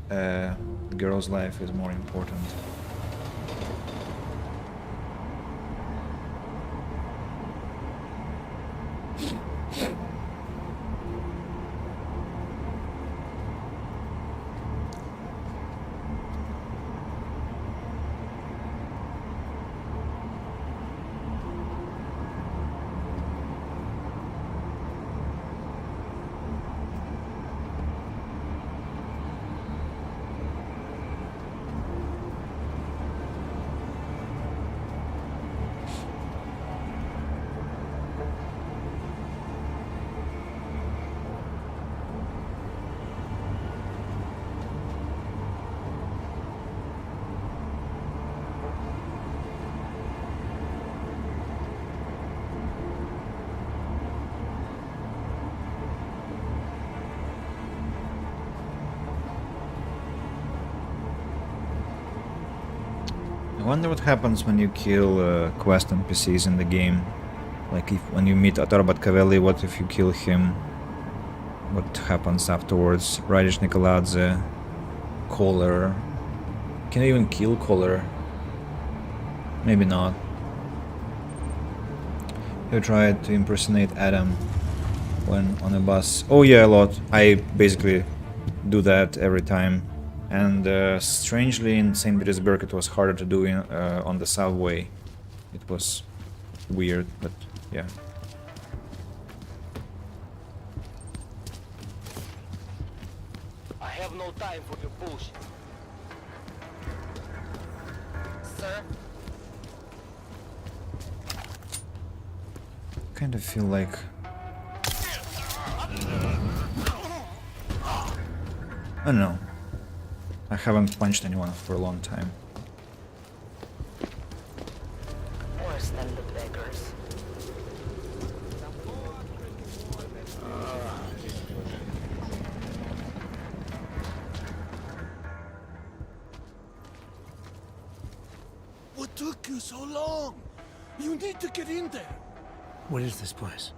the girl's life is more important. I wonder what happens when you kill quest NPCs in the game. Like if when you meet Atorbat Cavelli, what if you kill him? What happens afterwards? Radish Nikoladze, Kohler. Can you even kill Kohler? Maybe not. You tried to impersonate Adam when on a bus. Oh yeah, a lot. I basically do that every time. And strangely in St. Petersburg it was harder to do on the subway. It was weird, but yeah. I have no time for your bullshit. Sir? Kind of feel like... I don't know. I haven't punched anyone for a long time. Worse than the beggars. What took you so long? You need to get in there. What is this place?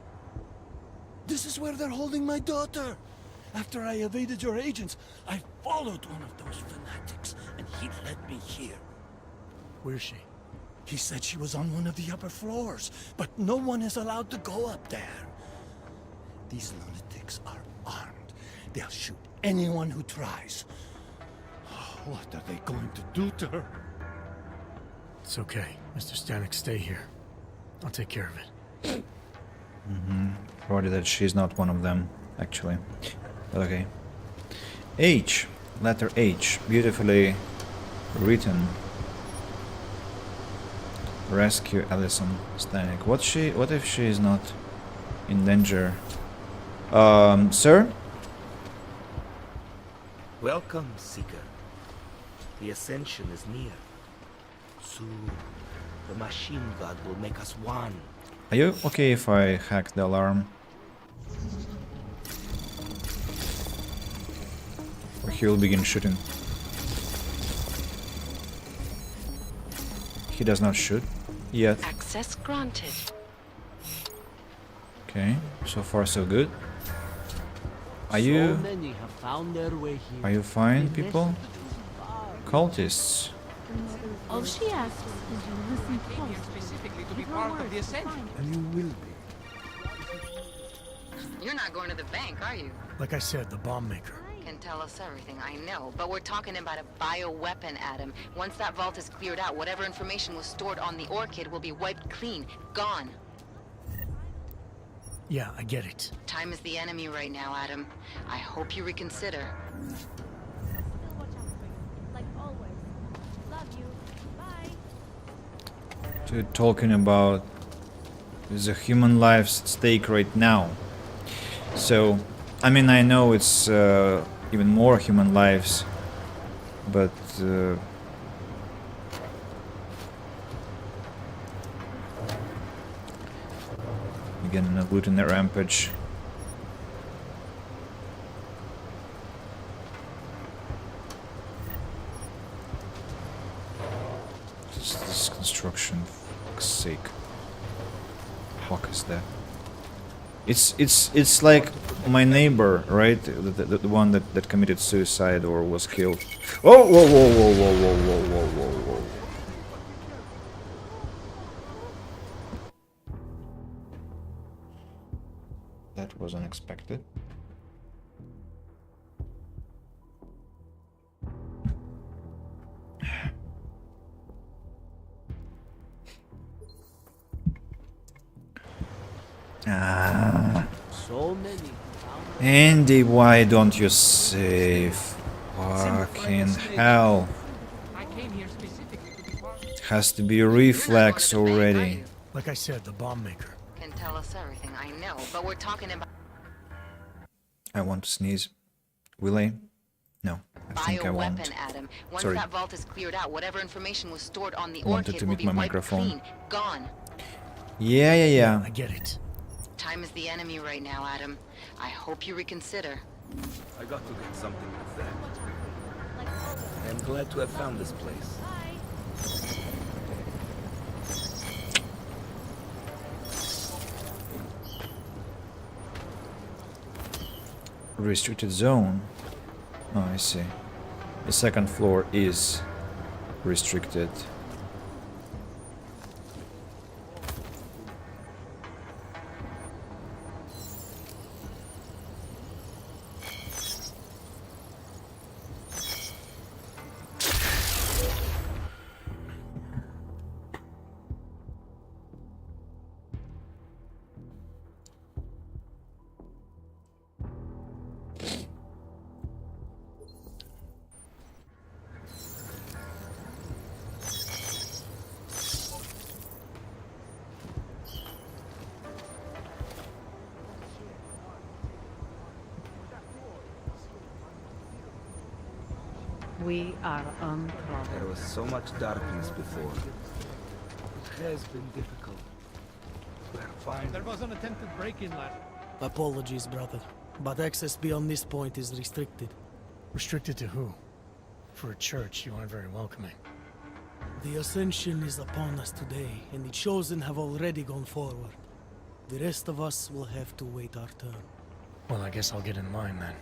This is where they're holding my daughter. After I evaded your agents, I followed one of those fanatics, and he led me here. Where's she? He said she was on one of the upper floors, but no one is allowed to go up there. These lunatics are armed. They'll shoot anyone who tries. What are they going to do to her? It's okay. Mr. Stanek, stay here. I'll take care of it. Probably that she's not one of them, actually. But okay. H. Letter H. Beautifully written. Rescue Allison Stanek. What if she is not in danger? Sir? Welcome, Seeker. The ascension is near. Soon, the machine god will make us one. Are you okay if I hack the alarm? Or he will begin shooting. He does not shoot yet. Access granted. Okay, so far so good. Are you fine, people? Cultists. All she asks is you listen close. Specifically to be Give her part of words the to ascension. find And you will be. You're not going to the bank, are you? Like I said, the bomb maker. Can tell us everything, I know. But we're talking about a bioweapon, Adam. Once that vault is cleared out, whatever information was stored on the Orchid will be wiped clean. Gone. Yeah, I get it. Time is the enemy right now, Adam. I hope you reconsider. like always. Love you. Bye. To talking about the human lives at stake right now. So, I mean, I know it's even more human lives, but again, a gluten rampage. This construction, for fuck's sake. Fuck is that? It's like my neighbor, right? The one that committed suicide or was killed. Oh, whoa, whoa, whoa, whoa, whoa, whoa, whoa, whoa, whoa. That was unexpected. Ah. So many. Andy, why don't you save? Fucking hell. I came here specifically to be part. It has to be a reflex already. Like I said, the bomb maker. Can tell us everything, I know. But we're talking about I want to sneeze. Will I? No, I think I won't. bioweapon, Adam. Once Sorry. that vault is cleared out, whatever information was stored on the Wanted Orchid to will mute be my wiped microphone. clean. Gone. Yeah. I get it. Time is the enemy right now, Adam. I hope you reconsider. I got to get something like that. I'm glad to have found this place. Restricted zone. Oh, I see. The second floor is restricted. We are untroubled. There was so much darkness before. It has been difficult. We're fine. There was an attempted break-in last. Apologies, brother. But access beyond this point is restricted. Restricted to who? For a church, you aren't very welcoming. The ascension is upon us today, and the chosen have already gone forward. The rest of us will have to wait our turn. Well, I guess I'll get in line then.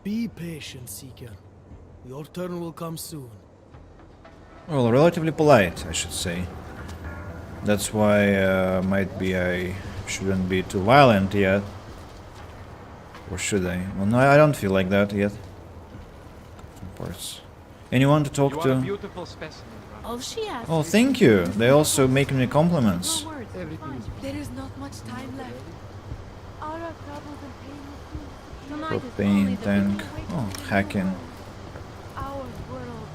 Be patient, Seeker. Your turn will come soon. Well, relatively polite, I should say. That's why might be I shouldn't be too violent yet. Or should I? Well, no, I don't feel like that yet. Of course. Anyone to talk You are to? a beautiful specimen. All she asks Oh, is thank you. They also make me compliments. your words to find you. There is not much time left. All our troubles and pain will soon. Tonight is only Propane the tank. beginning. Oh, hacking. Our world.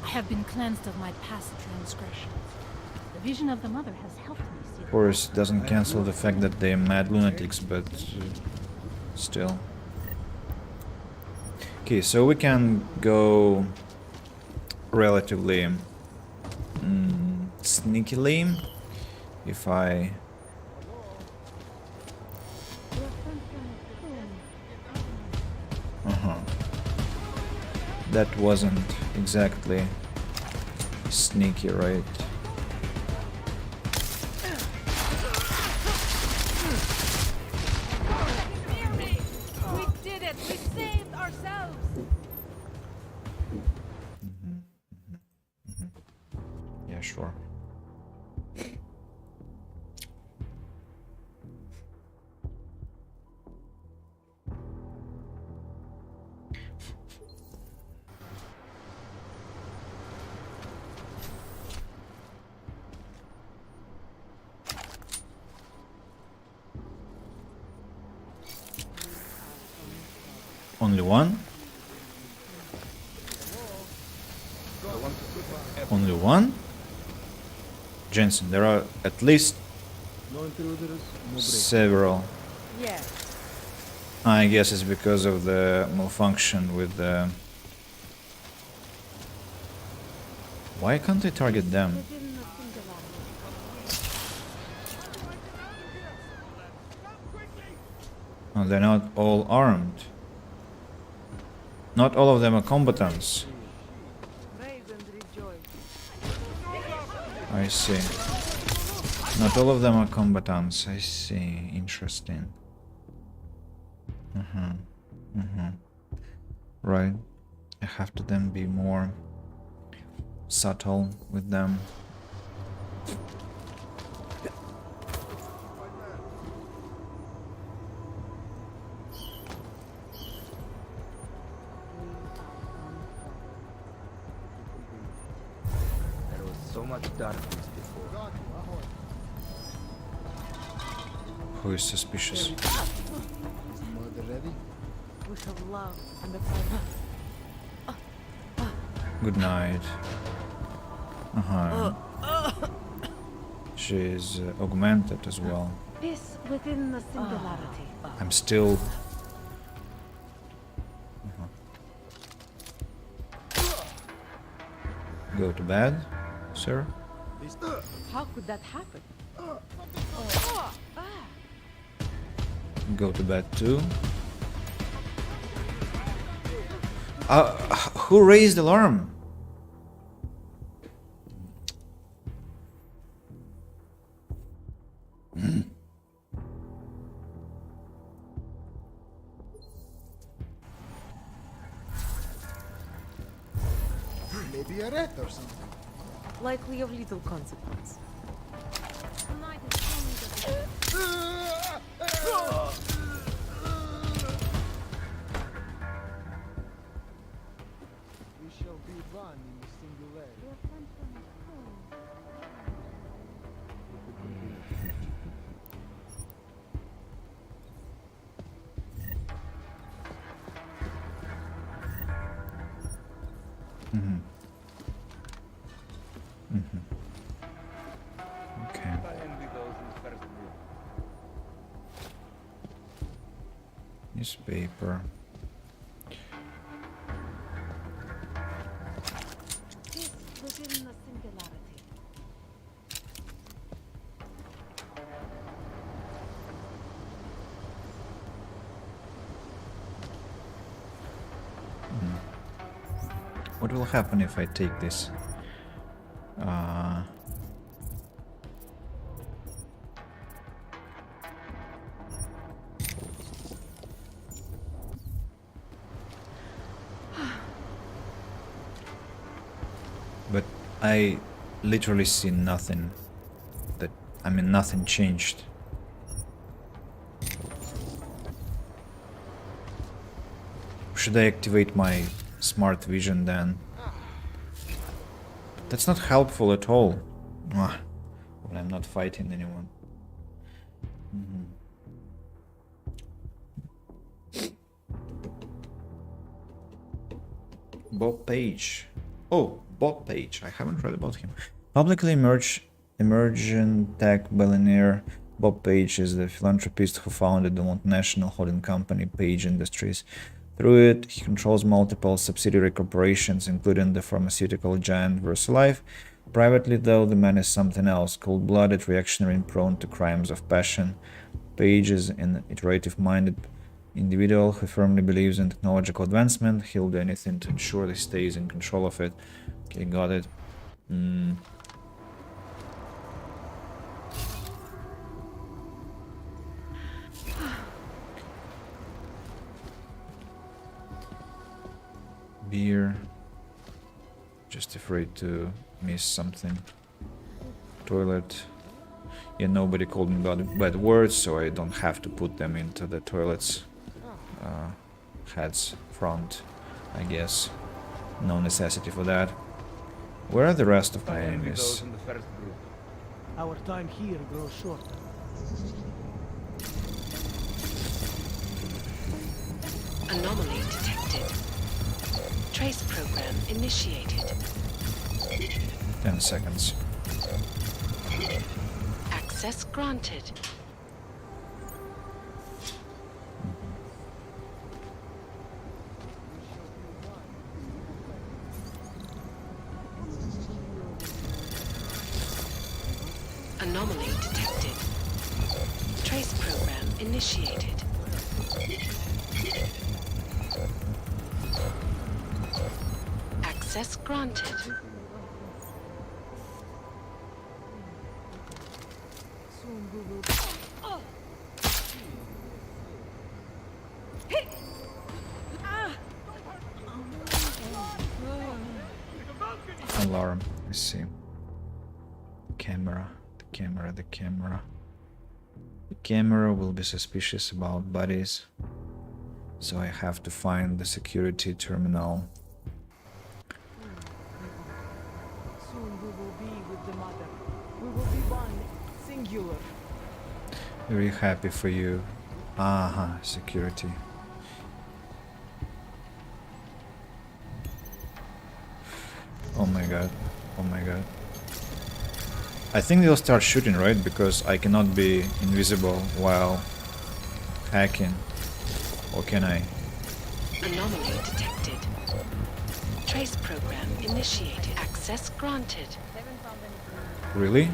I have been cleansed of my past transgressions. The vision of the mother has helped me see. Of course, it doesn't cancel the fact that they're mad lunatics, but still. Okay, so we can go relatively sneakily if I that wasn't exactly sneaky, right? We did it! We saved ourselves! Yeah, sure. Only one? Only one? Jensen, there are at least several. Yeah. I guess it's because of the malfunction with the... Why can't I target them? Oh, they're not all armed. Not all of them are combatants. I see. Not all of them are combatants. I see. Interesting. Right. I have to then be more subtle with them. There was so much darkness before. Who is suspicious? Mother ready? Wish of love and the Good night. She is augmented as well. Peace within the singularity. I'm still... Go to bed, sir. How could that happen? Go to bed too. Who raised the alarm? Maybe a rat or something. Likely of little consequence. We shall be one in the singularity. Okay. Newspaper. Peace within the singularity. What will happen if I take this? But I literally see nothing. Nothing changed. Should I activate my smart vision then? That's not helpful at all. When I'm not fighting anyone. Bob Page. Oh, Bob Page. I haven't read about him. Publicly emergent tech billionaire Bob Page is the philanthropist who founded the multinational holding company Page Industries. Through it, he controls multiple subsidiary corporations, including the pharmaceutical giant VersaLife. Privately, though, the man is something else, cold-blooded, reactionary, and prone to crimes of passion. Page is an iterative-minded individual who firmly believes in technological advancement. He'll do anything to ensure he stays in control of it. Okay, got it. Beer. Just afraid to miss something. Toilet. Yeah, nobody called me bad words, so I don't have to put them into the toilet's head's front, I guess. No necessity for that. Where are the rest of my enemies? Our time here grows short. Anomaly detected. Trace program initiated. 10 seconds. Access granted. Anomaly detected. Trace program initiated. Access granted. Soon we will. Alarm. Let's see. Camera. The camera. The camera will be suspicious about bodies. So I have to find the security terminal. Soon we will be with the mother. We will be one, singular. Very happy for you. Security. Oh my god. Oh my god. I think they'll start shooting, right? Because I cannot be invisible while hacking. Or can I? Anomaly detected. Trace program initiated. Access granted. Really?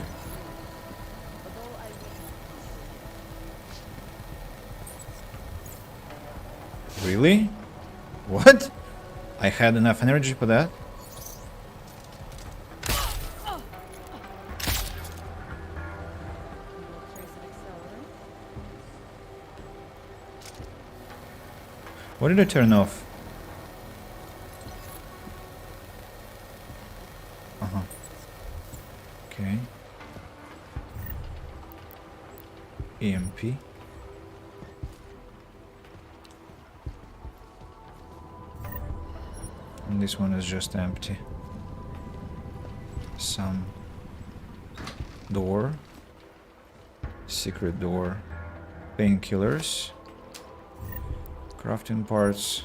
Really? What? I had enough energy for that? What did I turn off? Okay. EMP. And this one is just empty. Some door. Secret door. Painkillers. Crafting parts.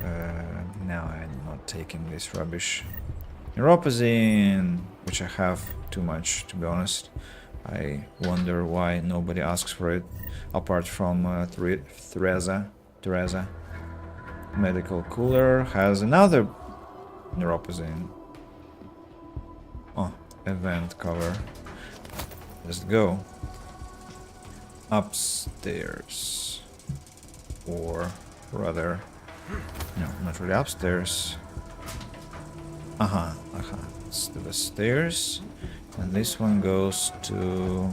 Now I'm not taking this rubbish. Neuropazine, which I have too much, to be honest. I wonder why nobody asks for it, apart from Teresa. Medical cooler has another neuropazine. Oh, event cover. Let's go. Upstairs. Or rather, no, not really upstairs. It's to the stairs. And this one goes to...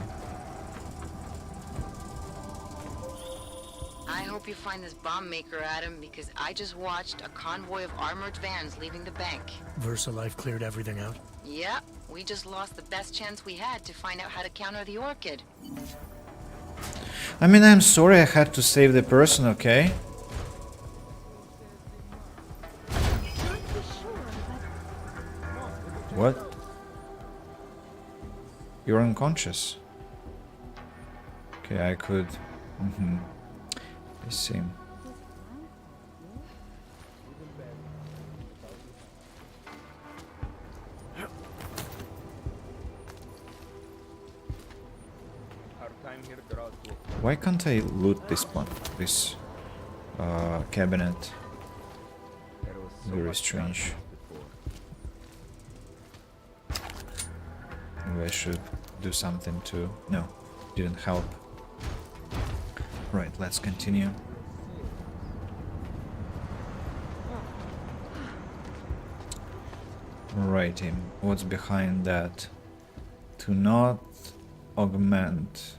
I hope you find this bomb maker, Adam, because I just watched a convoy of armored vans leaving the bank. VersaLife cleared everything out? Yep, we just lost the best chance we had to find out how to counter the Orchid. I mean, I'm sorry I had to save the person, okay? What? You're unconscious. Okay, I could... I see. Why can't I loot this one? This cabinet. Very strange. Maybe I should do something to... No, didn't help. Right, let's continue. Writing. What's behind that? To not augment.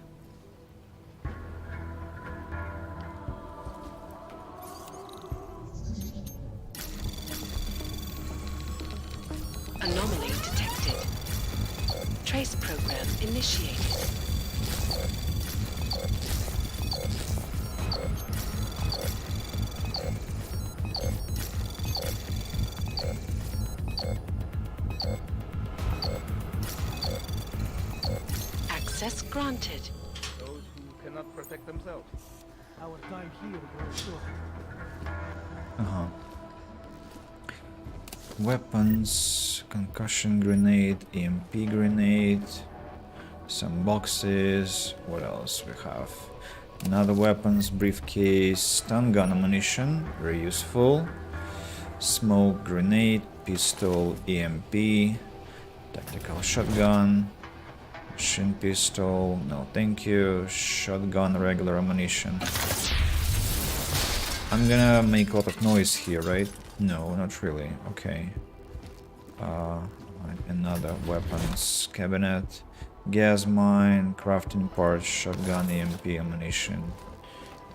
Anomaly detected. Trace program initiated. Access granted. Those who cannot protect themselves. Our time here grows short. Uh-huh. Weapons, concussion grenade, EMP grenade, some boxes. What else we have? Another weapons, briefcase, stun gun ammunition, very useful. Smoke grenade, pistol, EMP, tactical shotgun, machine pistol, no thank you, shotgun, regular ammunition. I'm gonna make a lot of noise here, right? No, not really. Okay. Another weapons cabinet, gas mine, crafting parts, shotgun, EMP ammunition.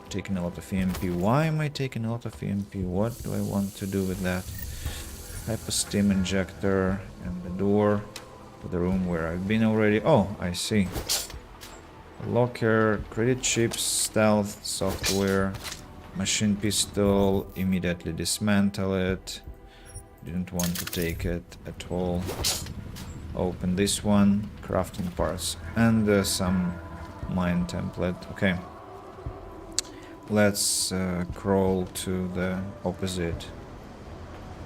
Taking a lot of EMP. Why am I taking a lot of EMP? What do I want to do with that? Hyper steam injector and the door to the room where I've been already. Oh, I see. Locker, credit chips, stealth, software, machine pistol, immediately dismantle it. Didn't want to take it at all. Open this one, crafting parts, and some mine template. Okay. Let's crawl to the opposite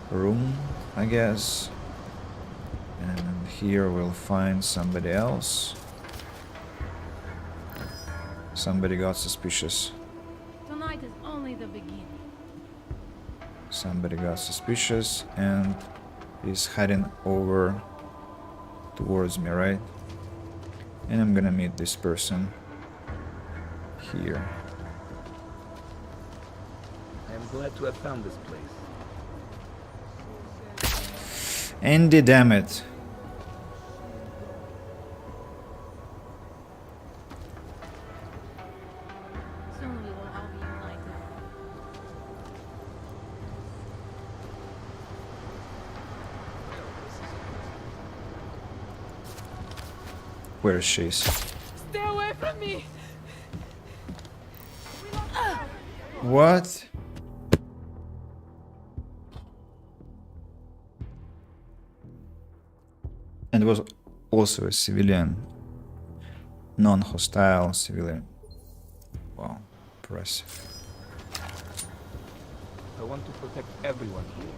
room, I guess. And here we'll find somebody else. Somebody got suspicious. Tonight is only the beginning. Somebody got suspicious and is heading over towards me, right? And I'm gonna meet this person here. I am glad to have found this place. Andy, damn it. Soon we will all be united. Where is she? Stay away from me! What? And it was also a civilian. Non-hostile civilian. Wow, impressive. I want to protect everyone here.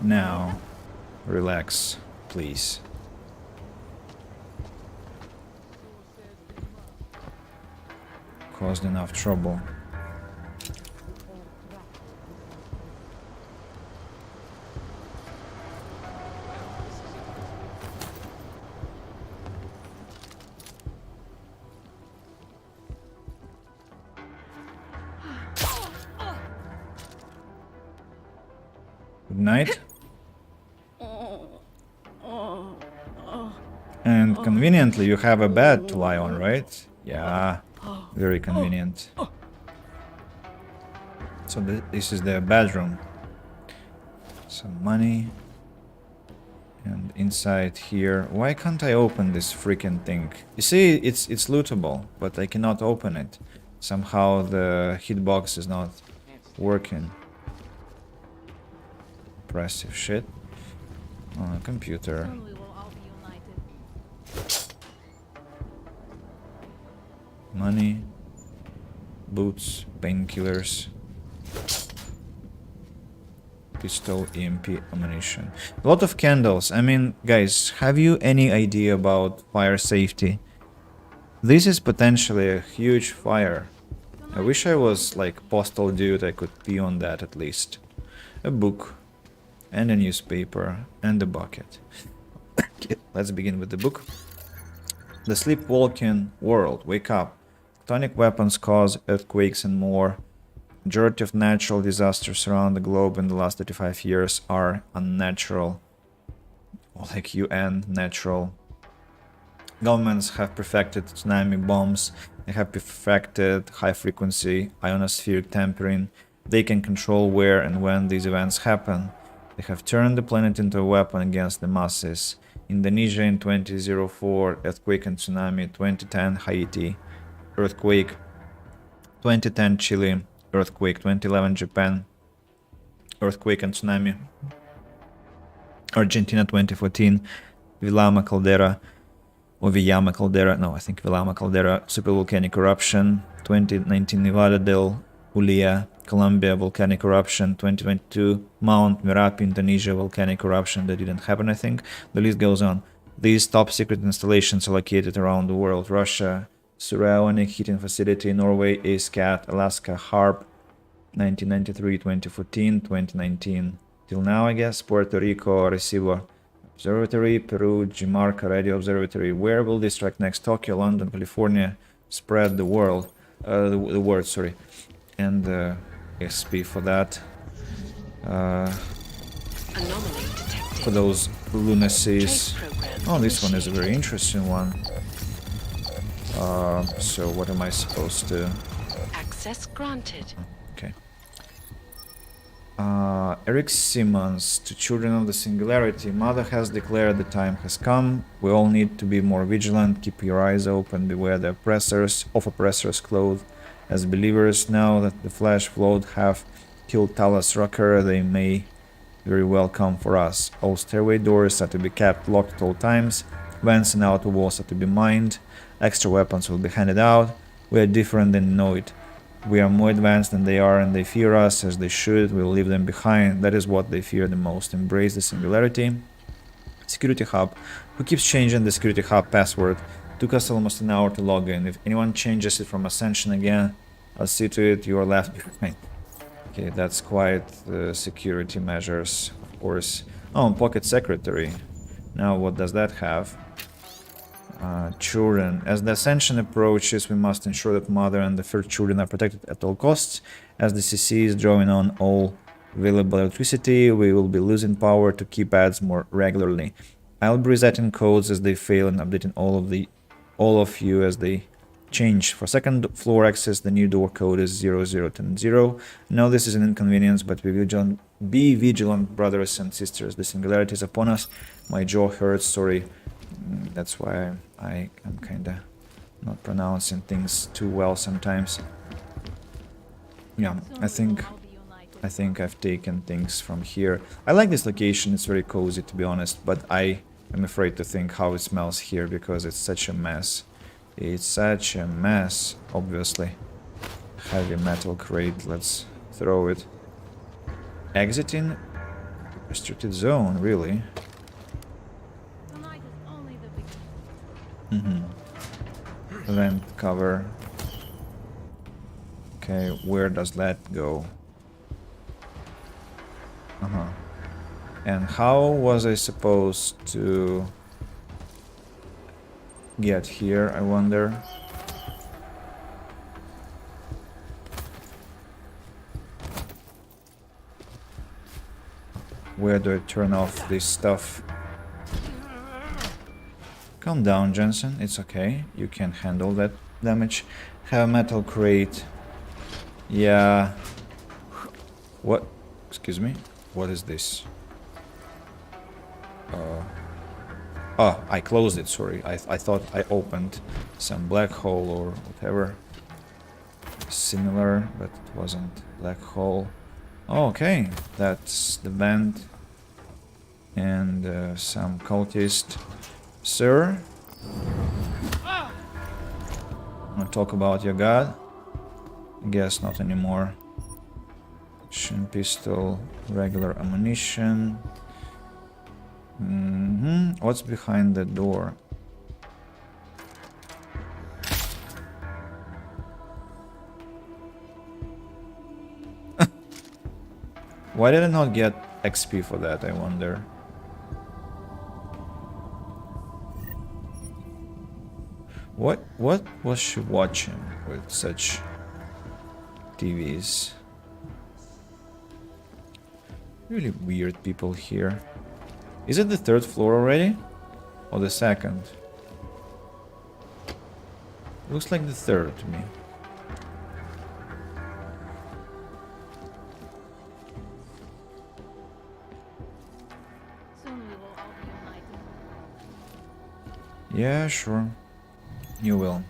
Now, relax, please. Caused enough trouble. Good night. And conveniently you have a bed to lie on, right? Yeah, very convenient. So this is the bedroom. Some money. And inside here, why can't I open this freaking thing? You see, it's lootable, but I cannot open it. Somehow the hitbox is not working. Impressive shit. Computer. Soon we will all be united. Money. Boots. Painkillers. Pistol, EMP, ammunition. A lot of candles. I mean, guys, have you any idea about fire safety? This is potentially a huge fire. I wish I was like Postal Dude, I could pee on that at least. A book, and a newspaper, and a bucket. Okay, let's begin with the book. The sleepwalking world, wake up. Tectonic weapons cause earthquakes and more. Majority of natural disasters around the globe in the last 35 years are unnatural, or like UN natural. Governments have perfected tsunami bombs, they have perfected high-frequency ionospheric tampering, they can control where and when these events happen. They have turned the planet into a weapon against the masses. Indonesia in 2004, earthquake and tsunami, 2010 Haiti, earthquake, 2010 Chile, earthquake, 2011 Japan, earthquake and tsunami, Argentina 2014, Vilama caldera, or Villama caldera, no, I think Vilama caldera, supervolcanic eruption, 2019 Nevada del Huila, Colombia volcanic eruption, 2022 Mount Merapi, Indonesia volcanic eruption, that didn't happen I think, the list goes on. These top secret installations are located around the world: Russia, Suronic heating facility, Norway, ASCAT, Alaska, HARP, 1993, 2014, 2019, till now I guess, Puerto Rico, Arecibo Observatory, Peru, Jimarca Radio Observatory. Where will this strike next? Tokyo, London, California, spread the world, the word, sorry, and SP for that. Anomaly detected. For those lunacies. Oh, this one is a very interesting one. So what am I supposed to? Access granted. Okay. Eric Simmons, to Children of the Singularity. Mother has declared the time has come. We all need to be more vigilant. Keep your eyes open. Beware the oppressors clothed as believers. Now that the flash flowed have killed Talos Rucker, they may very well come for us. All stairway doors are to be kept locked at all times. Vents and outer walls are to be mined. Extra weapons will be handed out. We are different than know it. We are more advanced than they are, and they fear us as they should. We will leave them behind. That is what they fear the most. Embrace the singularity. Security hub. Who keeps changing the security hub password? Took us almost an hour to log in. If anyone changes it from Ascension again, I'll see to it you are left behind. Okay, that's quite security measures, of course. Oh, Pocket Secretary. Now what does that have? Children. As the Ascension approaches, we must ensure that Mother and the first children are protected at all costs. As the CC is drawing on all available electricity, we will be losing power to keep ads more regularly. I'll be resetting codes as they fail and updating all of you as they change. For second floor access, the new door code is 0010. Now this is an inconvenience, but be vigilant, brothers and sisters. The singularity is upon us. My jaw hurts, sorry. That's why I am kinda not pronouncing things too well sometimes. Yeah, I think I've taken things from here. I like this location, it's very cozy to be honest, but I am afraid to think how it smells here because it's such a mess. It's such a mess, obviously. Heavy metal crate, let's throw it. Exiting restricted zone, really? Vent cover. Okay, where does that go? And how was I supposed to get here, I wonder? Where do I turn off this stuff? Calm down, Jensen, it's okay. You can handle that damage. Have a metal crate. Yeah. What? Excuse me? What is this? Oh, I closed it, sorry. I thought I opened some black hole or whatever. Similar, but it wasn't black hole. Oh, okay, that's the vent. And some cultist. Sir? Wanna talk about your god? I guess not anymore. Action pistol, regular ammunition. What's behind the door? Why did I not get XP for that, I wonder? What was she watching with such TVs? Really weird people here. Is it the 3rd floor already? Or the 2nd? Looks like the 3rd to me. Soon we will all be united. Yeah, sure. You will.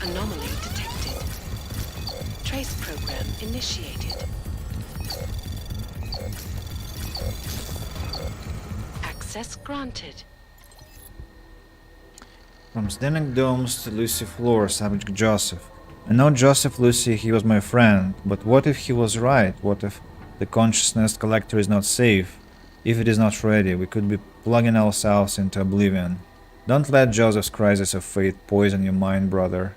Anomaly detected. Trace program initiated. Access granted. From Zdenic Domes to Lucy Floor, Savage Joseph. I know Joseph Lucy, he was my friend, but what if he was right? What if the consciousness collector is not safe? If it is not ready, we could be plugging ourselves into oblivion. Don't let Joseph's crisis of faith poison your mind, brother.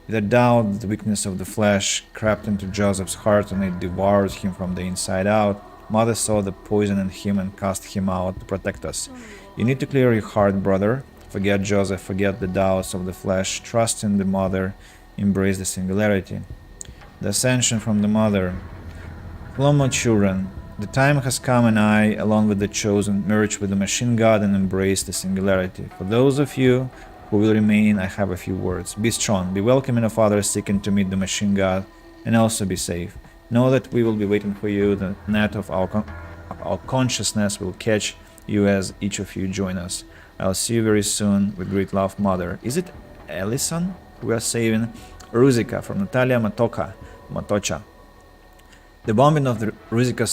Without doubt, the weakness of the flesh crept into Joseph's heart and it devoured him from the inside out. Mother saw the poison in him and cast him out to protect us. You need to clear your heart, brother. Forget Joseph, forget the doubts of the flesh, trust in the Mother, embrace the singularity. The ascension from the Mother. Hello, my children. The time has come and I, along with the chosen, merge with the machine god and embrace the singularity. For those of you who will remain, I have a few words. Be strong, be welcome in a Father seeking to meet the machine god, and also be safe. Know that we will be waiting for you. The net of our consciousness will catch you as each of you join us. I'll see you very soon. With great love, Mother. Is it Ellison we are saving? Ruzika from Natalia Matocha. The bombing of the Ruzika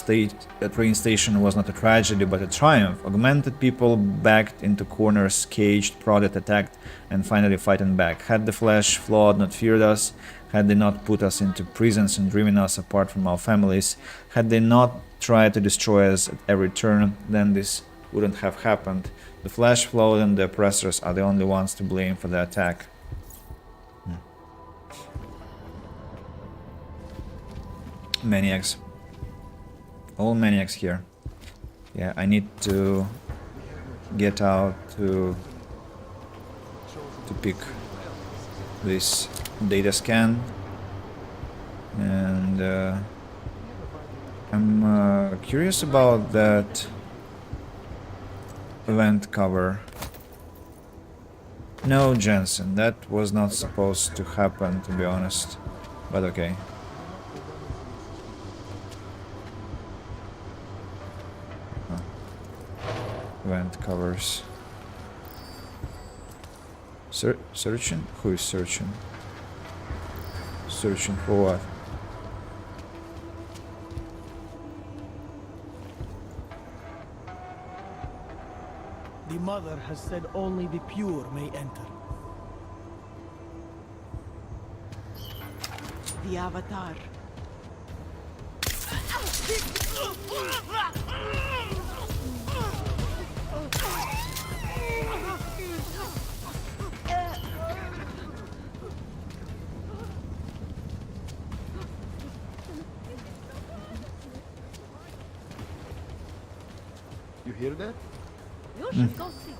train station was not a tragedy but a triumph. Augmented people backed into corners, caged, prodded, attacked, and finally fighting back. Had the flesh flawed not feared us, had they not put us into prisons and driven us apart from our families, had they not tried to destroy us at every turn, then this wouldn't have happened. The flesh flawed and the oppressors are the only ones to blame for the attack. Maniacs. All maniacs here. Yeah, I need to get out to pick this data scan, and I'm curious about that event cover. No, Jensen, that was not supposed to happen, to be honest, but okay. Event covers. Searching? Who is searching? Searching for what? The Mother has said only the pure may enter. The Avatar. You hear that? You should go see.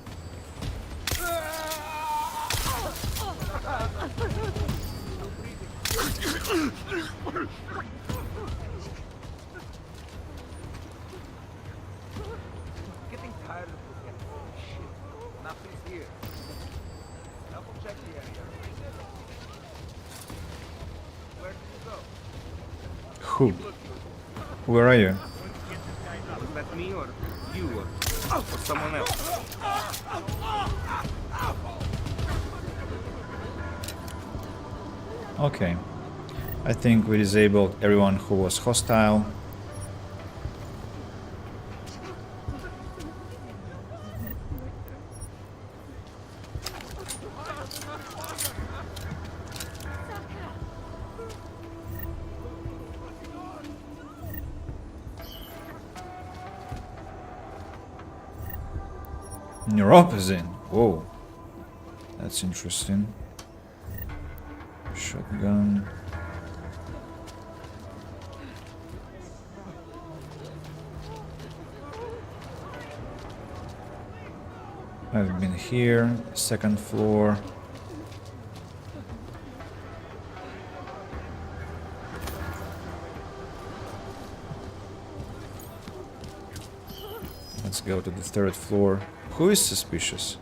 Getting tired of looking at this shit. Nothing's here. Double check the area. Where did you go? Who? Where are you? Was that me or you or someone else? Okay. I think we disabled everyone who was hostile. Neuropazine. Whoa. That's interesting. Shotgun. I've been here, second floor. Let's go to the third floor. Who is suspicious?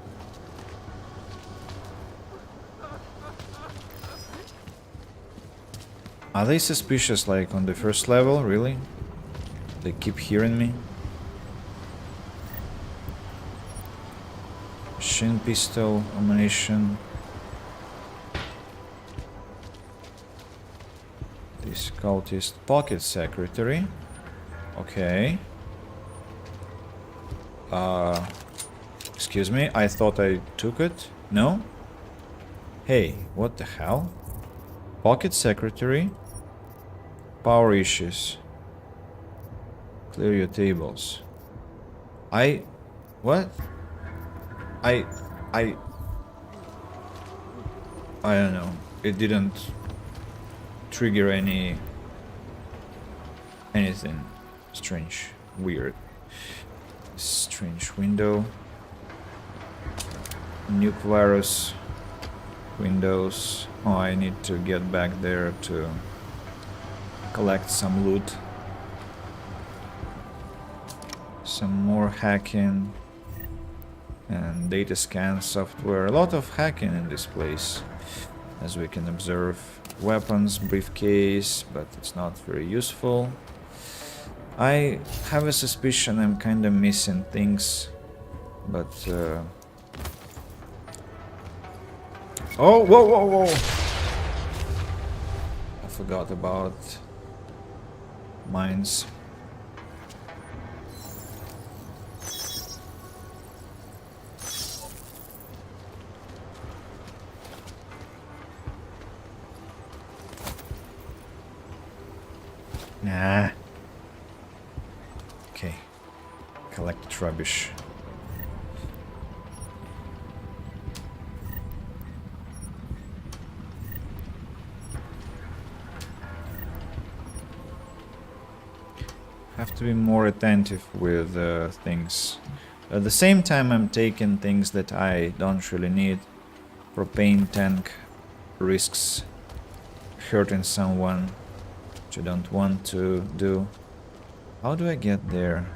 Are they suspicious like on the first level, really? They keep hearing me? Shin pistol, ammunition. This cultist pocket secretary. Okay. Excuse me, I thought I took it. No? Hey, what the hell? Pocket secretary. Power issues. Clear your tables. What? I don't know. It didn't trigger anything strange, weird. Strange window. Nuke virus. Windows. Oh, I need to get back there to collect some loot. Some more hacking and data scan software. A lot of hacking in this place, as we can observe. Weapons, briefcase, but it's not very useful. I have a suspicion I'm kinda missing things, but oh, whoa, whoa, whoa! I forgot about mines. Nah. Okay. Collected rubbish. Have to be more attentive with things. At the same time, I'm taking things that I don't really need. Propane tank risks hurting someone, which I don't want to do. How do I get there?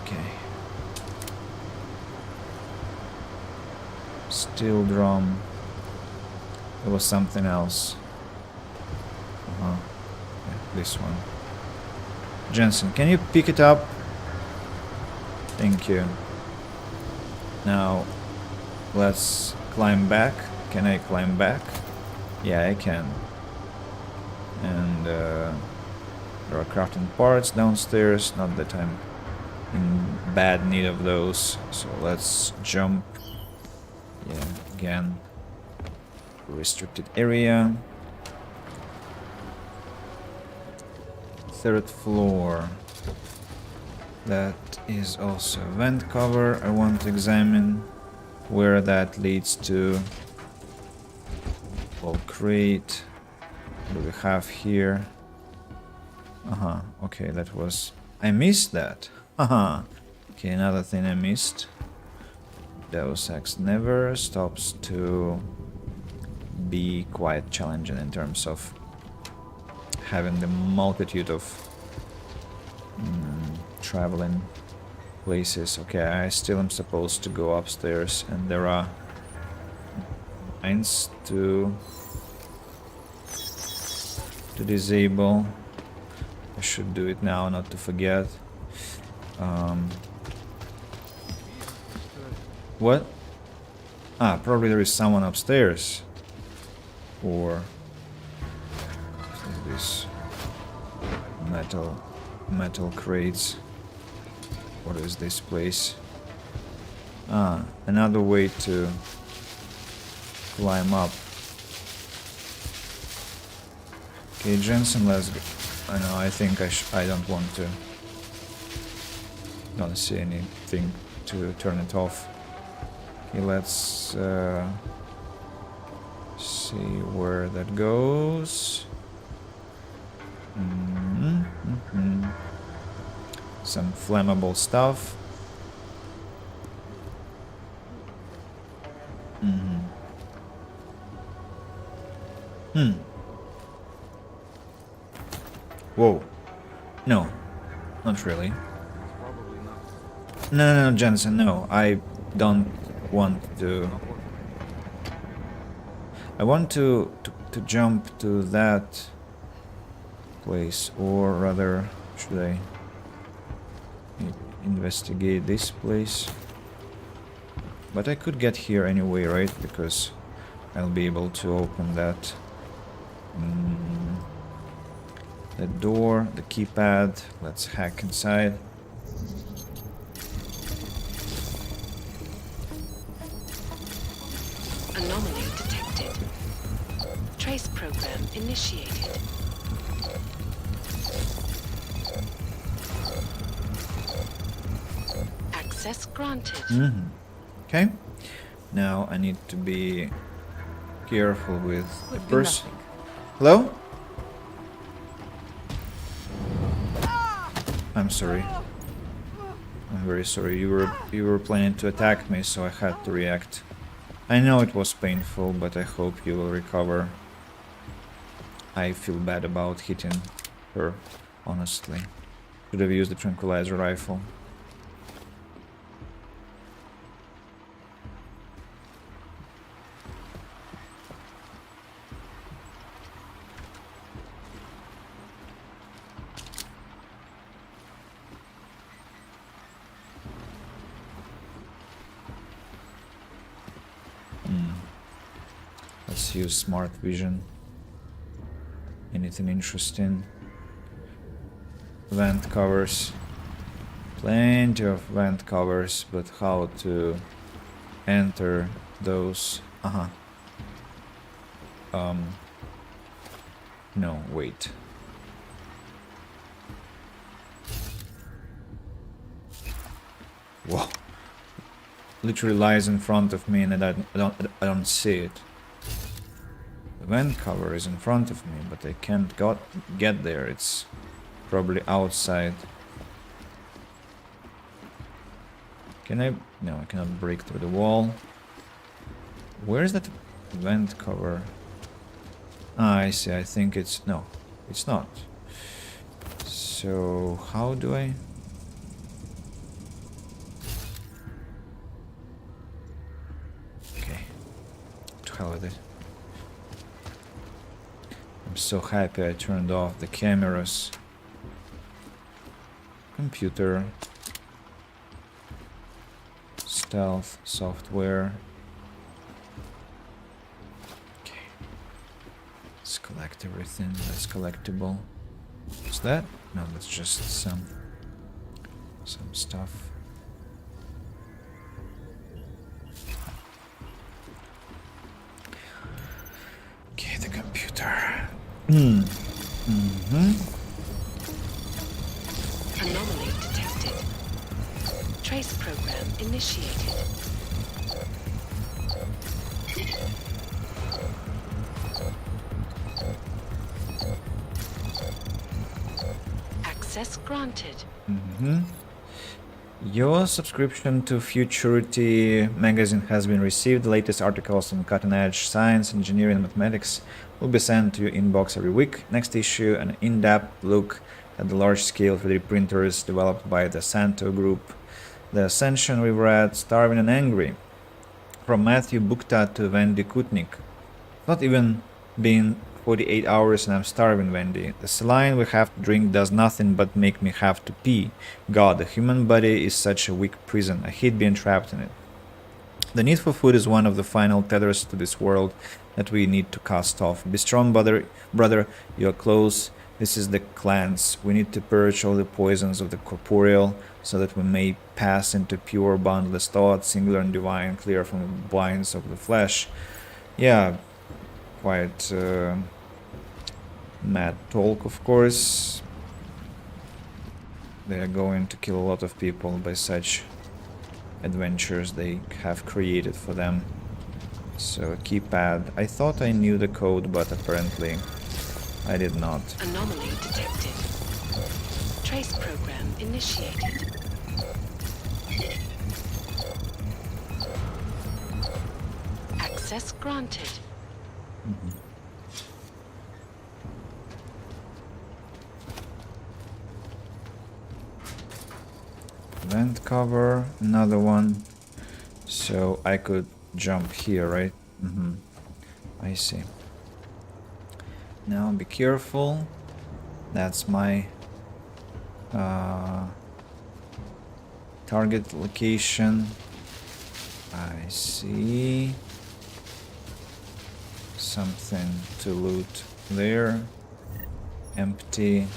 Okay. Steel drum. There was something else. Yeah, this one. Jensen, can you pick it up? Thank you. Now, let's climb back. Can I climb back? Yeah, I can. And there are crafting parts downstairs. Not that I'm in bad need of those. So let's jump. Yeah, again. Restricted area. Third floor. That is also a vent cover. I want to examine where that leads to. Wall crate. What do we have here? Okay, that was... I missed that. Okay, another thing I missed. Deus Ex never stops to be quite challenging in terms of having the multitude of traveling places. Okay, I still am supposed to go upstairs, and there are mines to disable. I should do it now, not to forget. What? Probably there is someone upstairs. Or these metal crates. What is this place? Another way to climb up. Okay, Jensen, let's go. I know, I think I don't want to. Don't see anything to turn it off. Okay, let's See where that goes. Some flammable stuff. Whoa. No. Not really. No, Jensen, no. I don't want to... I want to jump to that place, or rather, should I investigate this place? But I could get here anyway, right? Because I'll be able to open that. The door, the keypad. Let's hack inside. Anomaly detected. Trace program initiated. Access granted. Okay. Now I need to be careful with the person. Hello? I'm sorry. I'm very sorry. You were planning to attack me, so I had to react. I know it was painful, but I hope you will recover. I feel bad about hitting her, honestly. Should have used the tranquilizer rifle. Let's use smart vision. Anything interesting? Vent covers. Plenty of vent covers, but how to enter those? No, wait. Whoa. Literally lies in front of me and I don't see it. The vent cover is in front of me, but I can't get there. It's probably outside. Can I? No, I cannot break through the wall. Where is that vent cover? Ah, I see. I think it's... No, it's not. So, how do I... Okay. To hell with it. I'm so happy I turned off the cameras. Computer. Stealth software. Okay. Let's collect everything that's collectible. What's that? No, that's just some stuff. Okay, the computer. Anomaly detected. Trace program initiated. Access granted. Your subscription to Futurity magazine has been received. The latest articles on cutting-edge science, engineering, and mathematics will be sent to your inbox every week. Next issue, an in-depth look at the large-scale 3D printers developed by the Santo Group. The Ascension we've read, Starving and Angry. From Matthew Bukta to Wendy Kutnik. Not even been 48 hours and I'm starving, Wendy. The saline we have to drink does nothing but make me have to pee. God, the human body is such a weak prison. I hate being trapped in it. The need for food is one of the final tethers to this world that we need to cast off. Be strong, brother, you are close. This is the cleanse. We need to purge all the poisons of the corporeal so that we may pass into pure, boundless thought, singular and divine, clear from the blinds of the flesh. Yeah, quite mad talk, of course. They are going to kill a lot of people by such adventures they have created for them. So, keypad. I thought I knew the code, but apparently I did not. Anomaly detected. Trace program initiated. Access granted. Vent cover, another one. So I could jump here, right? I see. Now be careful. That's my target location. I see something to loot there. Empty.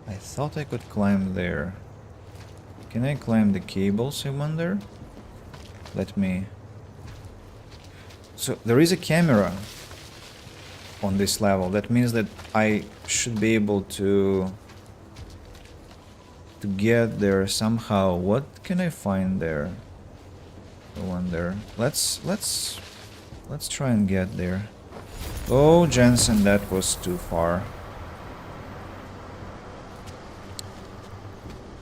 I thought I could climb there. Can I climb the cables, I wonder? Let me... So, there is a camera on this level. That means that I should be able to get there somehow. What can I find there? I wonder. Let's try and get there. Oh, Jensen, that was too far.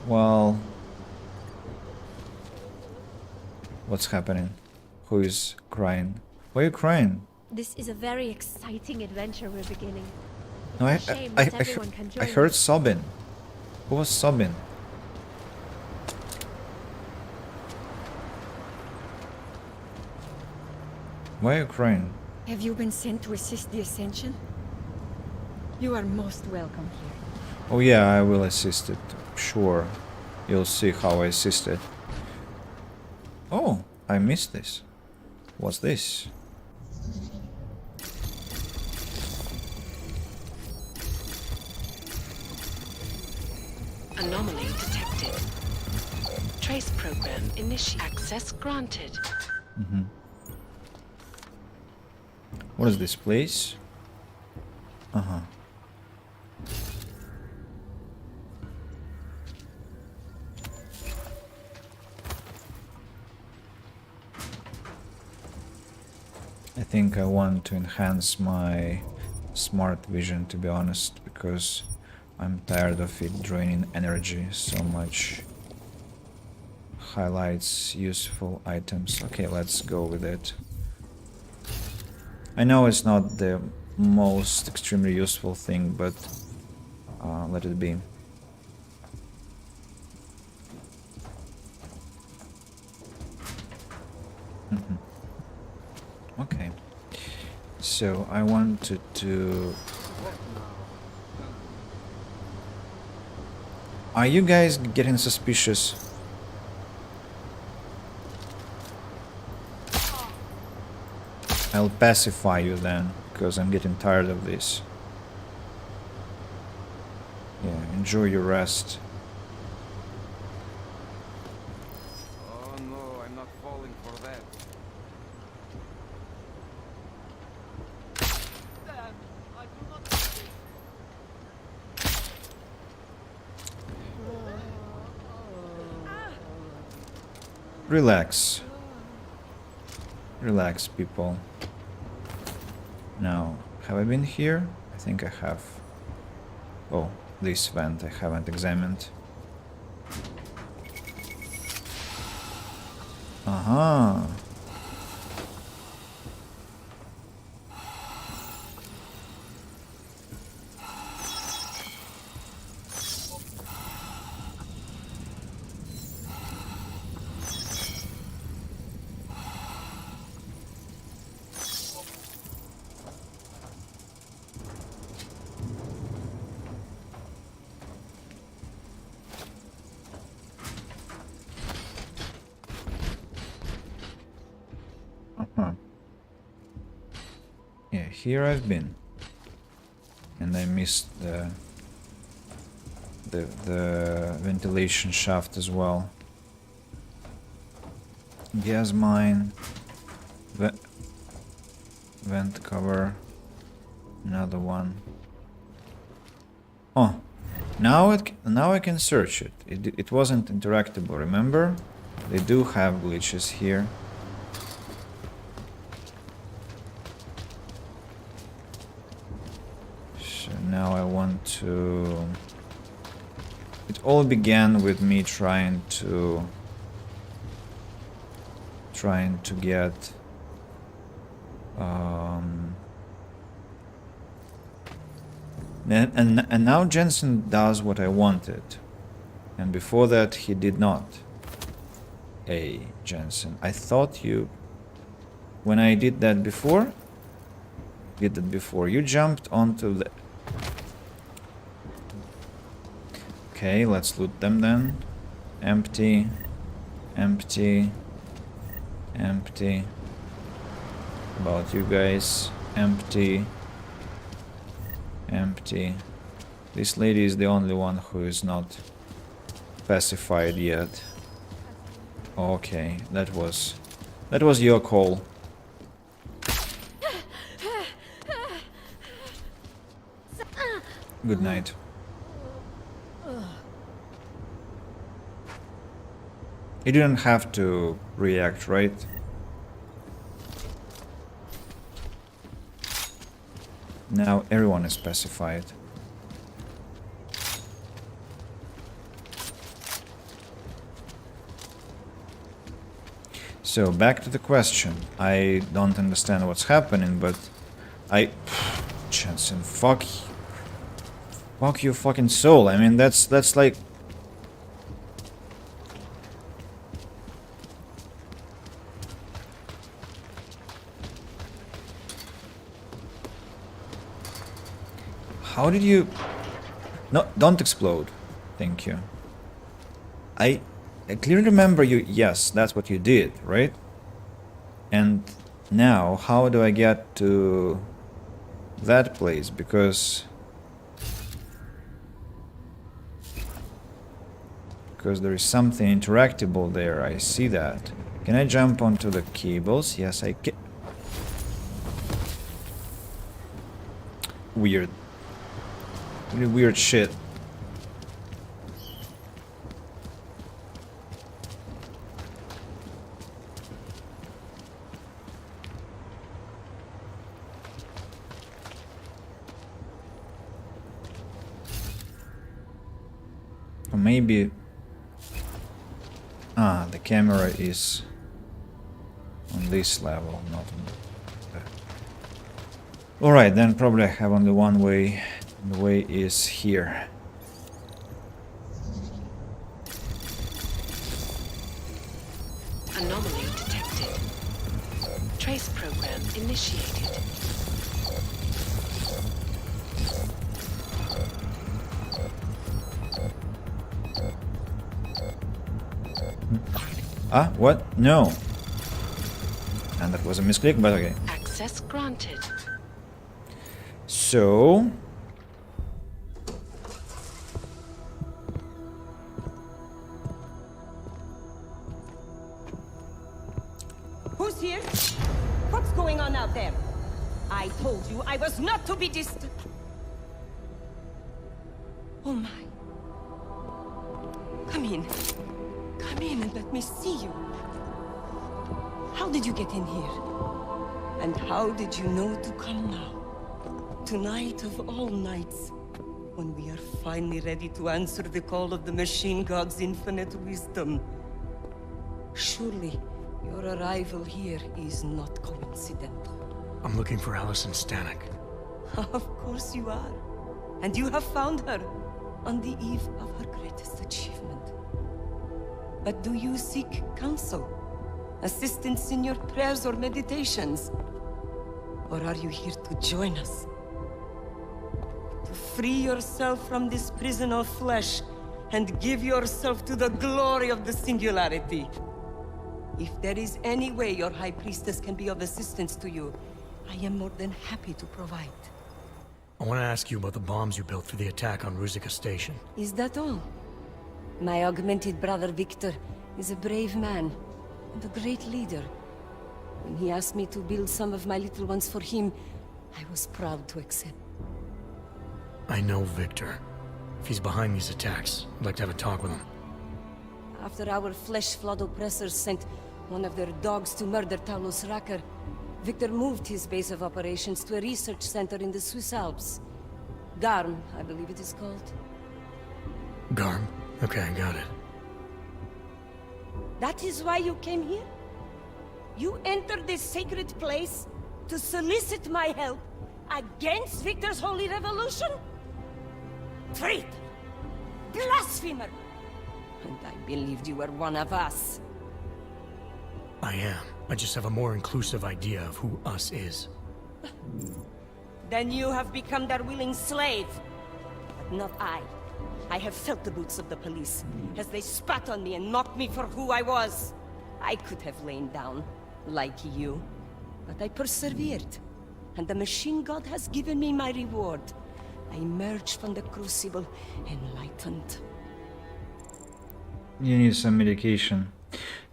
Well, what's happening? Who is crying? Why are you crying? This is a very exciting adventure we're beginning. No, I Shame not everyone can join heard us. sobbing. Who was sobbing? Why are you crying? Have you been sent to assist the Ascension? You are most welcome here. Oh yeah, I will assist it. Sure. You'll see how I assist it. Oh, I missed this. What's this? Anomaly detected. Trace program initiated. Access granted. What is this place? I think I want to enhance my smart vision, to be honest, because I'm tired of it draining energy so much. Highlights useful items. Okay, let's go with it. I know it's not the most extremely useful thing, but let it be. Okay. So I wanted to... Are you guys getting suspicious? I'll pacify you then, because I'm getting tired of this. Yeah, enjoy your rest. Oh no, I'm not falling for that. Relax. Relax, people. Now, have I been here? I think I have. Oh, this vent I haven't examined. Aha! Yeah, here I've been, and I missed the ventilation shaft as well. Gas mine, vent cover, another one. Oh, Now I can search it. It wasn't interactable, remember? They do have glitches here. So now I want to... It all began with me trying to get and now Jensen does what I wanted, and before that he did not. Hey Jensen, I thought you, when I did that before, you jumped onto the... Okay, let's loot them then. Empty, empty, empty. About you guys, empty, empty. This lady is the only one who is not pacified yet. Okay, that was your call. Good night. You didn't have to react, right? Now everyone is pacified. So back to the question. I don't understand what's happening, but Jensen, fuck your fucking soul. I mean, that's like... How did you... No, don't explode. Thank you. I clearly remember you... Yes, that's what you did, right? And now, how do I get to that place? Because there is something interactable there. I see that. Can I jump onto the cables? Yes, I can. Weird. Really weird shit. Or maybe... Ah, the camera is on this level, not on the... Alright, then probably I have only one way. The way is here. Anomaly detected. Trace program initiated. Ah, what? No. And that was a misclick, but okay. Access granted. So... Who's here? What's going on out there? I told you I was not to be distant. Oh my. Come in. Come in and let me see you. How did you get in here? And how did you know to come now? Tonight of all nights, when we are finally ready to answer the call of the Machine God's infinite wisdom. Surely, your arrival here is not coincidental. I'm looking for Allison Stanek. Of course you are. And you have found her on the eve of her greatest achievement. But do you seek counsel? Assistance in your prayers or meditations? Or are you here to join us? To free yourself from this prison of flesh and give yourself to the glory of the singularity? If there is any way your High Priestess can be of assistance to you, I am more than happy to provide. I want to ask you about the bombs you built for the attack on Ruzicka Station. Is that all? My augmented brother Victor is a brave man and a great leader. When he asked me to build some of my little ones for him, I was proud to accept. I know Victor. If he's behind these attacks, I'd like to have a talk with him. After our flesh-flood oppressors sent one of their dogs to murder Talos Racker, Victor moved his base of operations to a research center in the Swiss Alps. Garm, I believe it is called. Garm? Okay, I got it. That is why you came here? You entered this sacred place to solicit my help against Victor's holy revolution? Traitor! Blasphemer! And I believed you were one of us. I am. I just have a more inclusive idea of who us is. Then you have become their willing slave. But not I. I have felt the boots of the police, as they spat on me and mocked me for who I was. I could have lain down, like you. But I persevered. And the machine god has given me my reward. I emerged from the crucible, enlightened. You need some medication.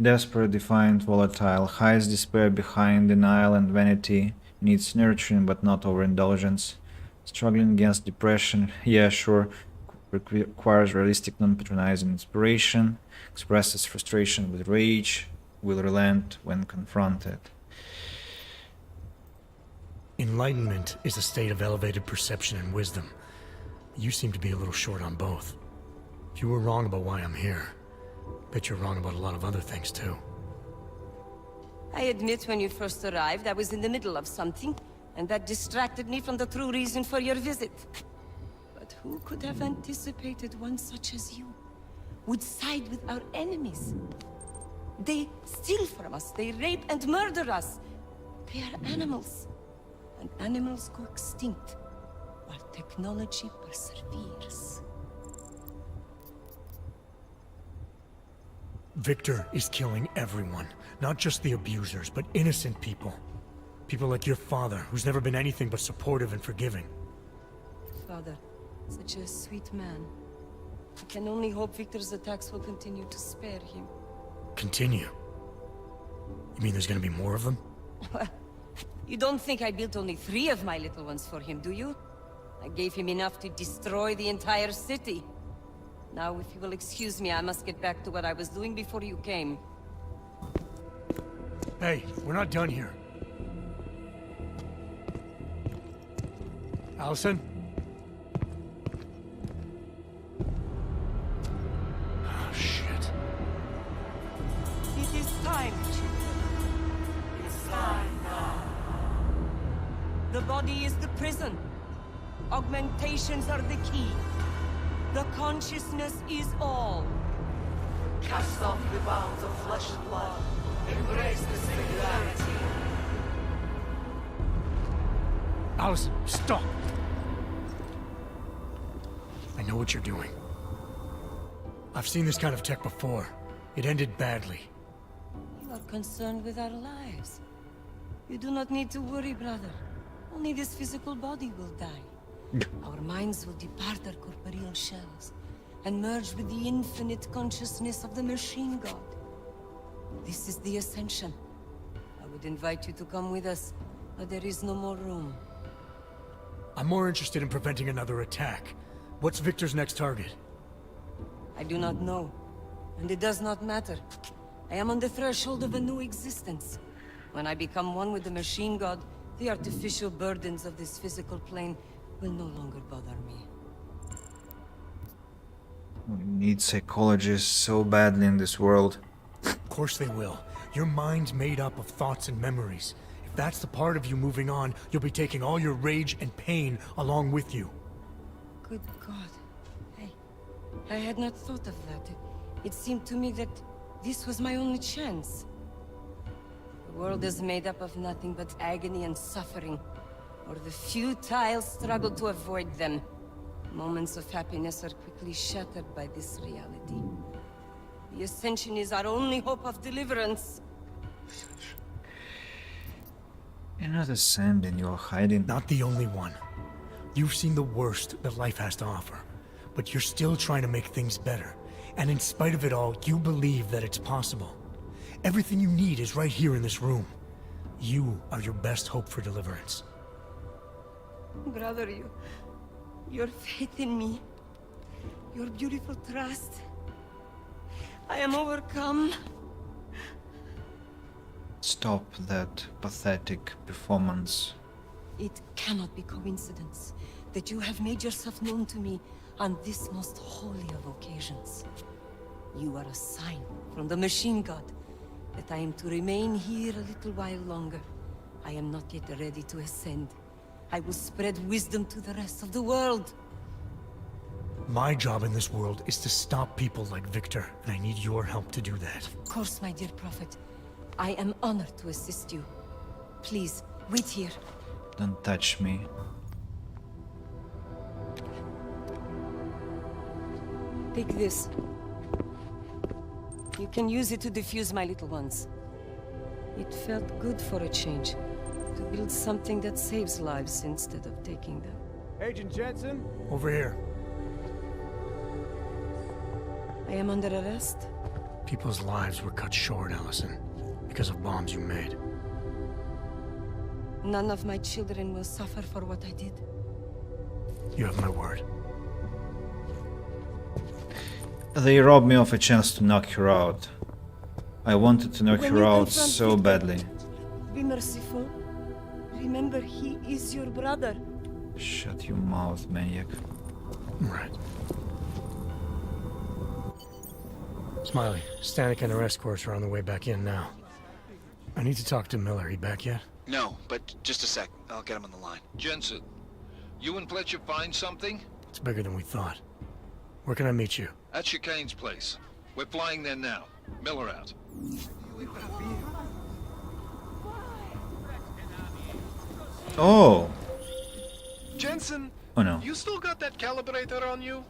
Desperate, defiant, volatile, hides despair behind denial and vanity, needs nurturing but not overindulgence. Struggling against depression, yeah, sure, requires realistic, non-patronizing inspiration, expresses frustration with rage, will relent when confronted. Enlightenment is a state of elevated perception and wisdom. You seem to be a little short on both. If you were wrong about why I'm here, bet you're wrong about a lot of other things too. I admit when you first arrived, I was in the middle of something, and that distracted me from the true reason for your visit. But who could have anticipated one such as you would side with our enemies? They steal from us, they rape and murder us. They are animals, and animals go extinct, while technology perseveres. Victor is killing everyone. Not just the abusers, but innocent people. People like your father, who's never been anything but supportive and forgiving. Father, such a sweet man. I can only hope Victor's attacks will continue to spare him. Continue? You mean there's gonna be more of them? You don't think I built only 3 of my little ones for him, do you? I gave him enough to destroy the entire city. Now, if you will excuse me, I must get back to what I was doing before you came. Hey, we're not done here. Allison? Oh, shit. It is time, children. It's time now. The body is the prison. Augmentations are the key. The consciousness is all. Cast off the bounds of flesh and blood. Embrace the singularity. Allison, stop! I know what you're doing. I've seen this kind of tech before. It ended badly. You are concerned with our lives. You do not need to worry, brother. Only this physical body will die. Our minds will depart our corporeal shells and merge with the infinite consciousness of the machine god. This is the ascension. I would invite you to come with us, but there is no more room. I'm more interested in preventing another attack. What's Victor's next target? I do not know, and it does not matter. I am on the threshold of a new existence. When I become one with the machine god, the artificial burdens of this physical plane will no longer bother me. We need psychologists so badly in this world. Of course they will. Your mind's made up of thoughts and memories. If that's the part of you moving on, you'll be taking all your rage and pain along with you. Good God. I had not thought of that. It seemed to me that this was my only chance. The world is made up of nothing but agony and suffering, or the futile struggle to avoid them. Moments of happiness are quickly shattered by this reality. The Ascension is our only hope of deliverance. You're not ascending, you're hiding. Not the only one. You've seen the worst that life has to offer, but you're still trying to make things better. And in spite of it all, you believe that it's possible. Everything you need is right here in this room. You are your best hope for deliverance. Brother, your faith in me, your beautiful trust. I am overcome. Stop that pathetic performance. It cannot be coincidence that you have made yourself known to me on this most holy of occasions. You are a sign from the machine god that I am to remain here a little while longer. I am not yet ready to ascend. I will spread wisdom to the rest of the world. My job in this world is to stop people like Victor, and I need your help to do that. Of course, my dear prophet. I am honored to assist you. Please, wait here. Don't touch me. Take this. You can use it to defuse my little ones. It felt good for a change. To build something that saves lives instead of taking them. Agent Jensen? Over here. I am under arrest. People's lives were cut short, Allison, because of bombs you made. None of my children will suffer for what I did. You have my word. They robbed me of a chance to knock her out. I wanted to knock When her you out confront so Victor, badly. Be merciful. Remember, he is your brother. Shut your mouth, maniac. Right. Smiley, Stanek and her escorts are on the way back in now. I need to talk to Miller. He back yet? No, but just a sec. I'll get him on the line. Jensen, you and Fletcher find something? It's bigger than we thought. Where can I meet you? At Chicane's place. We're flying there now. Miller out. Oh! Jensen, Oh no. you still got that calibrator on you?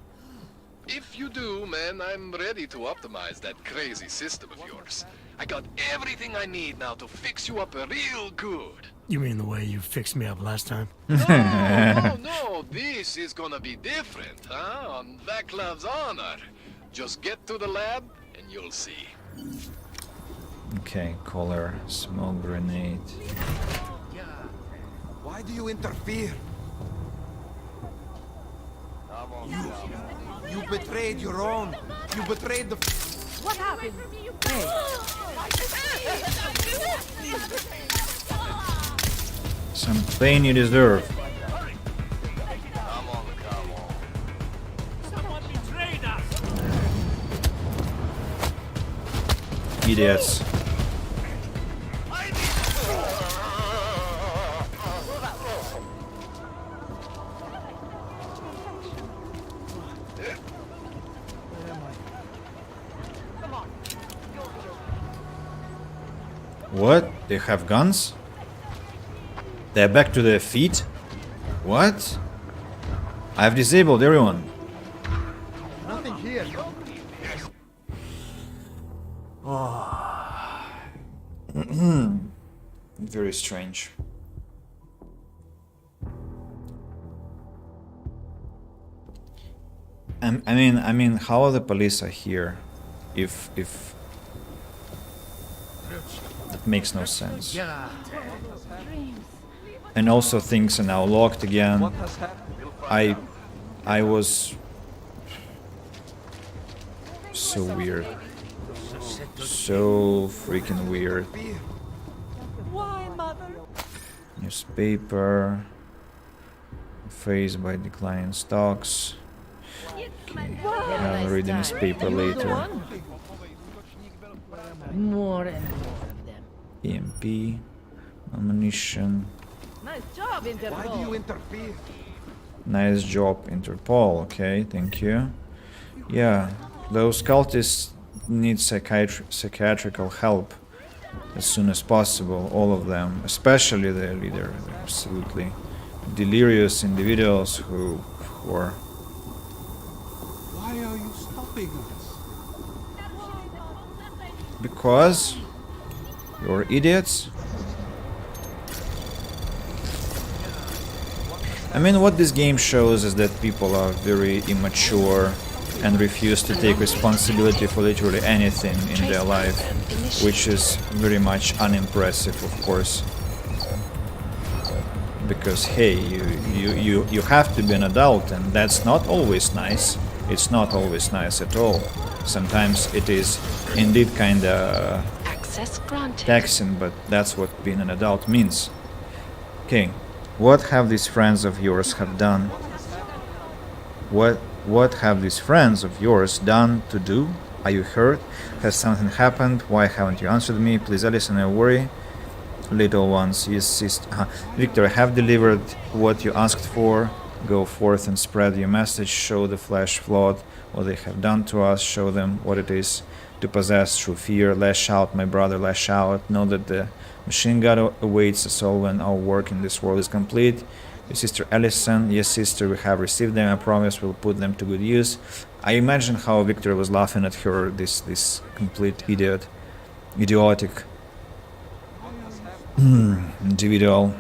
If you do, man, I'm ready to optimize that crazy system of yours. I got everything I need now to fix you up real good. You mean the way you fixed me up last time? No, this is gonna be different, huh? On Vaclav's honor. Just get to the lab and you'll see. Okay, collar, smoke grenade. Why do you interfere? You betrayed your own. You betrayed the... What happened? Some pain you deserve. Someone betrayed us! Idiots. What? They have guns? They're back to their feet? What? I've disabled everyone. Nothing here. Oh. Very strange. I mean, how are the police are here? If that makes no sense. And also things are now locked again. I was so weird. So freaking weird. Why, Mother? Newspaper. Faced by declining stocks. Okay. I'll read the newspaper later. More and more of them. EMP. Ammunition. Nice job, Interpol. Why do you interfere? Nice job, Interpol. Okay, thank you. Yeah, those cultists need psychiatrical help as soon as possible. All of them, especially their leader. They're absolutely delirious individuals who are. Why are you stopping us? Because you're idiots. I mean, what this game shows is that people are very immature and refuse to take responsibility for literally anything in their life, which is very much unimpressive, of course. Because hey, you have to be an adult, and that's not always nice. it's not always nice at all. Sometimes it is indeed kinda Access granted. taxing, but that's what being an adult means. Okay, what have these friends of yours have done? What have these friends of yours done to do? Are you hurt? Has something happened? Why haven't you answered me? Please, Alison, I worry. Little ones, yes, sister. Victor, I have delivered what you asked for. Go forth and spread your message. Show the flesh flawed what they have done to us. Show them what it is to possess through fear. Lash out, my brother, lash out. Know that the machine god awaits us all when our work in this world is complete. Your sister Alison, yes, sister, we have received them. I promise we'll put them to good use. I imagine how Victor was laughing at her, this complete idiotic individual.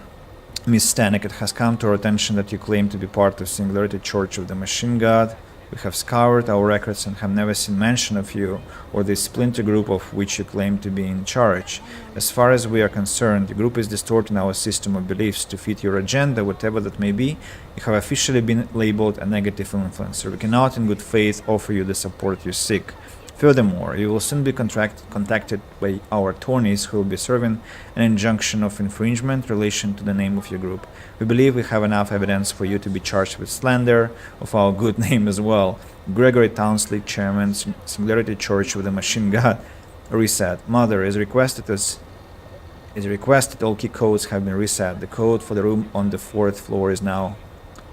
Miss Stanek, it has come to our attention that you claim to be part of Singularity Church of the Machine God. We have scoured our records and have never seen mention of you or this splinter group of which you claim to be in charge. As far as we are concerned, the group is distorting our system of beliefs to fit your agenda, whatever that may be. You have officially been labeled a negative influencer. We cannot in good faith offer you the support you seek. Furthermore, you will soon be contacted by our attorneys who will be serving an injunction of infringement in relation to the name of your group. We believe we have enough evidence for you to be charged with slander of our good name as well. Gregory Townsley, Chairman, Singularity Church of the Machine God. Reset. Mother, as requested, all key codes have been reset. The code for the room on the 4th floor is now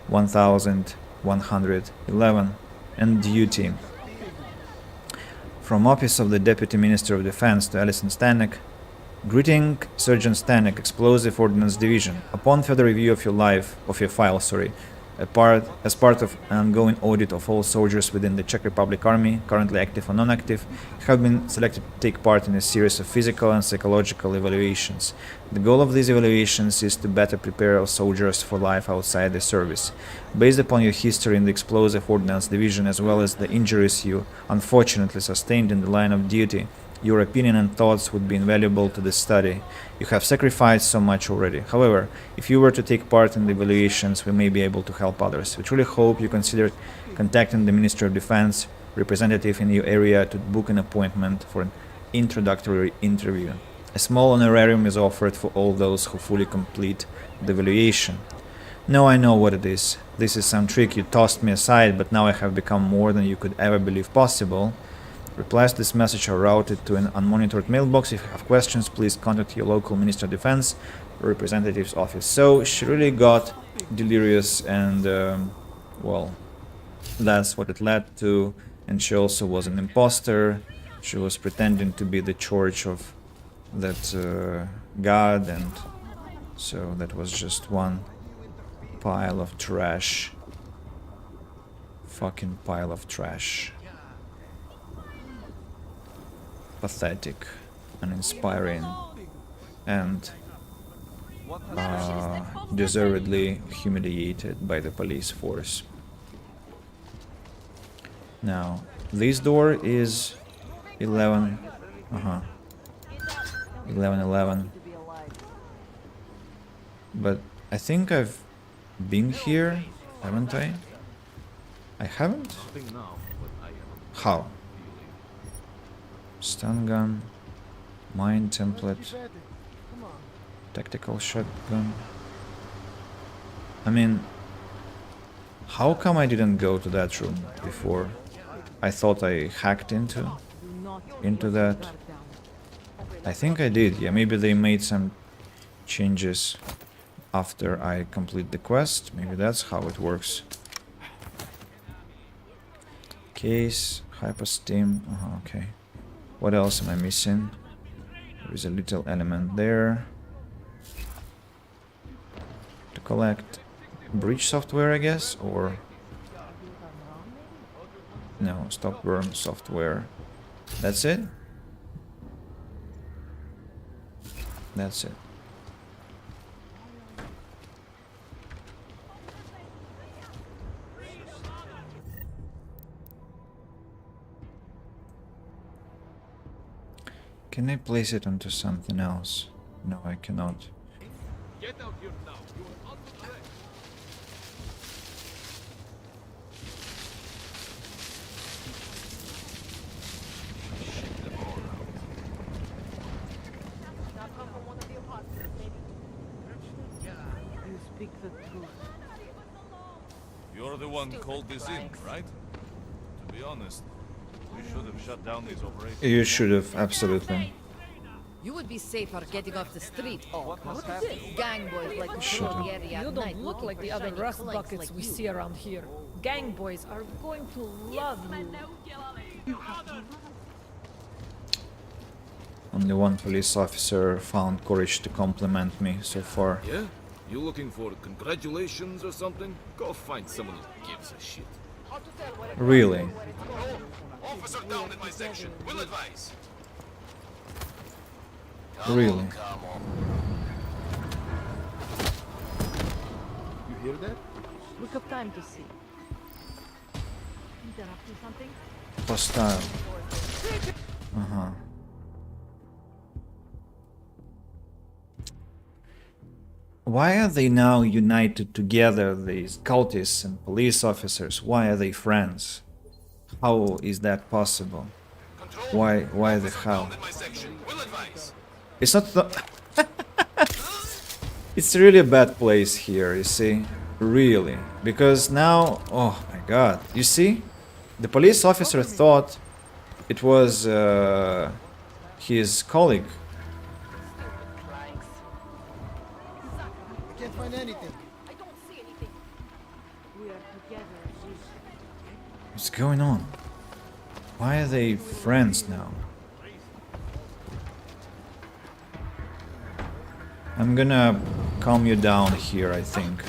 1111. And duty. From Office of the Deputy Minister of Defense to Alison Stanek. Greeting, Sergeant Stanek, Explosive Ordnance Division. Upon further review of your file, as part of an ongoing audit of all soldiers within the Czech Republic Army, currently active or non-active, have been selected to take part in a series of physical and psychological evaluations. The goal of these evaluations is to better prepare our soldiers for life outside the service. Based upon your history in the Explosive Ordnance Division as well as the injuries you unfortunately sustained in the line of duty, your opinion and thoughts would be invaluable to this study. You have sacrificed so much already. However, if you were to take part in the evaluations, we may be able to help others. We truly hope you consider contacting the Ministry of Defense representative in your area to book an appointment for an introductory interview. A small honorarium is offered for all those who fully complete the evaluation. No, I know what it is. This is some trick you tossed me aside, but now I have become more than you could ever believe possible. Replies to this message are routed to an unmonitored mailbox. If you have questions, please contact your local Minister of Defense representative's office. So she really got delirious and, well, that's what it led to. And she also was an imposter. She was pretending to be the church of that god, and so that was just one pile of trash. Fucking pile of trash. Pathetic, uninspiring, and deservedly humiliated by the police force. Now, this door is 1111. But I think I've been here, haven't I? I haven't? How? Stun gun, mine template, tactical shotgun. I mean, how come I didn't go to that room before? I thought I hacked into that. I think I did, yeah, maybe they made some changes after I complete the quest. Maybe that's how it works. Case, hypersteam, okay. What else am I missing? There is a little element there to collect. Breach software, I guess, or no, stop worm software. That's it? That's it. Can I place it onto something else? No, I cannot. Get out here now. You are under arrest. the truth. You're the one called this in, right? To be honest, we should have shut down these operations. You should have, absolutely. You would be safer getting off the street. Oh, What's happening? gang boys like to Shut patrol up. the area You at don't night look looking like for the other shiny rust clanks buckets like we you. see around here. Gang boys are going to love you. Only one police officer found courage to compliment me so far. Yeah? You looking for congratulations or something? Go find someone who gives a shit. Really? Officer down in my section. Will advise. Really? You hear that? Look up time to see. They're up to something? Hostile. Uh-huh. Why are they now united together, these cultists and police officers? Why are they friends? How is that possible? Why the hell? It's not the It's really a bad place here, you see? Really. Because now, oh my god, you see? The police officer thought it was his colleague. I can't find anything. I don't see anything. We are together, Jesus. What's going on? Why are they friends now? I'm gonna calm you down here, I think.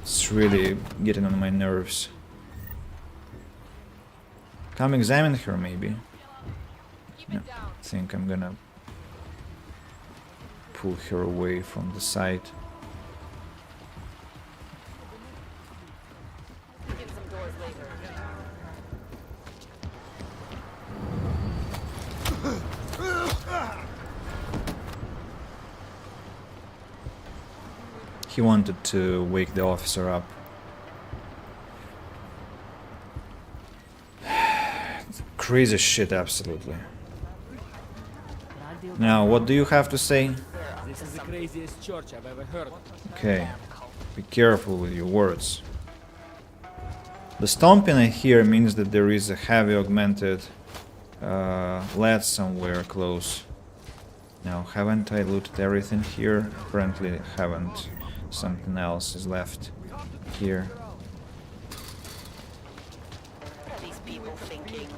It's really getting on my nerves. Come examine her, maybe. Yeah, I think I'm gonna pull her away from the site. He wanted to wake the officer up. Crazy shit, absolutely. Now, what do you have to say? This is the craziest church I've ever heard. Okay, be careful with your words. The stomping I hear means that there is a heavy augmented lead somewhere close. Now, haven't I looted everything here? Apparently haven't. Something else is left here. What are these people thinking?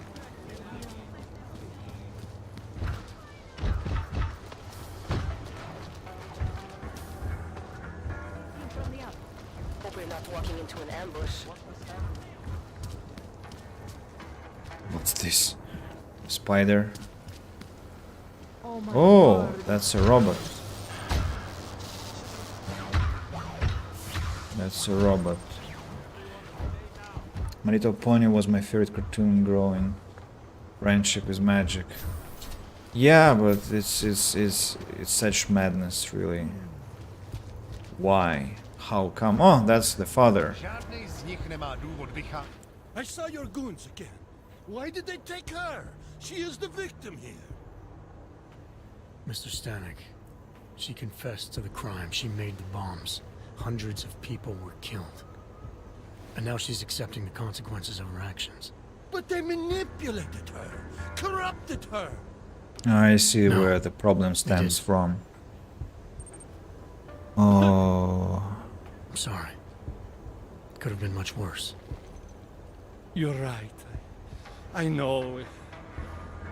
That we're not walking into an ambush. What's this? Spider? Oh, my Oh, word. that's a robot. That's a robot. My Little Pony was my favorite cartoon growing. Friendship is magic. Yeah, but it's such madness, really. Why? How come? Oh, that's the father. I saw your goons again. Why did they take her? She is the victim here. Mr. Stanek, she confessed to the crime. She made the bombs. Hundreds of people were killed. And now she's accepting the consequences of her actions. But they manipulated her, corrupted her. I see where the problem stems from. Oh. I'm sorry. Could have been much worse. You're right. I know.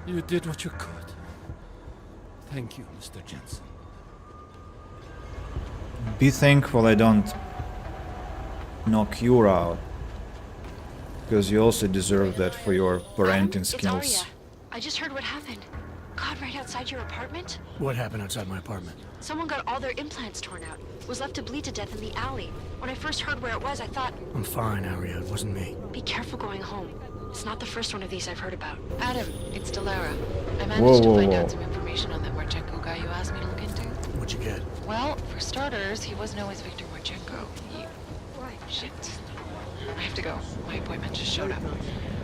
You did what you could. Thank you, Mr. Jensen. Be thankful I don't knock you out. Because you also deserve that for your parenting It's skills. Arya. I just heard what happened. God, right outside your apartment? What happened outside my apartment? Someone got all their implants torn out. Was left to bleed to death in the alley. When I first heard where it was, I thought, I'm fine, Arya. It wasn't me. be careful going home. It's not the first one of these I've heard about. Adam, it's Delara. I managed Whoa, to whoa, find whoa. out some information on that Marchenko guy you asked me to look into. What'd you get? Well, for starters, he wasn't always Victor Marchenko. Right. Shit. I have to go. My appointment just showed up.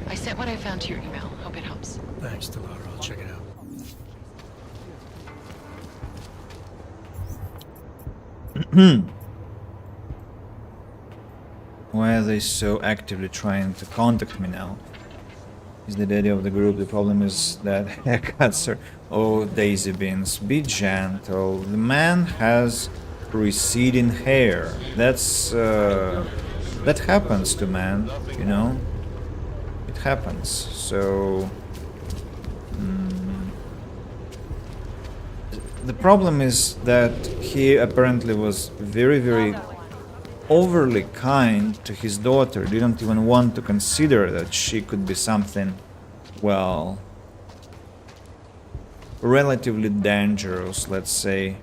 I sent what I found to your email. Hope it helps. Thanks, Delara. I'll check it out. Why are they so actively trying to contact me now? He's the daddy of the group. The problem is that haircuts are... Oh, Daisy Beans, be gentle. The man has receding hair. That's... that happens to man, you know? It happens, so... The problem is that he apparently was very overly kind to his daughter, didn't even want to consider that she could be something, well, relatively dangerous, let's say.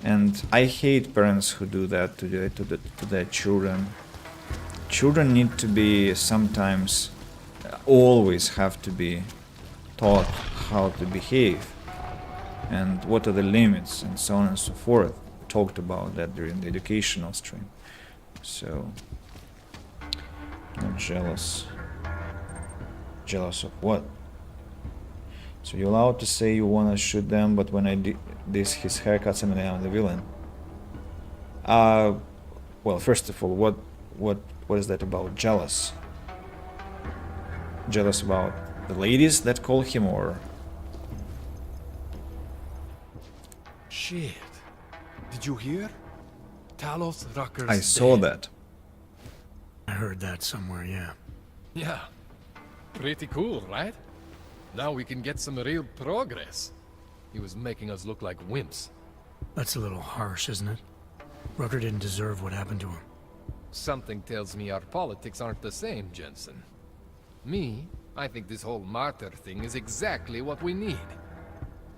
And I hate parents who do that to their children. Children need to be sometimes, always have to be taught how to behave and what are the limits and so on and so forth. We talked about that during the educational stream. So, not jealous. Jealous of what? So you're allowed to say you wanna shoot them, but when I diss his haircuts, I mean I'm the villain. Well, first of all, what is that about? Jealous? Jealous about the ladies that call him, or... Shit. Did you hear? Talos Rucker's I saw dead. that. I heard that somewhere, yeah. Yeah. Pretty cool, right? Now we can get some real progress. He was making us look like wimps. That's a little harsh, isn't it? Rucker didn't deserve what happened to him. Something tells me our politics aren't the same, Jensen. Me, I think this whole martyr thing is exactly what we need.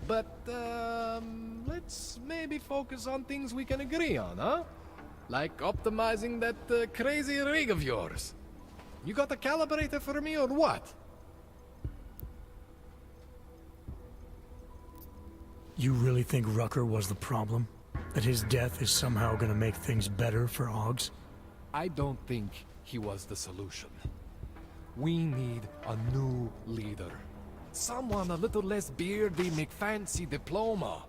But, let's maybe focus on things we can agree on, huh? Like optimizing that crazy rig of yours. You got a calibrator for me or what? You really think Rucker was the problem? That his death is somehow gonna make things better for Augs? I don't think he was the solution. We need a new leader. Someone a little less beardy, McFancy diploma.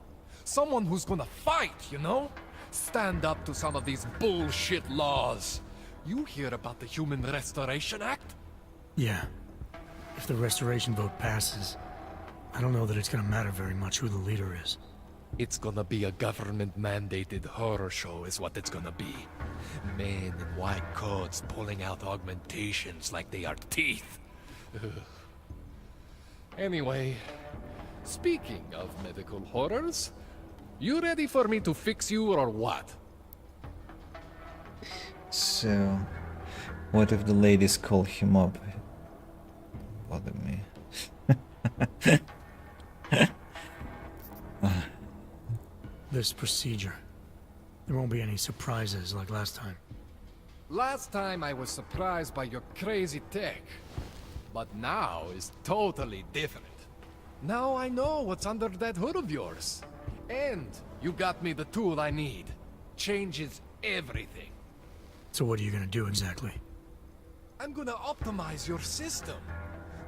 Someone who's gonna fight, you know? Stand up to some of these bullshit laws. You hear about the Human Restoration Act? Yeah. If the restoration vote passes, I don't know that it's gonna matter very much who the leader is. It's gonna be a government-mandated horror show is what it's gonna be. Men in white coats pulling out augmentations like they are teeth. Anyway, speaking of medical horrors, you ready for me to fix you or what? So, what if the ladies call him up? Bother me. This procedure. There won't be any surprises like last time. Last time I was surprised by your crazy tech. But now is totally different. Now I know what's under that hood of yours. And you got me the tool I need. Changes everything. So what are you gonna do exactly? I'm gonna optimize your system.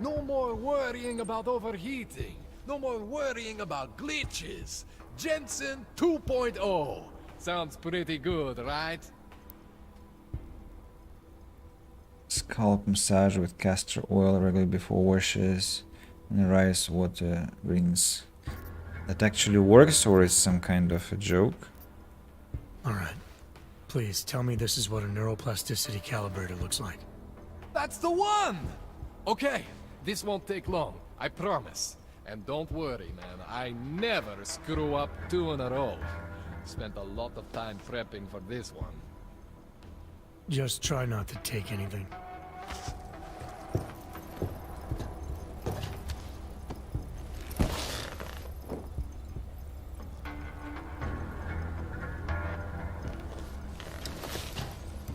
No more worrying about overheating. No more worrying about glitches. Jensen 2.0. Sounds pretty good, right? Scalp massage with castor oil regularly before washes and rice water rinse. That actually works, or is some kind of a joke? Alright. Please, tell me this is what a neuroplasticity calibrator looks like. That's the one! Okay, this won't take long, I promise. And don't worry, man, I never screw up 2 in a row. Spent a lot of time prepping for this one. Just try not to take anything.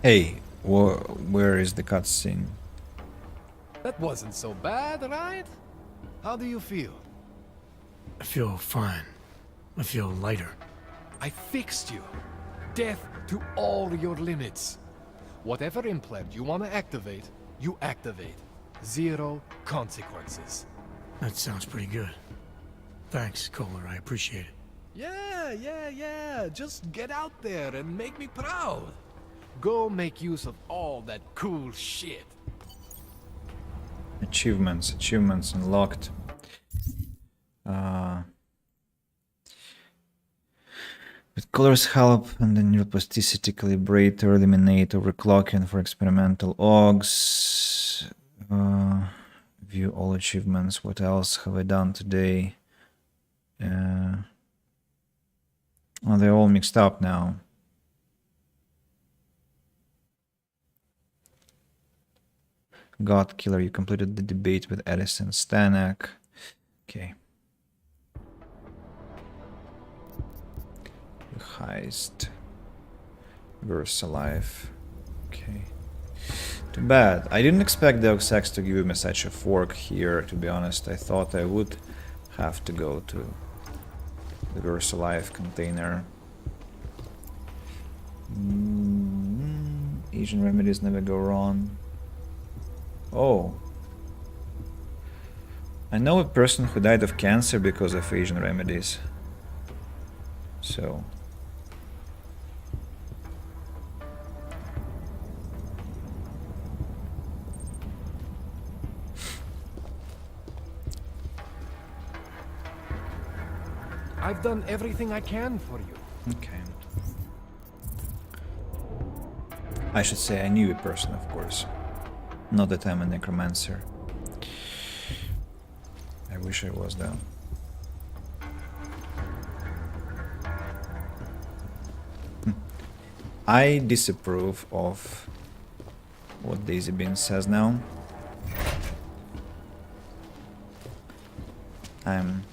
Hey, where is the cutscene? That wasn't so bad, right? How do you feel? I feel fine. I feel lighter. I fixed you. Death to all your limits. Whatever implant you want to activate, you activate. 0 consequences. That sounds pretty good. Thanks, Kohler. I appreciate it. Yeah. Just get out there and make me proud. Go make use of all that cool shit. Achievements unlocked. With colors help and the neuroplasticity calibrate or eliminate overclocking for experimental OGs. View all achievements. What else have I done today? Oh, they're all mixed up now. God Killer, you completed the debate with Edison Stanek. Okay. Heist. Verse alive. Okay. Too bad. I didn't expect Deus Ex to give me such a fork here, to be honest. I thought I would have to go to the Verse alive container. Asian remedies never go wrong. Oh. I know a person who died of cancer because of Asian remedies. So. I've done everything I can for you. Okay. I should say I knew a person, of course. Not that I'm a necromancer. I wish I was, though. I disapprove of what Daisy Bean says now. I'm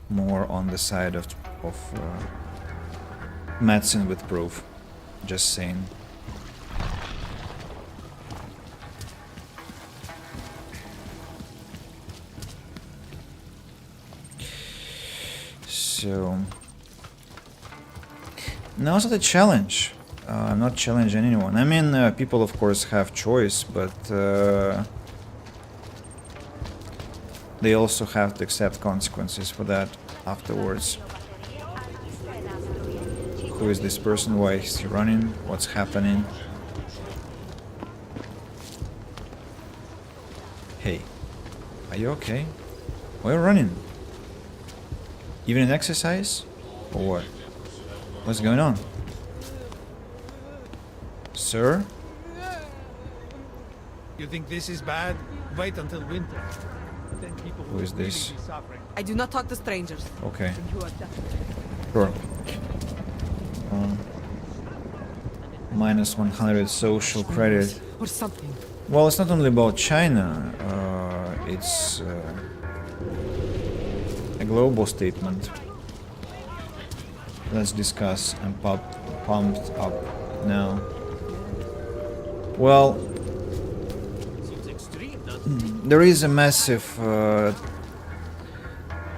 more on the side of medicine with proof. Just saying. So now's the challenge. I'm not challenging anyone. I mean, people of course have choice, but they also have to accept consequences for that afterwards. Who is this person? Why is he running? What's happening? Hey, are you okay? Why are you running? Even in exercise? Or what? What's going on? Sir? You think this is bad? Wait until winter. Then people Who is this? really be suffering. I do not talk to strangers. Okay. You are definitely Sure. Minus 100 social credit. or something. Well, it's not only about China. It's a global statement. Let's discuss. I'm pumped up now. Well, there is a massive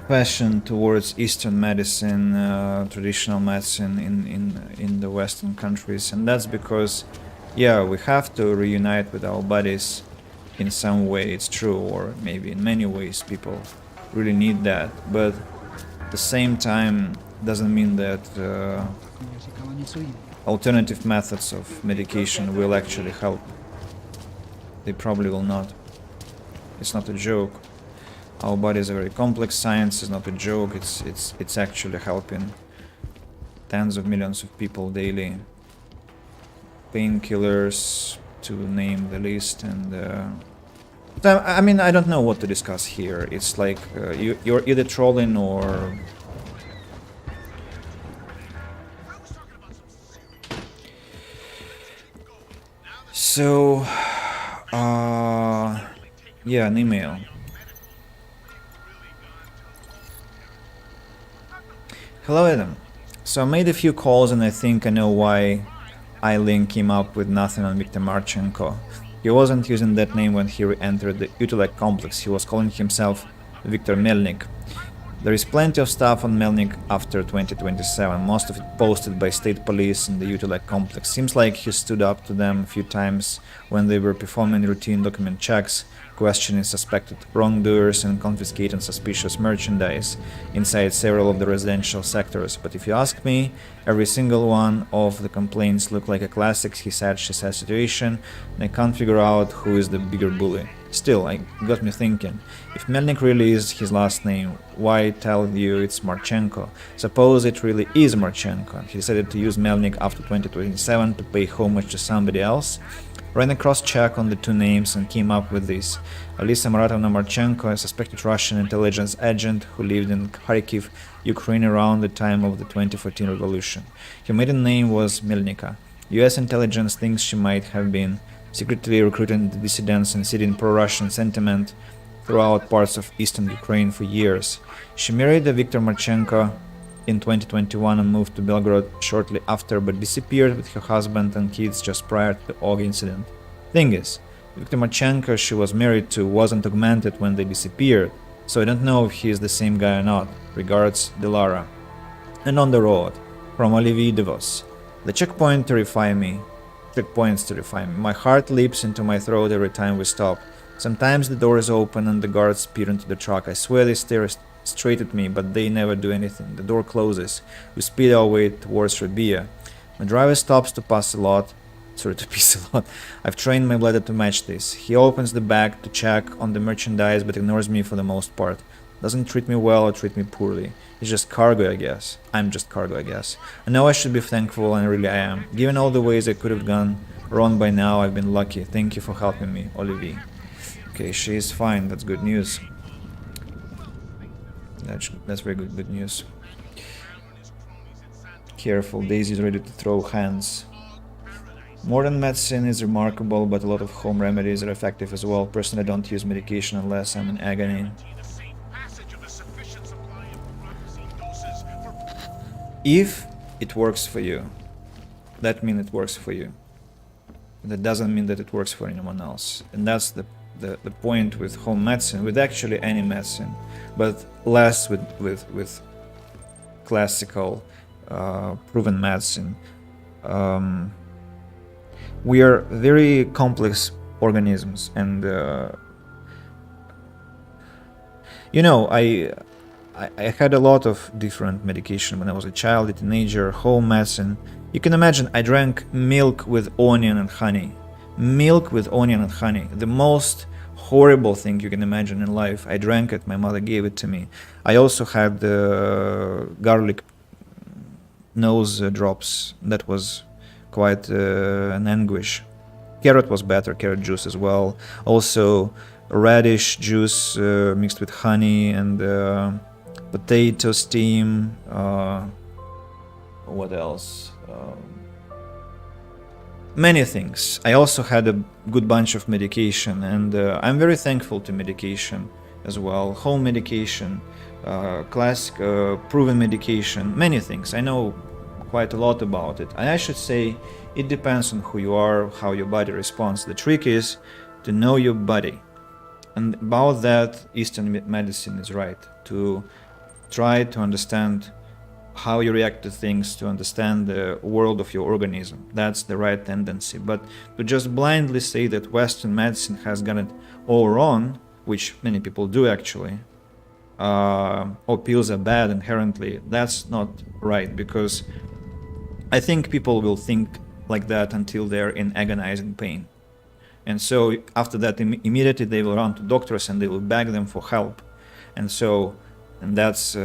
passion towards Eastern medicine, traditional medicine in the Western countries, and that's because, yeah, we have to reunite with our bodies in some way. It's true, or maybe in many ways people really need that, but at the same time doesn't mean that alternative methods of medication will actually help. They probably will not. It's not a joke. Our body is a very complex science. It's not a joke. It's actually helping tens of millions of people daily. Painkillers, to name the list, and I mean, I don't know what to discuss here. It's like you're either trolling or so. Yeah, an email. Hello, Adam. So I made a few calls and I think I know why I-Link came up with nothing on Viktor Marchenko. He wasn't using that name when he entered the Utulek complex. He was calling himself Viktor Melnik. There is plenty of stuff on Melnik after 2027, most of it posted by state police in the Utila complex. Seems like he stood up to them a few times when they were performing routine document checks, questioning suspected wrongdoers and confiscating suspicious merchandise inside several of the residential sectors. But if you ask me, every single one of the complaints look like a classic he said, she said situation, and I can't figure out who is the bigger bully. Still, it got me thinking, if Melnik really is his last name, why tell you it's Marchenko? Suppose it really is Marchenko, and he decided to use Melnik after 2027 to pay homage to somebody else? Ran a cross-check on the two names and came up with this. Alisa Maratovna Marchenko, a suspected Russian intelligence agent who lived in Kharkiv, Ukraine around the time of the 2014 revolution. Her maiden name was Melnika. US intelligence thinks she might have been secretly recruiting the dissidents and seeding pro-Russian sentiment throughout parts of eastern Ukraine for years. She married Viktor Marchenko in 2021 and moved to Belgorod shortly after, but disappeared with her husband and kids just prior to the Og incident. Thing is, Viktor Marchenko she was married to wasn't augmented when they disappeared, so I don't know if he is the same guy or not. Regards, Delara. And on the road, from Olivier DeVos. The checkpoints terrify me. My heart leaps into my throat every time we stop. Sometimes the door is open and the guards peer into the truck. I swear they stare straight at me, but they never do anything. The door closes. We speed our way towards Rabia. My driver stops to piss a lot. I've trained my bladder to match this. He opens the bag to check on the merchandise, but ignores me for the most part. Doesn't treat me well or treat me poorly. It's just cargo, I guess. I'm just cargo, I guess. I know I should be thankful, and really I am. Given all the ways I could have gone wrong by now, I've been lucky. Thank you for helping me, Olivier. Okay, she is fine. That's good news. That's very good news. Careful, Daisy's ready to throw hands. Modern medicine is remarkable, but a lot of home remedies are effective as well. Personally, I don't use medication unless I'm in agony. If it works for you, that means it works for you. That doesn't mean that it works for anyone else. And that's the point with home medicine, with actually any medicine, but less with classical proven medicine. We are very complex organisms, and you know, I had a lot of different medication when I was a child, a teenager, home medicine. You can imagine I drank milk with onion and honey. Milk with onion and honey. The most horrible thing you can imagine in life. I drank it, my mother gave it to me. I also had garlic nose drops. That was quite an anguish. Carrot was better, carrot juice as well. Also radish juice mixed with honey and potato steam. What else? Many things. I also had a good bunch of medication, and I'm very thankful to medication as well. Home medication, classic proven medication, many things. I know quite a lot about it. And I should say it depends on who you are, how your body responds. The trick is to know your body. And about that, Eastern medicine is right. To try to understand how you react to things, to understand the world of your organism. That's the right tendency. But to just blindly say that Western medicine has got it all wrong, which many people do actually, or pills are bad inherently, that's not right, because I think people will think like that until they're in agonizing pain. And so after that, immediately they will run to doctors and they will beg them for help. And that's...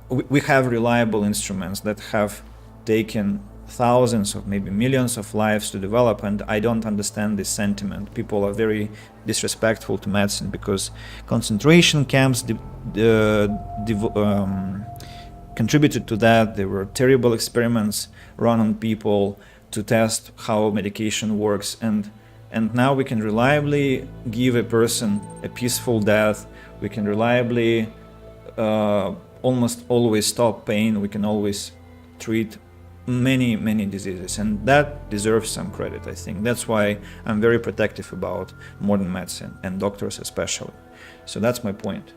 we have reliable instruments that have taken thousands of maybe millions of lives to develop, and I don't understand this sentiment. People are very disrespectful to medicine because concentration camps contributed to that. There were terrible experiments run on people to test how medication works, and now we can reliably give a person a peaceful death. We can reliably almost always stop pain. We can always treat many diseases, and that deserves some credit, I think. That's why I'm very protective about modern medicine and doctors especially. So that's my point.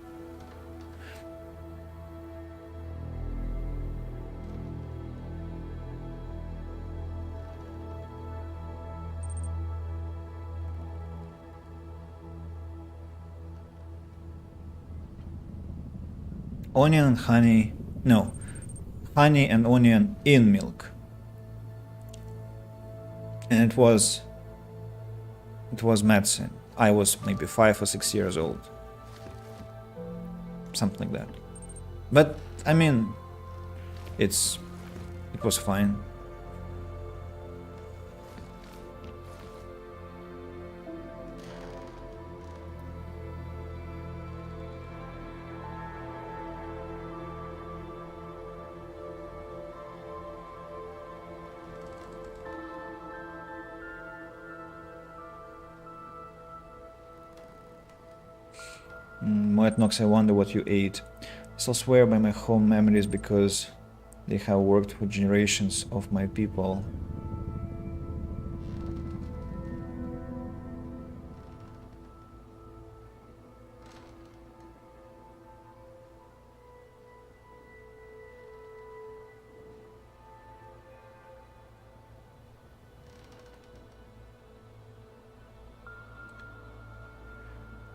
onion and honey. No, honey and onion in milk, and it was medicine. I was maybe 5 or 6 years old, something like that. But I mean, it was fine. Moet Knox, I wonder what you ate. I still swear by my home memories because they have worked for generations of my people.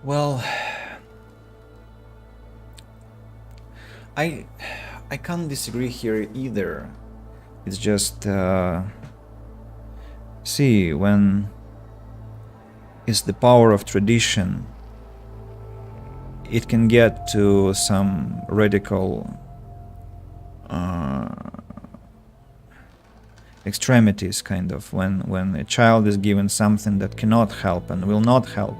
Well, I can't disagree here either. It's just see, when it's the power of tradition, it can get to some radical extremities, kind of, when a child is given something that cannot help and will not help.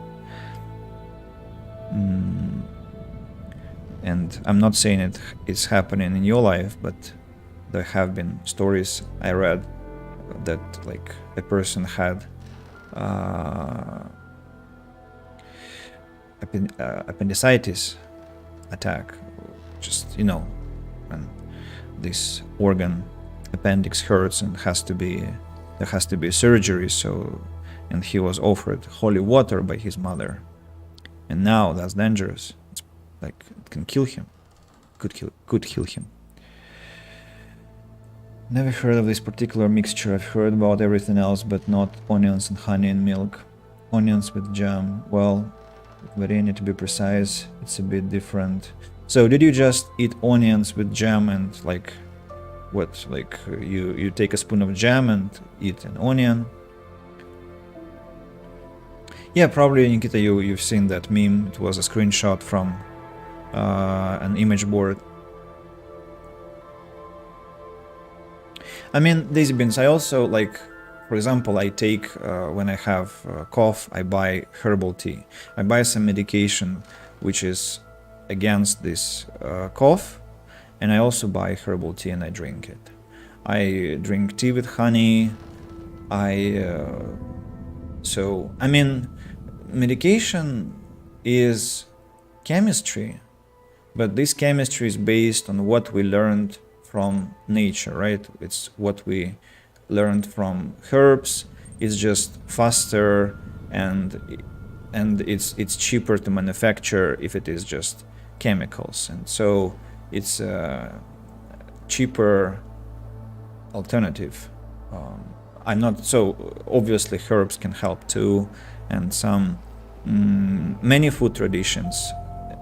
And I'm not saying it's happening in your life, but there have been stories I read that like a person had appendicitis attack, just, you know, when this organ, appendix, hurts and there has to be surgery. So, and he was offered holy water by his mother, and now that's dangerous. It's like it can kill him, could kill him. Never heard of this particular mixture. I've heard about everything else, but not onions and honey and milk. Onions with jam. Well, Vareni, to be precise, it's a bit different. So did you just eat onions with jam and like what? Like you take a spoon of jam and eat an onion? Yeah, probably, Nikita, you've seen that meme. It was a screenshot from an image board. I mean, daisy beans, I also, like, for example, I take, when I have cough, I buy herbal tea. I buy some medication which is against this cough, and I also buy herbal tea and I drink it. I drink tea with honey. So, I mean, medication is chemistry, but this chemistry is based on what we learned from nature, right? It's what we learned from herbs. It's just faster and it's cheaper to manufacture if it is just chemicals, and so it's a cheaper alternative. I'm not, so obviously herbs can help too, and some many food traditions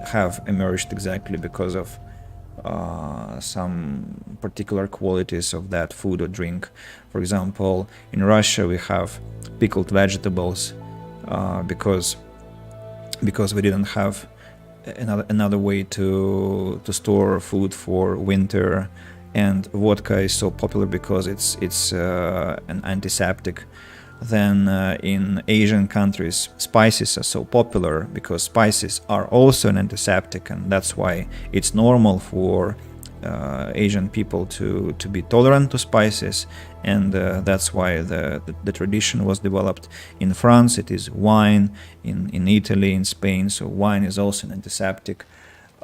have emerged exactly because of some particular qualities of that food or drink. For example, in Russia we have pickled vegetables because we didn't have another way to store food for winter, and vodka is so popular because it's an antiseptic. Then in Asian countries, spices are so popular because spices are also an antiseptic, and that's why it's normal for Asian people to be tolerant to spices, and that's why the tradition was developed. In France it is wine, in Italy, in Spain, so wine is also an antiseptic,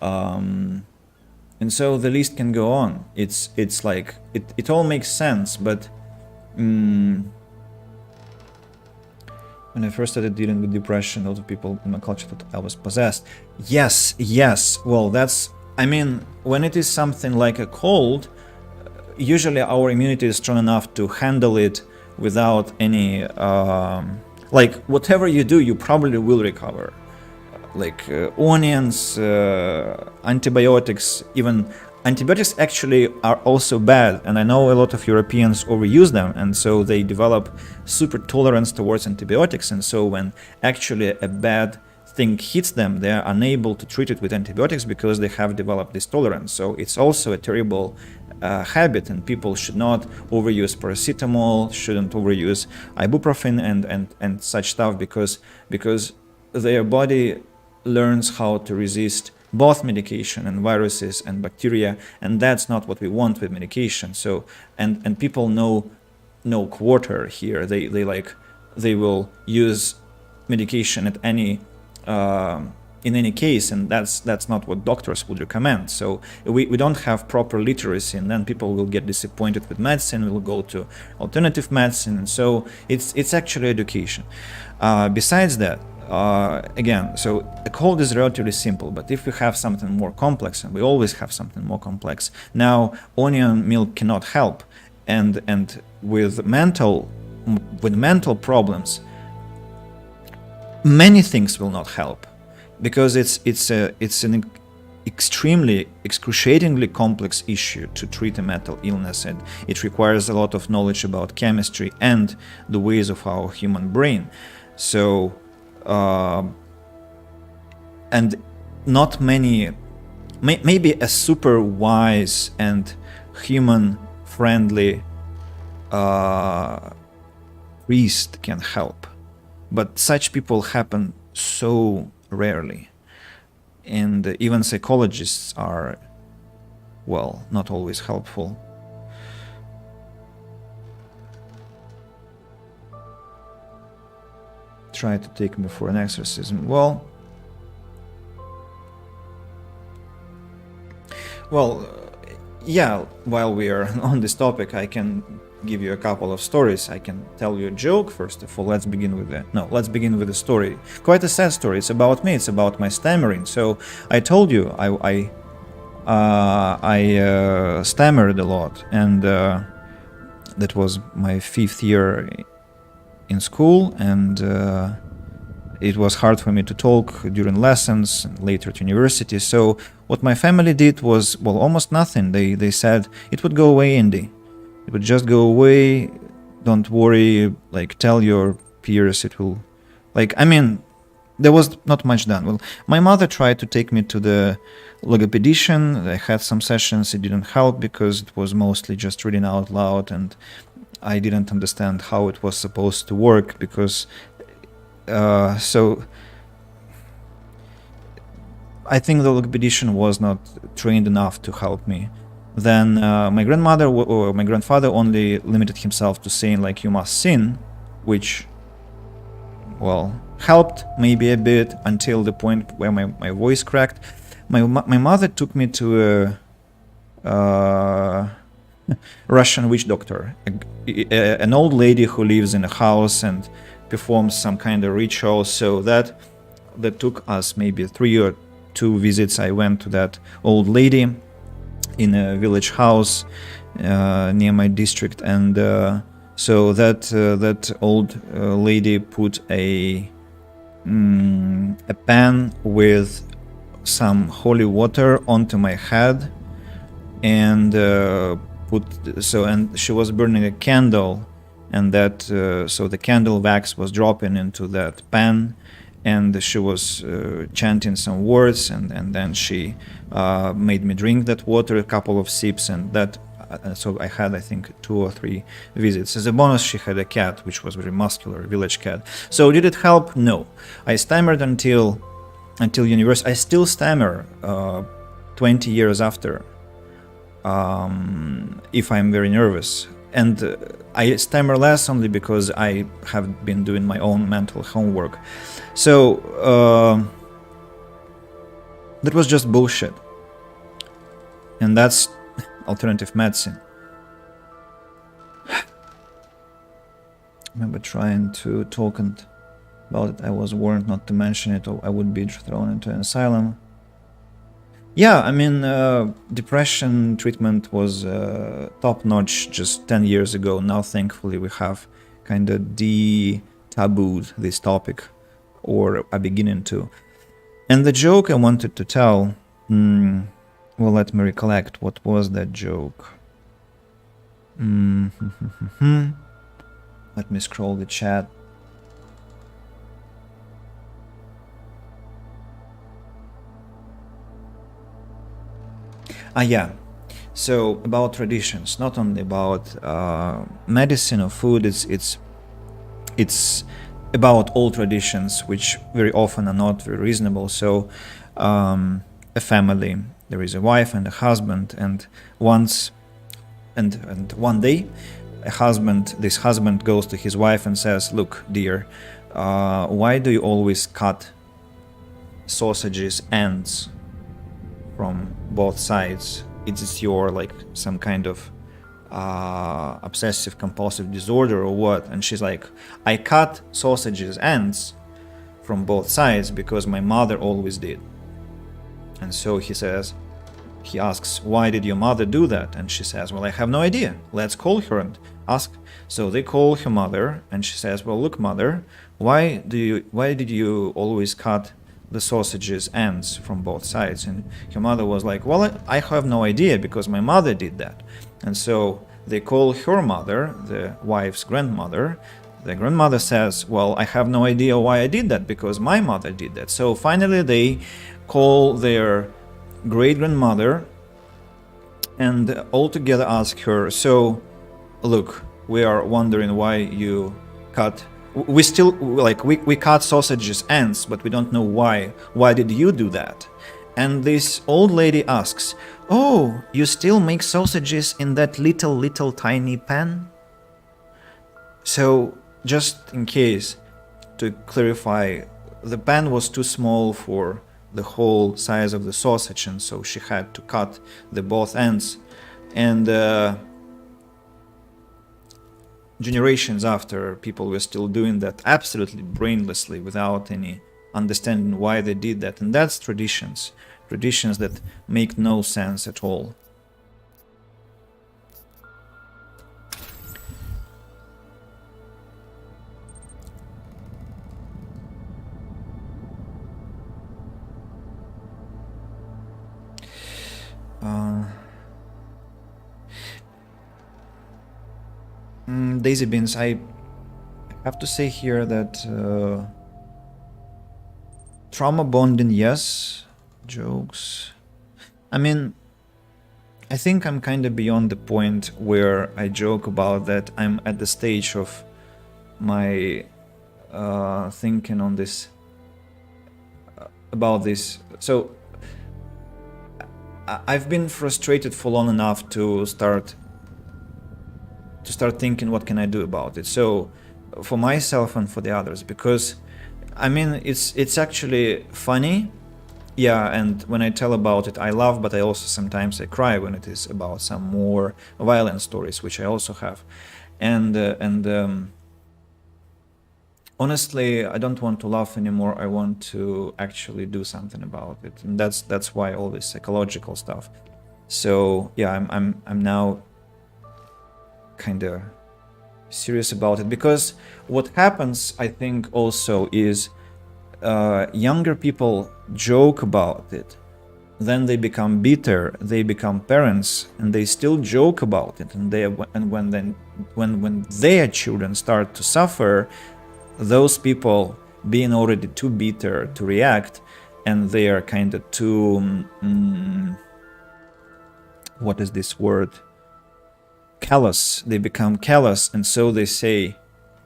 and so the list can go on. It's like it all makes sense, but when I first started dealing with depression, a lot of people in my culture thought I was possessed. Yes, well, that's, I mean, when it is something like a cold, usually our immunity is strong enough to handle it without any, like, whatever you do, you probably will recover. onions, antibiotics. Even antibiotics actually are also bad, and I know a lot of Europeans overuse them, and so they develop super tolerance towards antibiotics, and so when actually a bad thing hits them, they are unable to treat it with antibiotics because they have developed this tolerance. So it's also a terrible habit, and people should not overuse paracetamol, shouldn't overuse ibuprofen and such stuff, because their body learns how to resist both medication and viruses and bacteria, and that's not what we want with medication. So and people know no quarter here. They will use medication at any in any case, and that's not what doctors would recommend. So we don't have proper literacy, and then people will get disappointed with medicine, will go to alternative medicine, and so it's actually education. Besides that, again, so a cold is relatively simple, but if we have something more complex, and we always have something more complex, now onion milk cannot help, and with mental problems, many things will not help, because it's an extremely excruciatingly complex issue to treat a mental illness, and it requires a lot of knowledge about chemistry and the ways of our human brain. So and not many, maybe a super wise and human friendly priest can help, but such people happen so rarely, and even psychologists are, well, not always helpful. Try to take me for an exorcism. Well, yeah, while we are on this topic, I can give you a couple of stories. I can tell you a joke first of all. Let's begin with the story. Quite a sad story. It's about me. It's about my stammering. So I told you I stammered a lot, and that was my 5th year in school, and it was hard for me to talk during lessons and later at university. So what my family did was, well, almost nothing. They said it would go away, Indy. It would just go away. Don't worry. Like, tell your peers it will. Like, I mean, there was not much done. Well, my mother tried to take me to the logopedician. I had some sessions. It didn't help because it was mostly just reading out loud, and I didn't understand how it was supposed to work, because so I think the logopedician was not trained enough to help me. Then my grandmother or my grandfather only limited himself to saying, like, you must sin, which, well, helped maybe a bit until the point where my voice cracked. My mother took me to a Russian witch doctor, an old lady who lives in a house and performs some kind of ritual. So that took us maybe 3 or 2 visits. I went to that old lady in a village house near my district, and so that old lady put a pan with some holy water onto my head, and and she was burning a candle, and that so the candle wax was dropping into that pan, and she was chanting some words, and then she made me drink that water, a couple of sips, and that so I had, I think, 2 or 3 visits. As a bonus, she had a cat which was very muscular, a village cat. So did it help? No. I stammered until university. I still stammer 20 years after, if I'm very nervous. And I stammer less only because I have been doing my own mental homework. So that was just bullshit. And that's alternative medicine. I remember trying to talk about it. I was warned not to mention it, or I would be thrown into an asylum. Yeah, I mean, depression treatment was top-notch just 10 years ago. Now, thankfully, we have kind of de-tabooed this topic, or are beginning to. And the joke I wanted to tell, well, let me recollect. What was that joke? Let me scroll the chat. Yeah. So about traditions, not only about medicine or food. It's about all traditions, which very often are not very reasonable. So, a family, there is a wife and a husband, and one day, this husband goes to his wife and says, "Look, dear, why do you always cut sausages ends from both sides? Is it your like some kind of obsessive compulsive disorder or what?" And she's like, "I cut sausages ends from both sides because my mother always did." And so he asks, "Why did your mother do that?" And she says, "Well, I have no idea. Let's call her and ask." So they call her mother, and she says, "Well, look, mother, why did you always cut the sausages ends from both sides?" And her mother was like, "Well, I have no idea because my mother did that." And so they call her mother, the wife's grandmother. The grandmother says, "Well, I have no idea why I did that because my mother did that." So finally they call their great grandmother and all together ask her, "So look, we are wondering why you cut, we still like we cut sausages ends, but we don't know why did you do that?" And this old lady asks, "Oh, you still make sausages in that little tiny pan?" So just in case, to clarify, the pan was too small for the whole size of the sausage, and so she had to cut the both ends. And generations after, people were still doing that absolutely brainlessly without any understanding why they did that. And that's traditions that make no sense at all. Daisy Beans, I have to say here that trauma bonding, yes. Jokes, I mean, I think I'm kind of beyond the point where I joke about that. I'm at the stage of my thinking on this, about this. So I've been frustrated for long enough to start thinking, what can I do about it? So for myself and for the others, because I mean, it's actually funny. Yeah, and when I tell about it, I laugh, but I also sometimes I cry when it is about some more violent stories, which I also have. And honestly, I don't want to laugh anymore. I want to actually do something about it, and that's why all this psychological stuff. So yeah, I'm now kind of serious about it, because what happens, I think, also is younger people joke about it, then they become bitter, they become parents, and they still joke about it, and when their children start to suffer, those people being already too bitter to react, and they are kind of too what is this word, callous, they become callous, and so they say,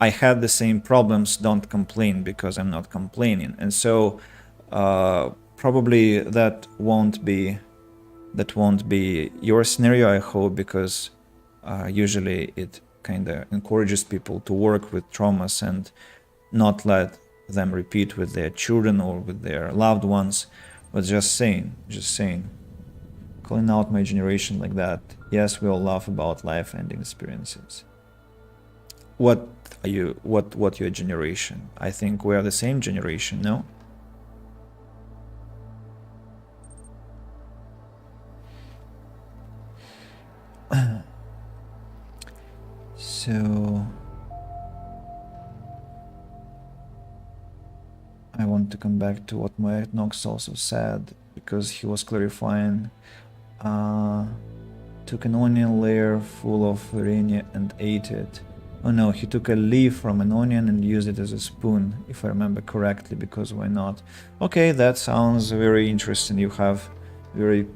"I had the same problems, don't complain," because I'm not complaining. And so probably that won't be your scenario, I hope, because usually it kind of encourages people to work with traumas and not let them repeat with their children or with their loved ones. But just saying, calling out my generation like that. Yes, we all laugh about life-ending experiences. What are you? What your generation? I think we are the same generation, no? So I want to come back to what Moed Knox also said, because he was clarifying. Took an onion layer full of Verenia and ate it. Oh no, he took a leaf from an onion and used it as a spoon, if I remember correctly, because why not? Okay, that sounds very interesting. You have very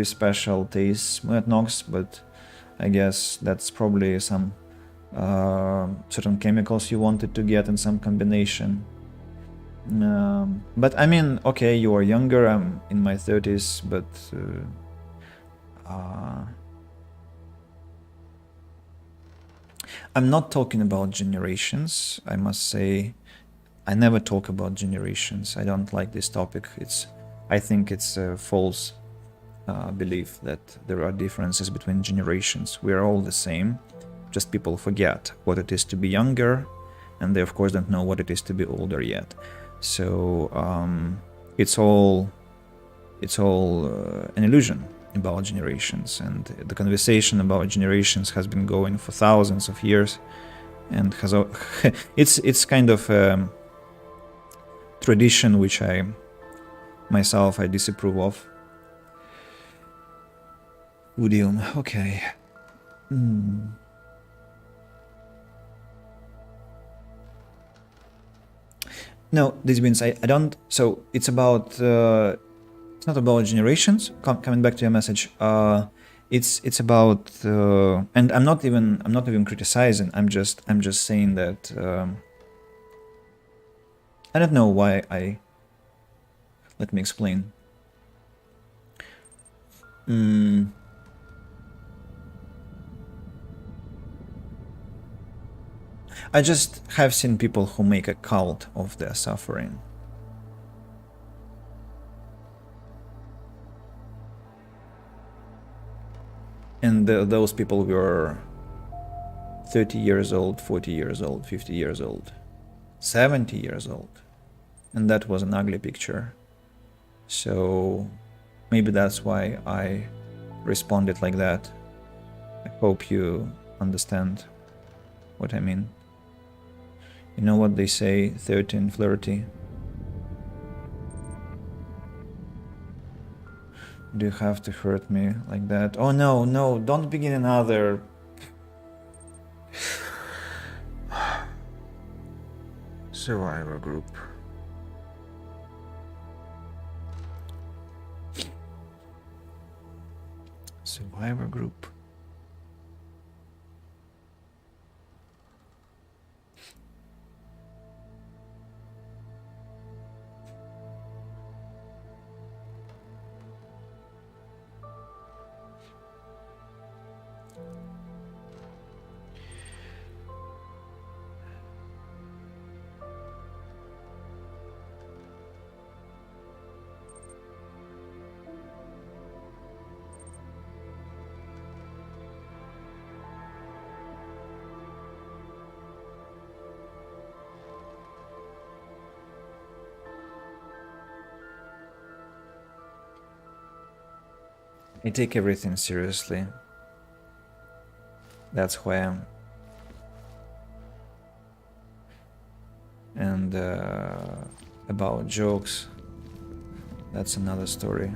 special tastes, Moed Knox, but I guess that's probably some certain chemicals you wanted to get in some combination. But I mean, okay, you are younger, I'm in my 30s, but I'm not talking about generations, I must say. I never talk about generations. I don't like this topic. I think it's a false belief that there are differences between generations. We are all the same. Just people forget what it is to be younger, and they of course don't know what it is to be older yet. So it's all an illusion about generations, and the conversation about generations has been going for thousands of years, and has it's kind of a tradition which I disapprove of. Udium, okay. No, this means I don't. So it's about. It's not about generations. Coming back to your message, it's about. And I'm not even criticizing. I'm just saying that. I don't know why I. Let me explain. I just have seen people who make a cult of their suffering. And those people were 30 years old, 40 years old, 50 years old, 70 years old. And that was an ugly picture. So maybe that's why I responded like that. I hope you understand what I mean. You know what they say, 13 flirty. Do you have to hurt me like that? Oh no, no, don't begin another. Survivor group. Survivor group. I take everything seriously. That's who I am. And about jokes, that's another story.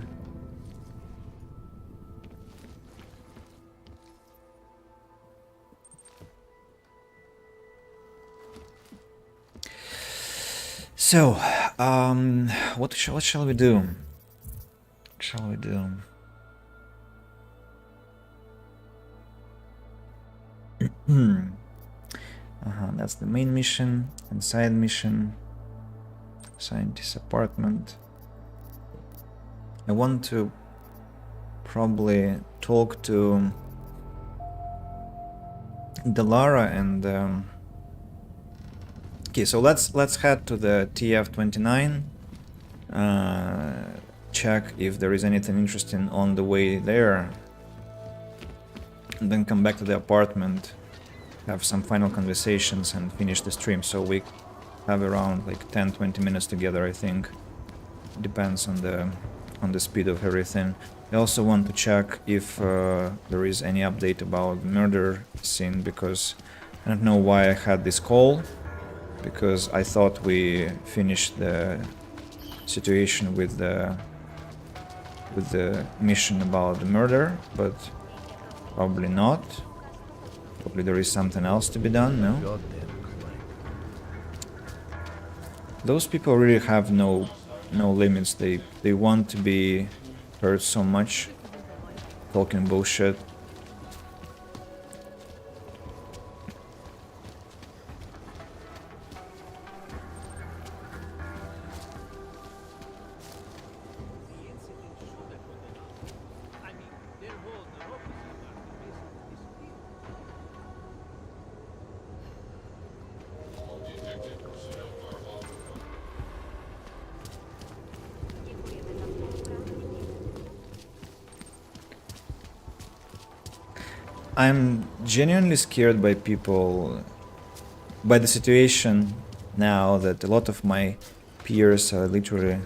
So, what shall we do? What shall we do? That's the main mission and side mission. Scientist's apartment. I want to probably talk to Delara and okay, so let's head to the TF-29. Check if there is anything interesting on the way there. And then come back to the apartment, have some final conversations and finish the stream. So we have around like 10-20 minutes together, I think. Depends on the speed of everything. I also want to check if there is any update about the murder scene, because I don't know why I had this call because I thought we finished the situation with the mission about the murder, but probably not. Probably there is something else to be done, no? Those people really have no limits. They want to be heard so much, talking bullshit. I'm genuinely scared by people, by the situation now, that a lot of my peers are literally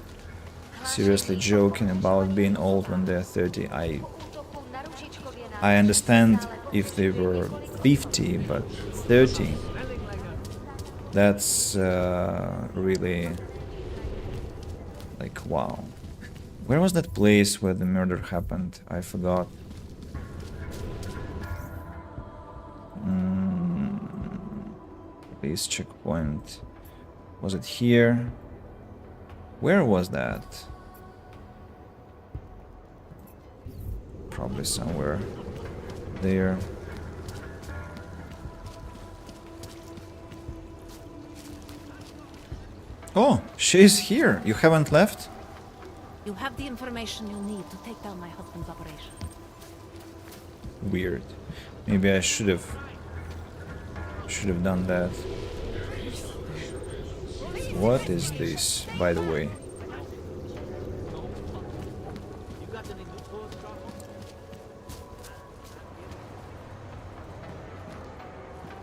seriously joking about being old when they're 30. I understand if they were 50, but 30, that's really like, wow. Where was that place where the murder happened? I forgot. Police checkpoint. Was it here? Where was that? Probably somewhere there. Oh, she's here. You haven't left? You have the information you need to take down my husband's operation. Weird. Maybe I should have done that. What is this, by the way?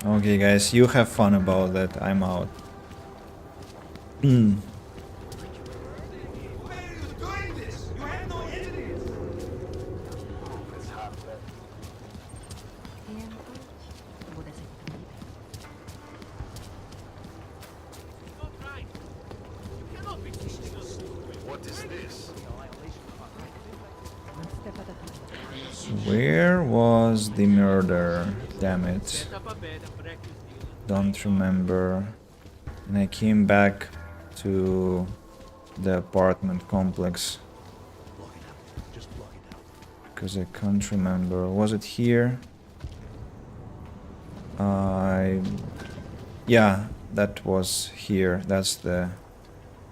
Okay, guys, you have fun about that. I'm out. What is this? Where was the murder? Damn it. Don't remember. And I came back to the apartment complex because I can't remember. Was it here? Yeah, that was here. That's the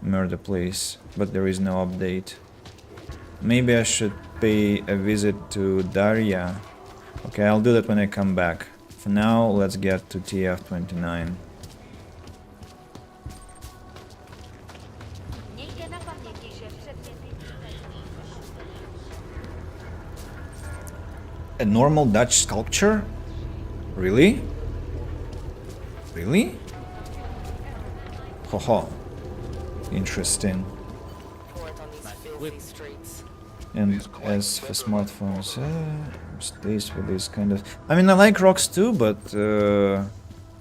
murder place, but there is no update. Maybe I should pay a visit to Daria. Okay, I'll do that when I come back. For now, let's get to TF-29. A normal Dutch sculpture? Really? Really? Haha. Interesting. And as for smartphones, stays with this kind of... I mean, I like rocks too, but...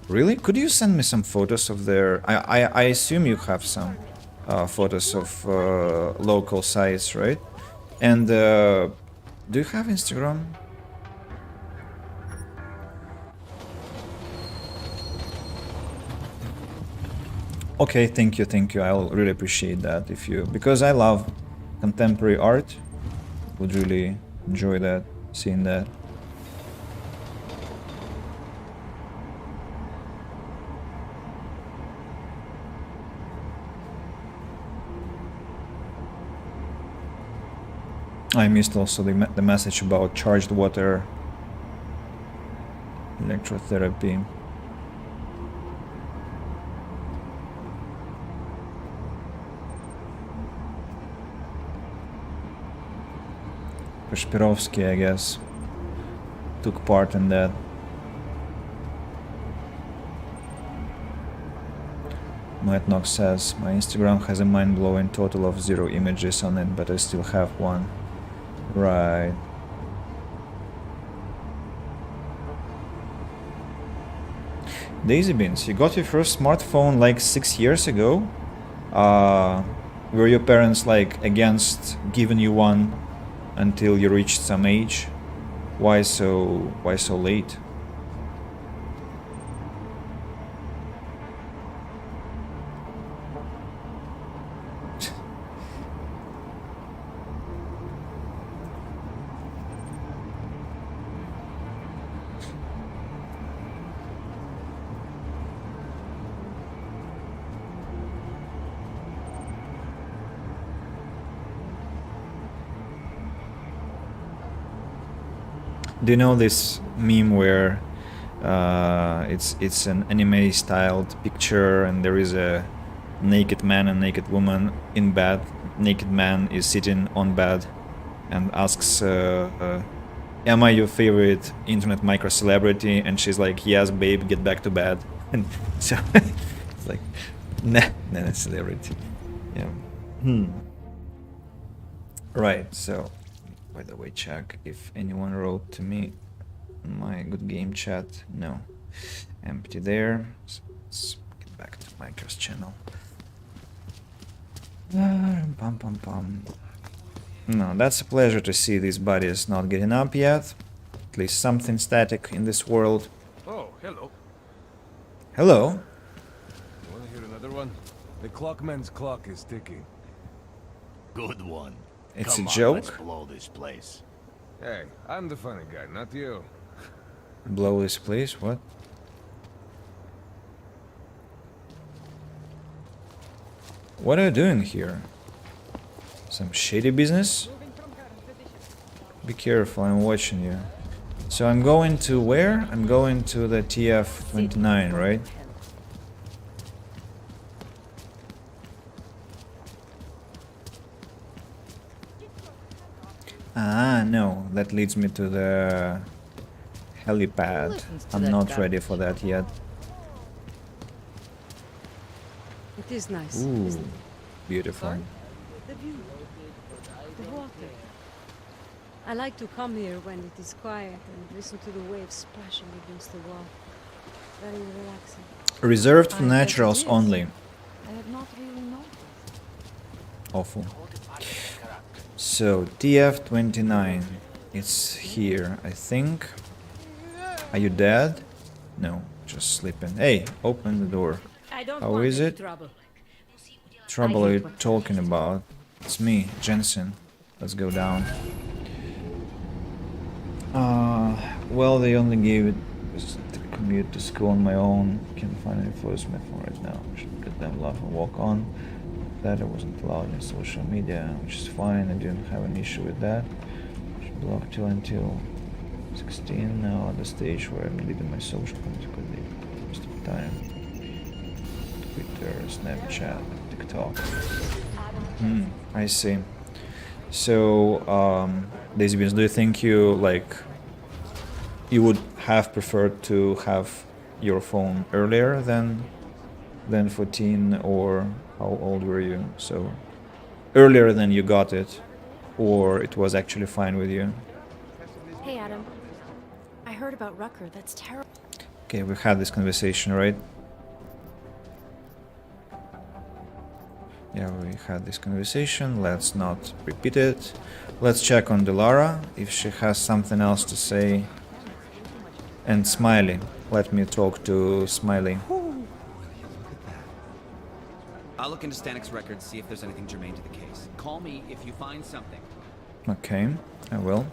really? Could you send me some photos of their... I assume you have some photos of local sites, right? And do you have Instagram? Okay, thank you. I'll really appreciate that if you... Because I love contemporary art. Would really enjoy that, seeing that. I missed also the message about charged water, electrotherapy. Kashpirovsky, I guess, took part in that. Matnox says, my Instagram has a mind-blowing total of 0 images on it, but I still have one. Right. Daisy Beans, you got your first smartphone like 6 years ago? Were your parents like against giving you one until you reached some age? Why so late? Do you know this meme where it's an anime styled picture and there is a naked man and naked woman in bed. Naked man is sitting on bed and asks, am I your favorite internet micro celebrity? And she's like, yes babe, get back to bed. And so it's like, nah, not a celebrity. Yeah. Right, so by the way, check if anyone wrote to me in my good game chat. No, empty there. So let's get back to Micro's channel. Pum pum pum. No, that's a pleasure to see these bodies not getting up yet. At least something static in this world. Oh, hello. Hello. Want to hear another one? The clockman's clock is ticking. Good one. It's Come a on, joke? let's blow this place. Hey, I'm the funny guy, not you. Blow this place? What? What are you doing here? Some shady business? Be careful, I'm watching you. So I'm going to where? I'm going to the TF-29, right? Ah, no, that leads me to the helipad. I'm not ready for that yet. It is nice. Ooh, isn't it? beautiful. The view, the water. I like to come here when it is quiet and listen to the waves splashing against the wall. Very relaxing. Reserved for I bet it naturals is. only. I have not really noticed. Awful. So, TF-29. It's here, I think. Are you dead? No, just sleeping. Hey, open the door. How is it? Trouble are you talking about? It's me, Jensen. Let's go down. Well, they only gave it to commute to school on my own. Can't find any photos of my phone right now. Should let them laugh and walk on. That I wasn't allowed in social media, which is fine. I didn't have an issue with that. Should block until 16. Now at the stage where I'm deleting my social accounts because most of the time. Twitter, Snapchat, TikTok. I see. So, Daisy Beans, do you think you would have preferred to have your phone earlier than 14, or how old were you? So, earlier than you got it, or it was actually fine with you? Hey Adam, I heard about Rucker. That's terrible. Okay, we've had this conversation, right? Yeah, we had this conversation. Let's not repeat it. Let's check on Delara if she has something else to say. And Smiley. Let me talk to Smiley. I'll look into Stanik's records, see if there's anything germane to the case. Call me if you find something. Okay, I will.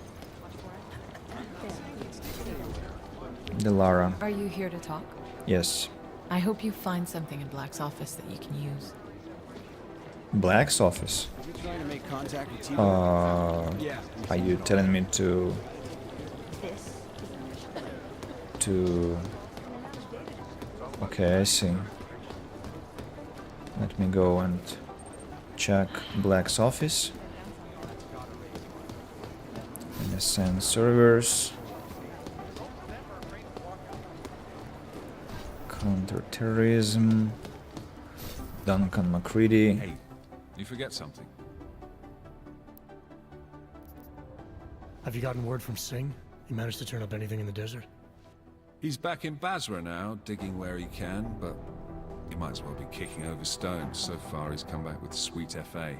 Delara. Are you here to talk? Yes. I hope you find something in Black's office that you can use. Black's office? Are you telling me to... Okay, I see. Let me go and check Black's office. NSN servers. Counterterrorism. Duncan McCready. Hey, you forget something. Have you gotten word from Singh? He managed to turn up anything in the desert? He's back in Basra now, digging where he can, but he might as well be kicking over stones. So far, he's come back with sweet FA.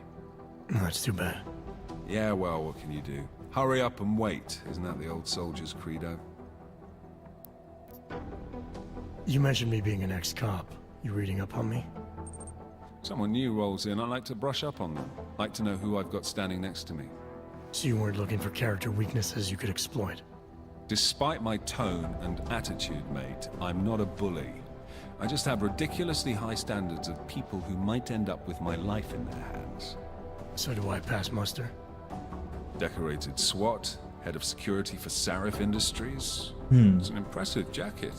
That's too bad. Yeah, well, what can you do? Hurry up and wait. Isn't that the old soldier's credo? You mentioned me being an ex-cop. You reading up on me? Someone new rolls in, I like to brush up on them. Like to know who I've got standing next to me. So you weren't looking for character weaknesses you could exploit? Despite my tone and attitude, mate, I'm not a bully. I just have ridiculously high standards of people who might end up with my life in their hands. So do I pass muster? Decorated SWAT, head of security for Sarif Industries. It's an impressive jacket.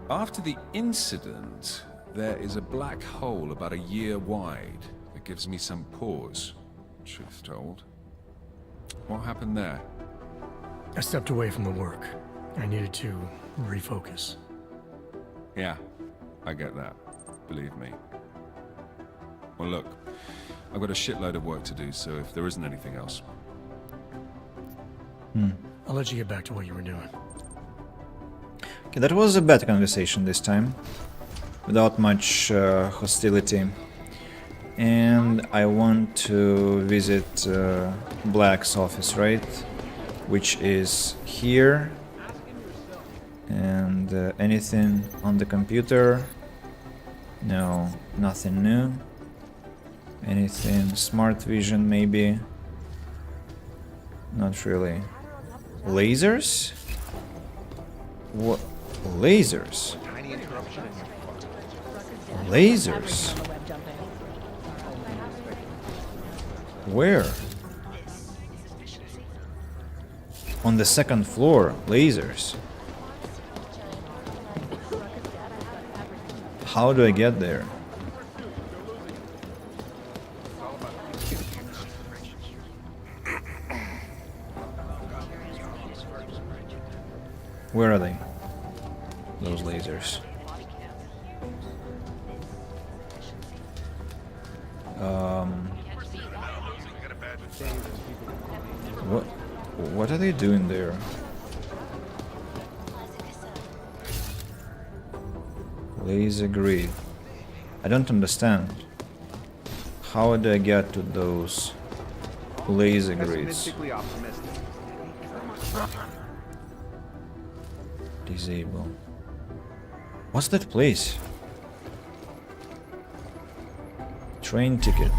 After the incident, there is a black hole about a year wide that gives me some pause, truth told. What happened there? I stepped away from the work. I needed to refocus. Yeah, I get that. Believe me. Well, look, I've got a shitload of work to do, so if there isn't anything else... I'll let you get back to what you were doing. Okay, that was a better conversation this time, without much hostility. And I want to visit Black's office, right? Which is here. And anything on the computer? No, nothing new. Anything smart vision maybe? Not really. Lasers? What? Lasers? Lasers? Where? On the second floor, lasers. How do I get there? Where are they? Those lasers. What are they doing there? Laser grid. I don't understand. How do I get to those laser grids? Disable. What's that place? Train ticket.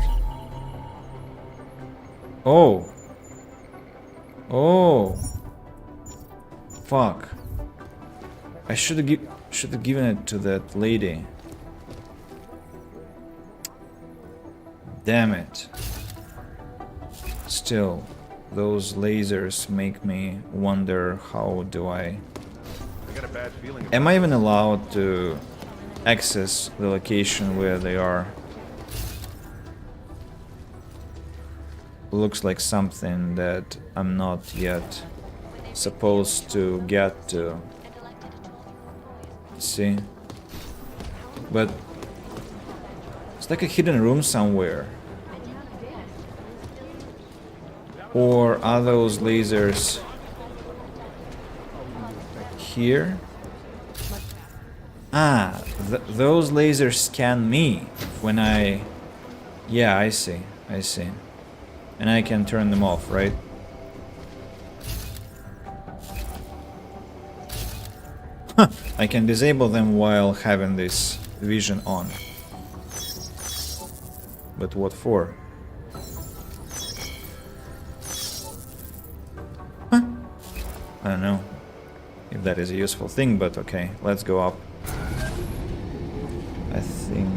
Oh. Oh. Fuck. I should have given it to that lady. Damn it. Still, those lasers make me wonder how do I... got a bad feeling. Am I even allowed to access the location where they are? Looks like something that I'm not yet supposed to get to. See? But it's like a hidden room somewhere. Or are those lasers here? Ah, those lasers scan me when I... Yeah, I see, I see. And I can turn them off, right? Huh, I can disable them while having this vision on. But what for? Huh? I don't know if that is a useful thing, but okay, let's go up. I think...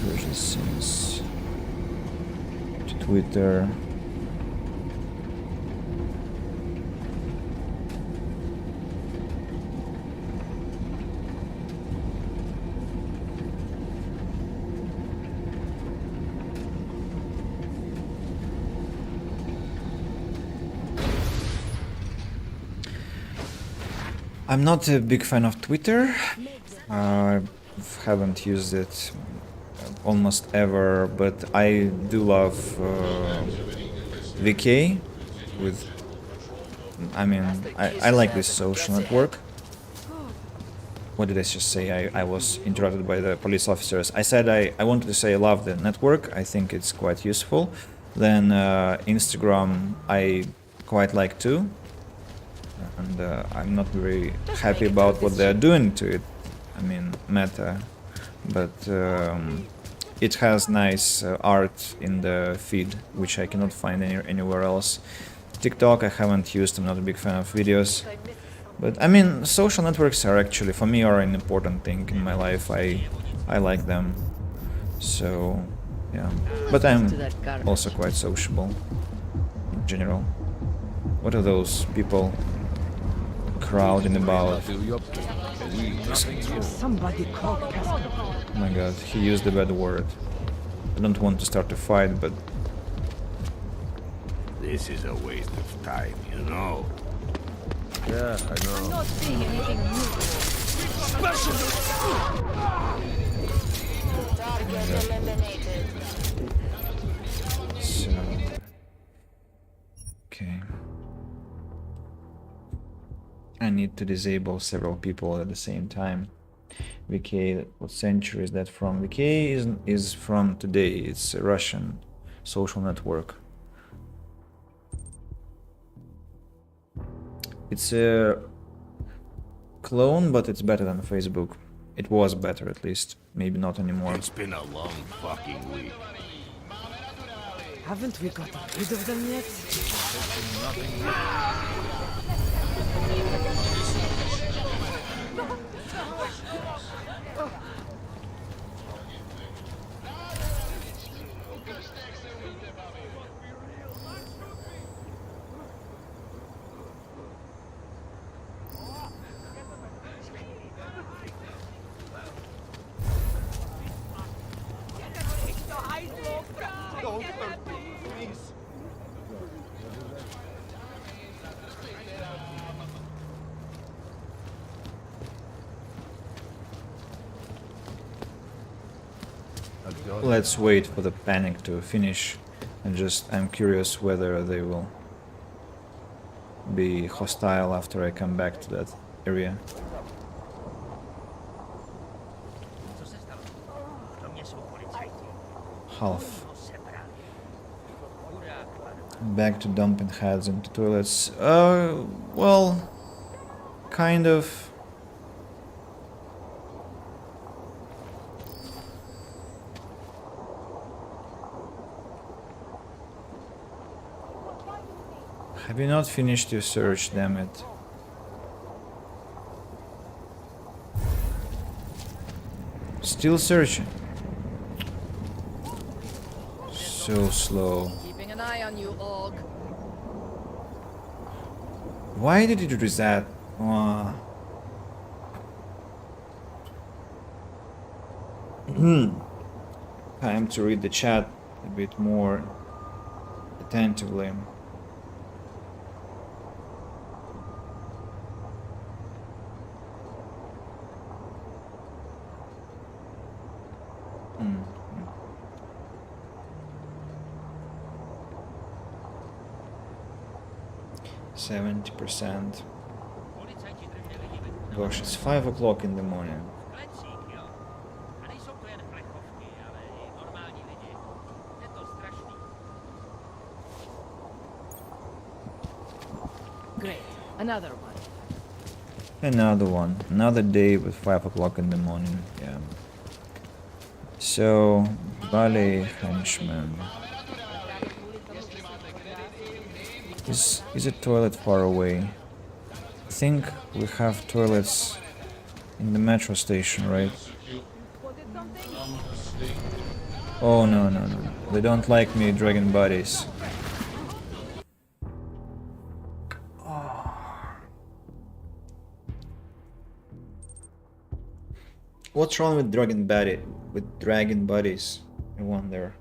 version since... to Twitter... I'm not a big fan of Twitter. I haven't used it almost ever, but I do love VK with I mean, I like this social network. What did I just say? I was interrupted by the police officers. I said I wanted to say I love the network. I think it's quite useful. Then Instagram I quite like too. And I'm not very happy about what they're doing to it. I mean, Meta. But it has nice art in the feed, which I cannot find anywhere else. TikTok I haven't used. I'm not a big fan of videos. But I mean, social networks are actually, for me, are an important thing in my life. I like them. So, yeah. But I'm also quite sociable in general. What are those people crowding about? Somebody called Casper. Oh my god, he used a bad word. I don't want to start a fight, but... This is a waste of time, you know. Yeah, I know. I'm not seeing anything unusual. Target eliminated. So... Okay. I need to disable several people at the same time. VK, what century is that from? VK is from today. It's a Russian social network. It's a clone, but it's better than Facebook. It was better, at least. Maybe not anymore. It's been a long fucking week. Haven't we got rid of them yet? Let's wait for the panic to finish, and I'm curious whether they will be hostile after I come back to that area. Half. Back to dumping heads into toilets. Well, kind of. Have you not finished your search, damn it? Still searching. So slow. Keeping an eye on you, Og. Why did you do that? Time to read the chat a bit more attentively. Mm. 70%. Gosh, it's 5 o'clock in the morning. Great. Another one. Another one. Another day with 5 o'clock in the morning. Yeah. So, ballet henchman. Is a toilet far away? I think we have toilets in the metro station, right? Oh no, no, no. They don't like me dragging bodies. What's wrong with dragging bodies? I wonder.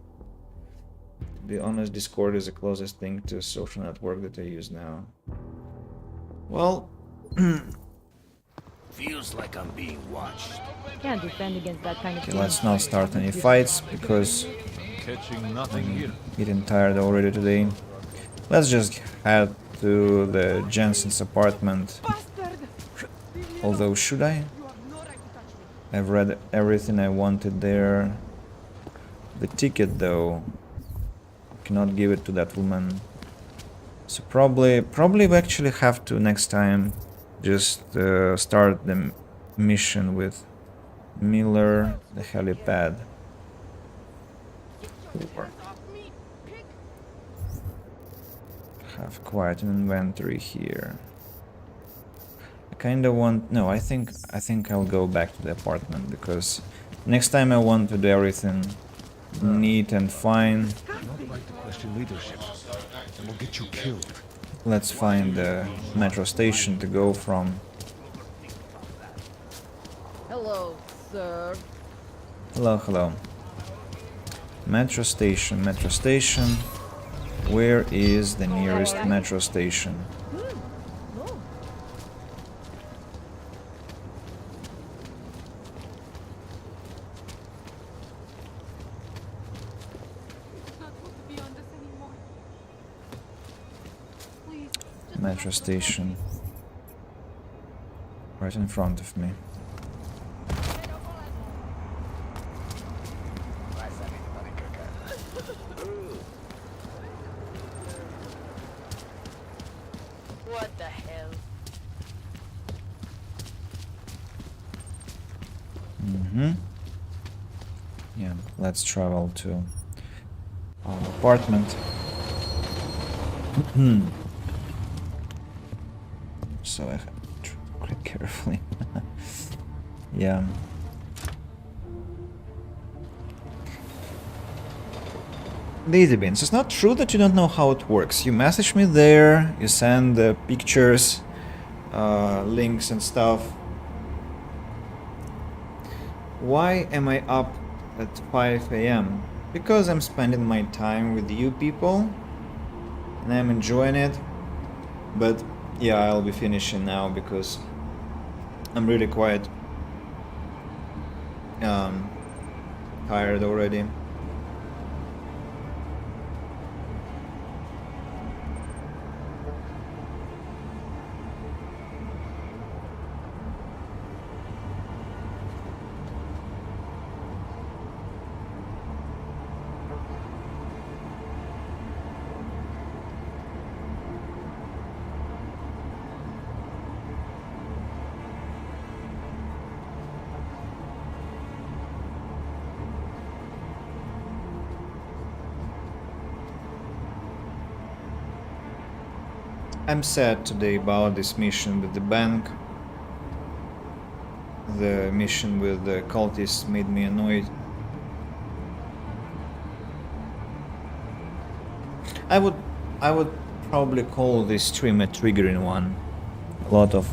To be honest, Discord is the closest thing to a social network that I use now. Well, feels like I'm being watched. Can't defend against that kind of okay, let's not start any fights because Catching nothing here. I'm getting tired already today. Let's just head to the Jensen's apartment. Although, should I? I've read everything I wanted there. The ticket, though, cannot give it to that woman. So probably we actually have to next time just start the mission with Miller, the helipad. Or have quite an inventory here. I kind of want. No, I think I'll go back to the apartment because next time I want to do everything neat and fine. Not like to question leadership, and we'll get you killed. Let's find the metro station to go from. Hello, sir. Hello, hello. Metro station, metro station. Where is the nearest metro station? Metro station. Right in front of me. What the hell? Yeah, let's travel to our apartment. So I have to tread carefully. Yeah. Daisy Beans, it's not true that you don't know how it works. You message me there, you send pictures, links and stuff. Why am I up at 5 AM? Because I'm spending my time with you people and I'm enjoying it. But yeah, I'll be finishing now because I'm really quite tired already. I'm sad today about this mission with the bank. The mission with the cultists made me annoyed. I would probably call this stream a triggering one. A lot of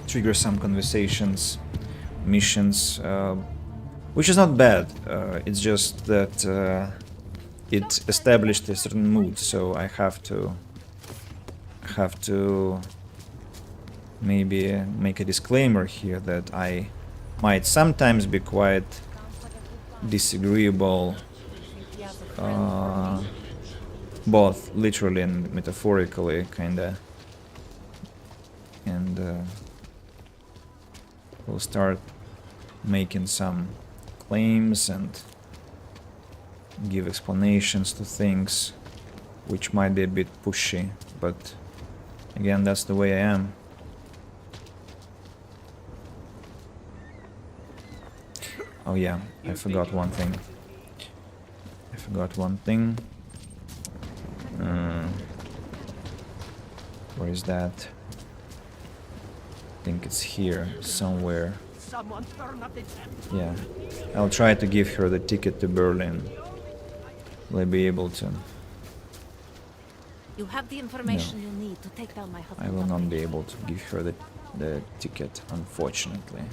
triggersome conversations, missions, which is not bad. It's just that it established a certain mood, so I have to maybe make a disclaimer here that I might sometimes be quite disagreeable, both literally and metaphorically, kinda, and we'll start making some claims and give explanations to things which might be a bit pushy, but again, that's the way I am. Oh yeah, I forgot one thing. Where is that? I think it's here, somewhere. Yeah, I'll try to give her the ticket to Berlin. Will I be able to? You have the information you need to take down my husband. I will not be able to give her the ticket, unfortunately.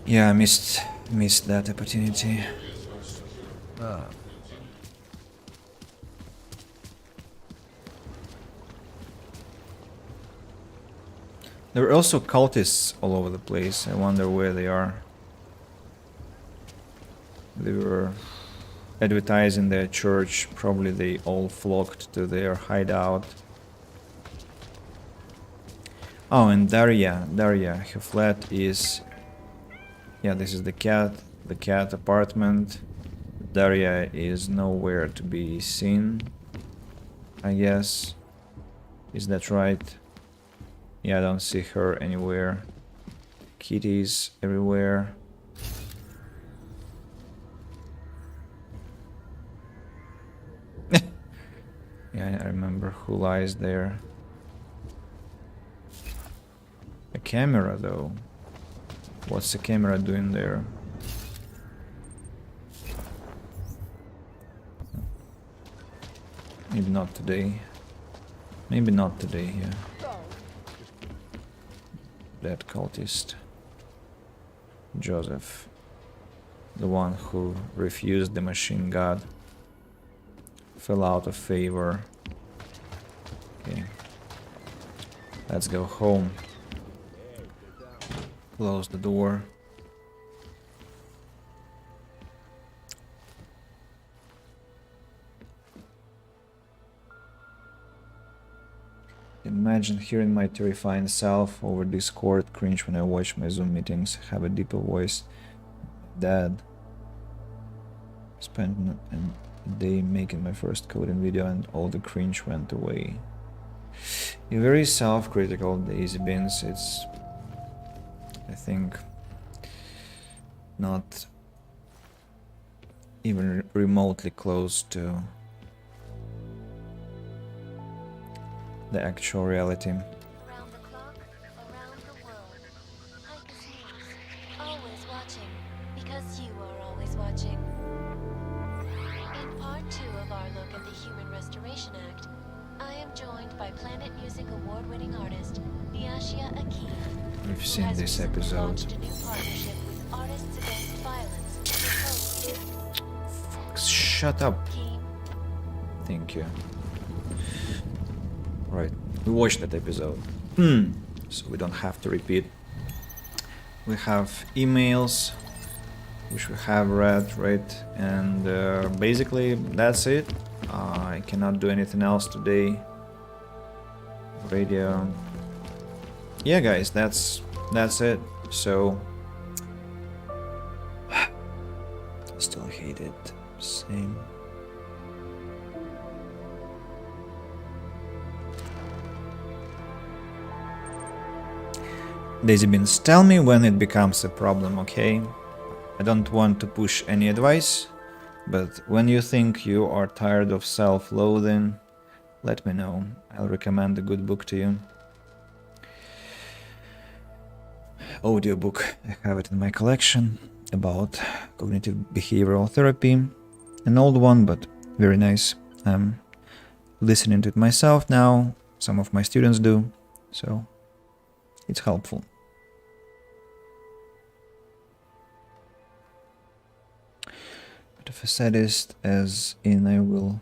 Yeah, I missed that opportunity. There are also cultists all over the place. I wonder where they are. They were advertising their church. Probably they all flocked to their hideout. Oh, and Daria, her flat is... Yeah, this is the cat apartment. Daria is nowhere to be seen, I guess. Is that right? Yeah, I don't see her anywhere. Kitties everywhere. Yeah, I remember who lies there. A camera, though. What's the camera doing there? Maybe not today. Maybe not today, yeah. That cultist. Joseph. The one who refused the machine god. Fell out of favor. Okay. Let's go home. Close the door. Imagine hearing my terrifying self over Discord, cringe when I watch my Zoom meetings, have a deeper voice. Dad. Spent a day making my first coding video and all the cringe went away. You're very self-critical, Daisy Beans. It's, I think, not even remotely close to the actual reality. Around the clock, around the world. Hikers News, always watching, because you are always watching. In part 2 of our look at the Human Restoration Act, I am joined by Planet Music award-winning artist Niashia Akeem. We've seen this episode. A new partnership with Artists Against Violence. Fuck, shut up. Thank you. Right, we watched that episode, so we don't have to repeat. We have emails, which we have read, right? And basically that's it. I cannot do anything else today. Radio. Yeah, guys, that's it. So still hate it. Same. Daisy Beans, tell me when it becomes a problem, okay? I don't want to push any advice, but when you think you are tired of self-loathing, let me know. I'll recommend a good book to you. Audiobook, I have it in my collection, about cognitive behavioral therapy. An old one, but very nice. I'm listening to it myself now, some of my students do, so it's helpful. But if a sadist, as in I will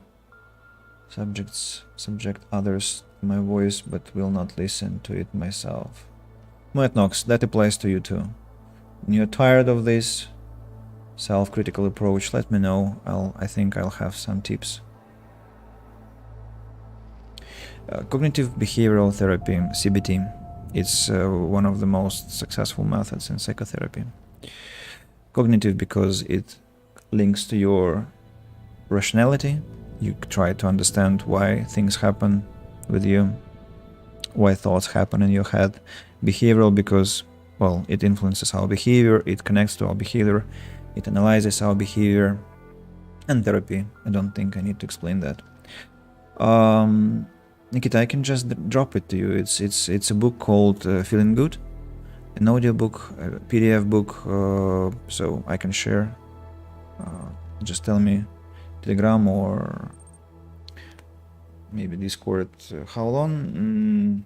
subject others to my voice, but will not listen to it myself. Moet Knox, that applies to you too. When you're tired of this self-critical approach, let me know. I think I'll have some tips. Cognitive behavioral therapy, CBT. It's one of the most successful methods in psychotherapy. Cognitive because it links to your rationality. You try to understand why things happen with you, why thoughts happen in your head. Behavioral because, well, it influences our behavior, it connects to our behavior, it analyzes our behavior. And therapy, I don't think I need to explain that. Nikita, I can just drop it to you. It's a book called Feeling Good, an audiobook, a PDF book, so I can share. Just tell me Telegram or maybe Discord how long.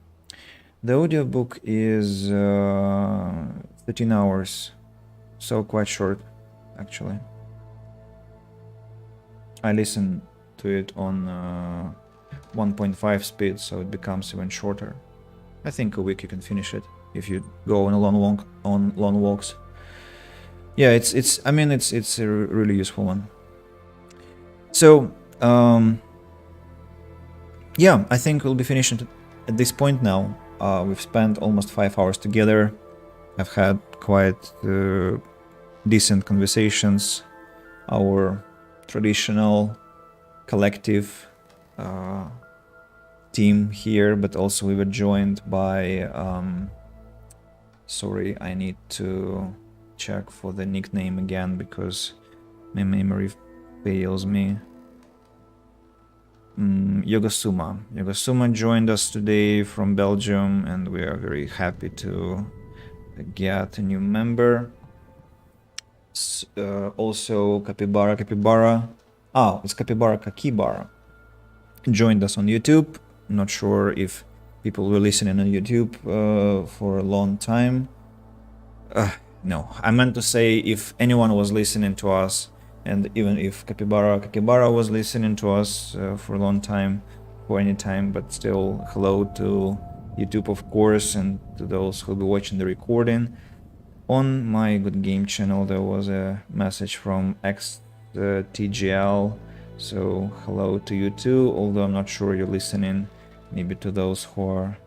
The audiobook is 13 hours, so quite short actually. I listen to it on 1.5 speed, so it becomes even shorter. I think a week you can finish it if you go on a long walks. Yeah, it's a really useful one. So, yeah, I think we'll be finishing at this point now. We've spent almost 5 hours together. I've had quite decent conversations. Our traditional collective team here, but also we were joined by sorry, I need to check for the nickname again because my memory fails me. Yogasuma. Yogasuma joined us today from Belgium, and we are very happy to get a new member. Also Capybara. It's Capybara Kakibara. Joined us on YouTube. I'm not sure if people were listening on YouTube for a long time. No, I meant to say if anyone was listening to us, and even if Kakibara was listening to us for a long time, for any time, but still hello to YouTube, of course, and to those who'll be watching the recording. On my Good Game channel, there was a message from XTGL, so hello to you too, although I'm not sure you're listening, maybe to those who are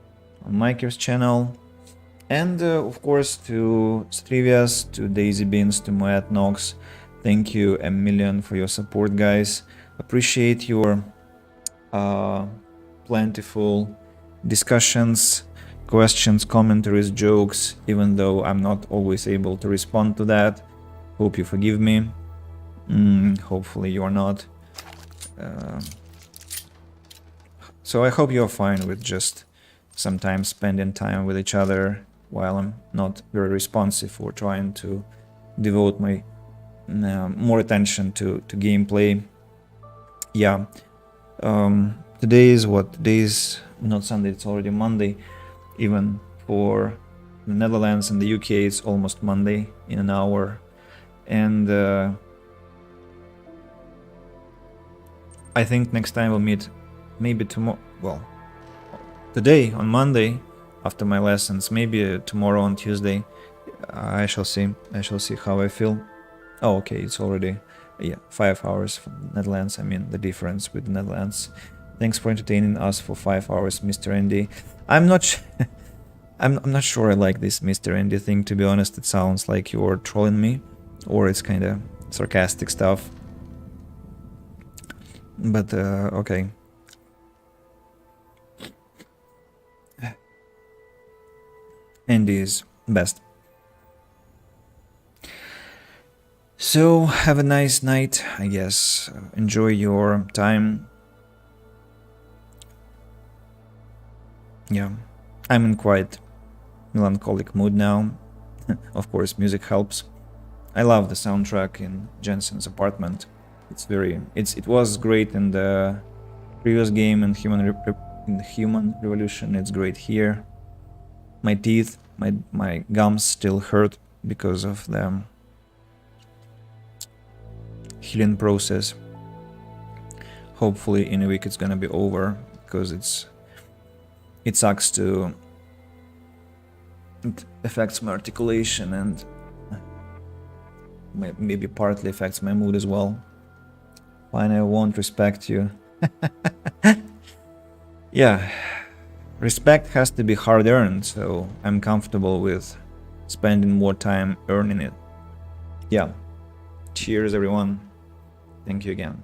on Mike's channel. And of course to Strivias, to Daisy Beans, to Moat Nox, thank you a million for your support, guys. Appreciate your plentiful discussions, questions, commentaries, jokes, even though I'm not always able to respond to that. Hope you forgive me. Hopefully you are not. So I hope you're fine with just sometimes spending time with each other while I'm not very responsive or trying to devote my more attention to gameplay. Yeah. Today is what? Today is not Sunday, it's already Monday. Even for the Netherlands and the UK, it's almost Monday in an hour. And I think next time we'll meet maybe tomorrow. Well, today on Monday after my lessons, maybe tomorrow on Tuesday. I shall see. I shall see how I feel. Oh, okay, it's already 5 hours from the Netherlands. I mean the difference with the Netherlands. Thanks for entertaining us for 5 hours, Mr. Andy. I'm not I'm not sure I like this Mr. Andy thing, to be honest. It sounds like you're trolling me, or it's kind of sarcastic stuff. But okay. Andy is best. So have a nice night, I guess. Enjoy your time. Yeah, I'm in quite melancholic mood now. Of course, music helps. I love the soundtrack in Jensen's apartment. It was great in the previous game in Human Revolution. It's great here. My teeth, my gums still hurt because of the healing process. Hopefully in a week it's gonna be over, because it sucks to... It affects my articulation and maybe partly affects my mood as well. Fine, I won't respect you. Yeah, respect has to be hard earned, so I'm comfortable with spending more time earning it. Yeah, cheers everyone. Thank you again.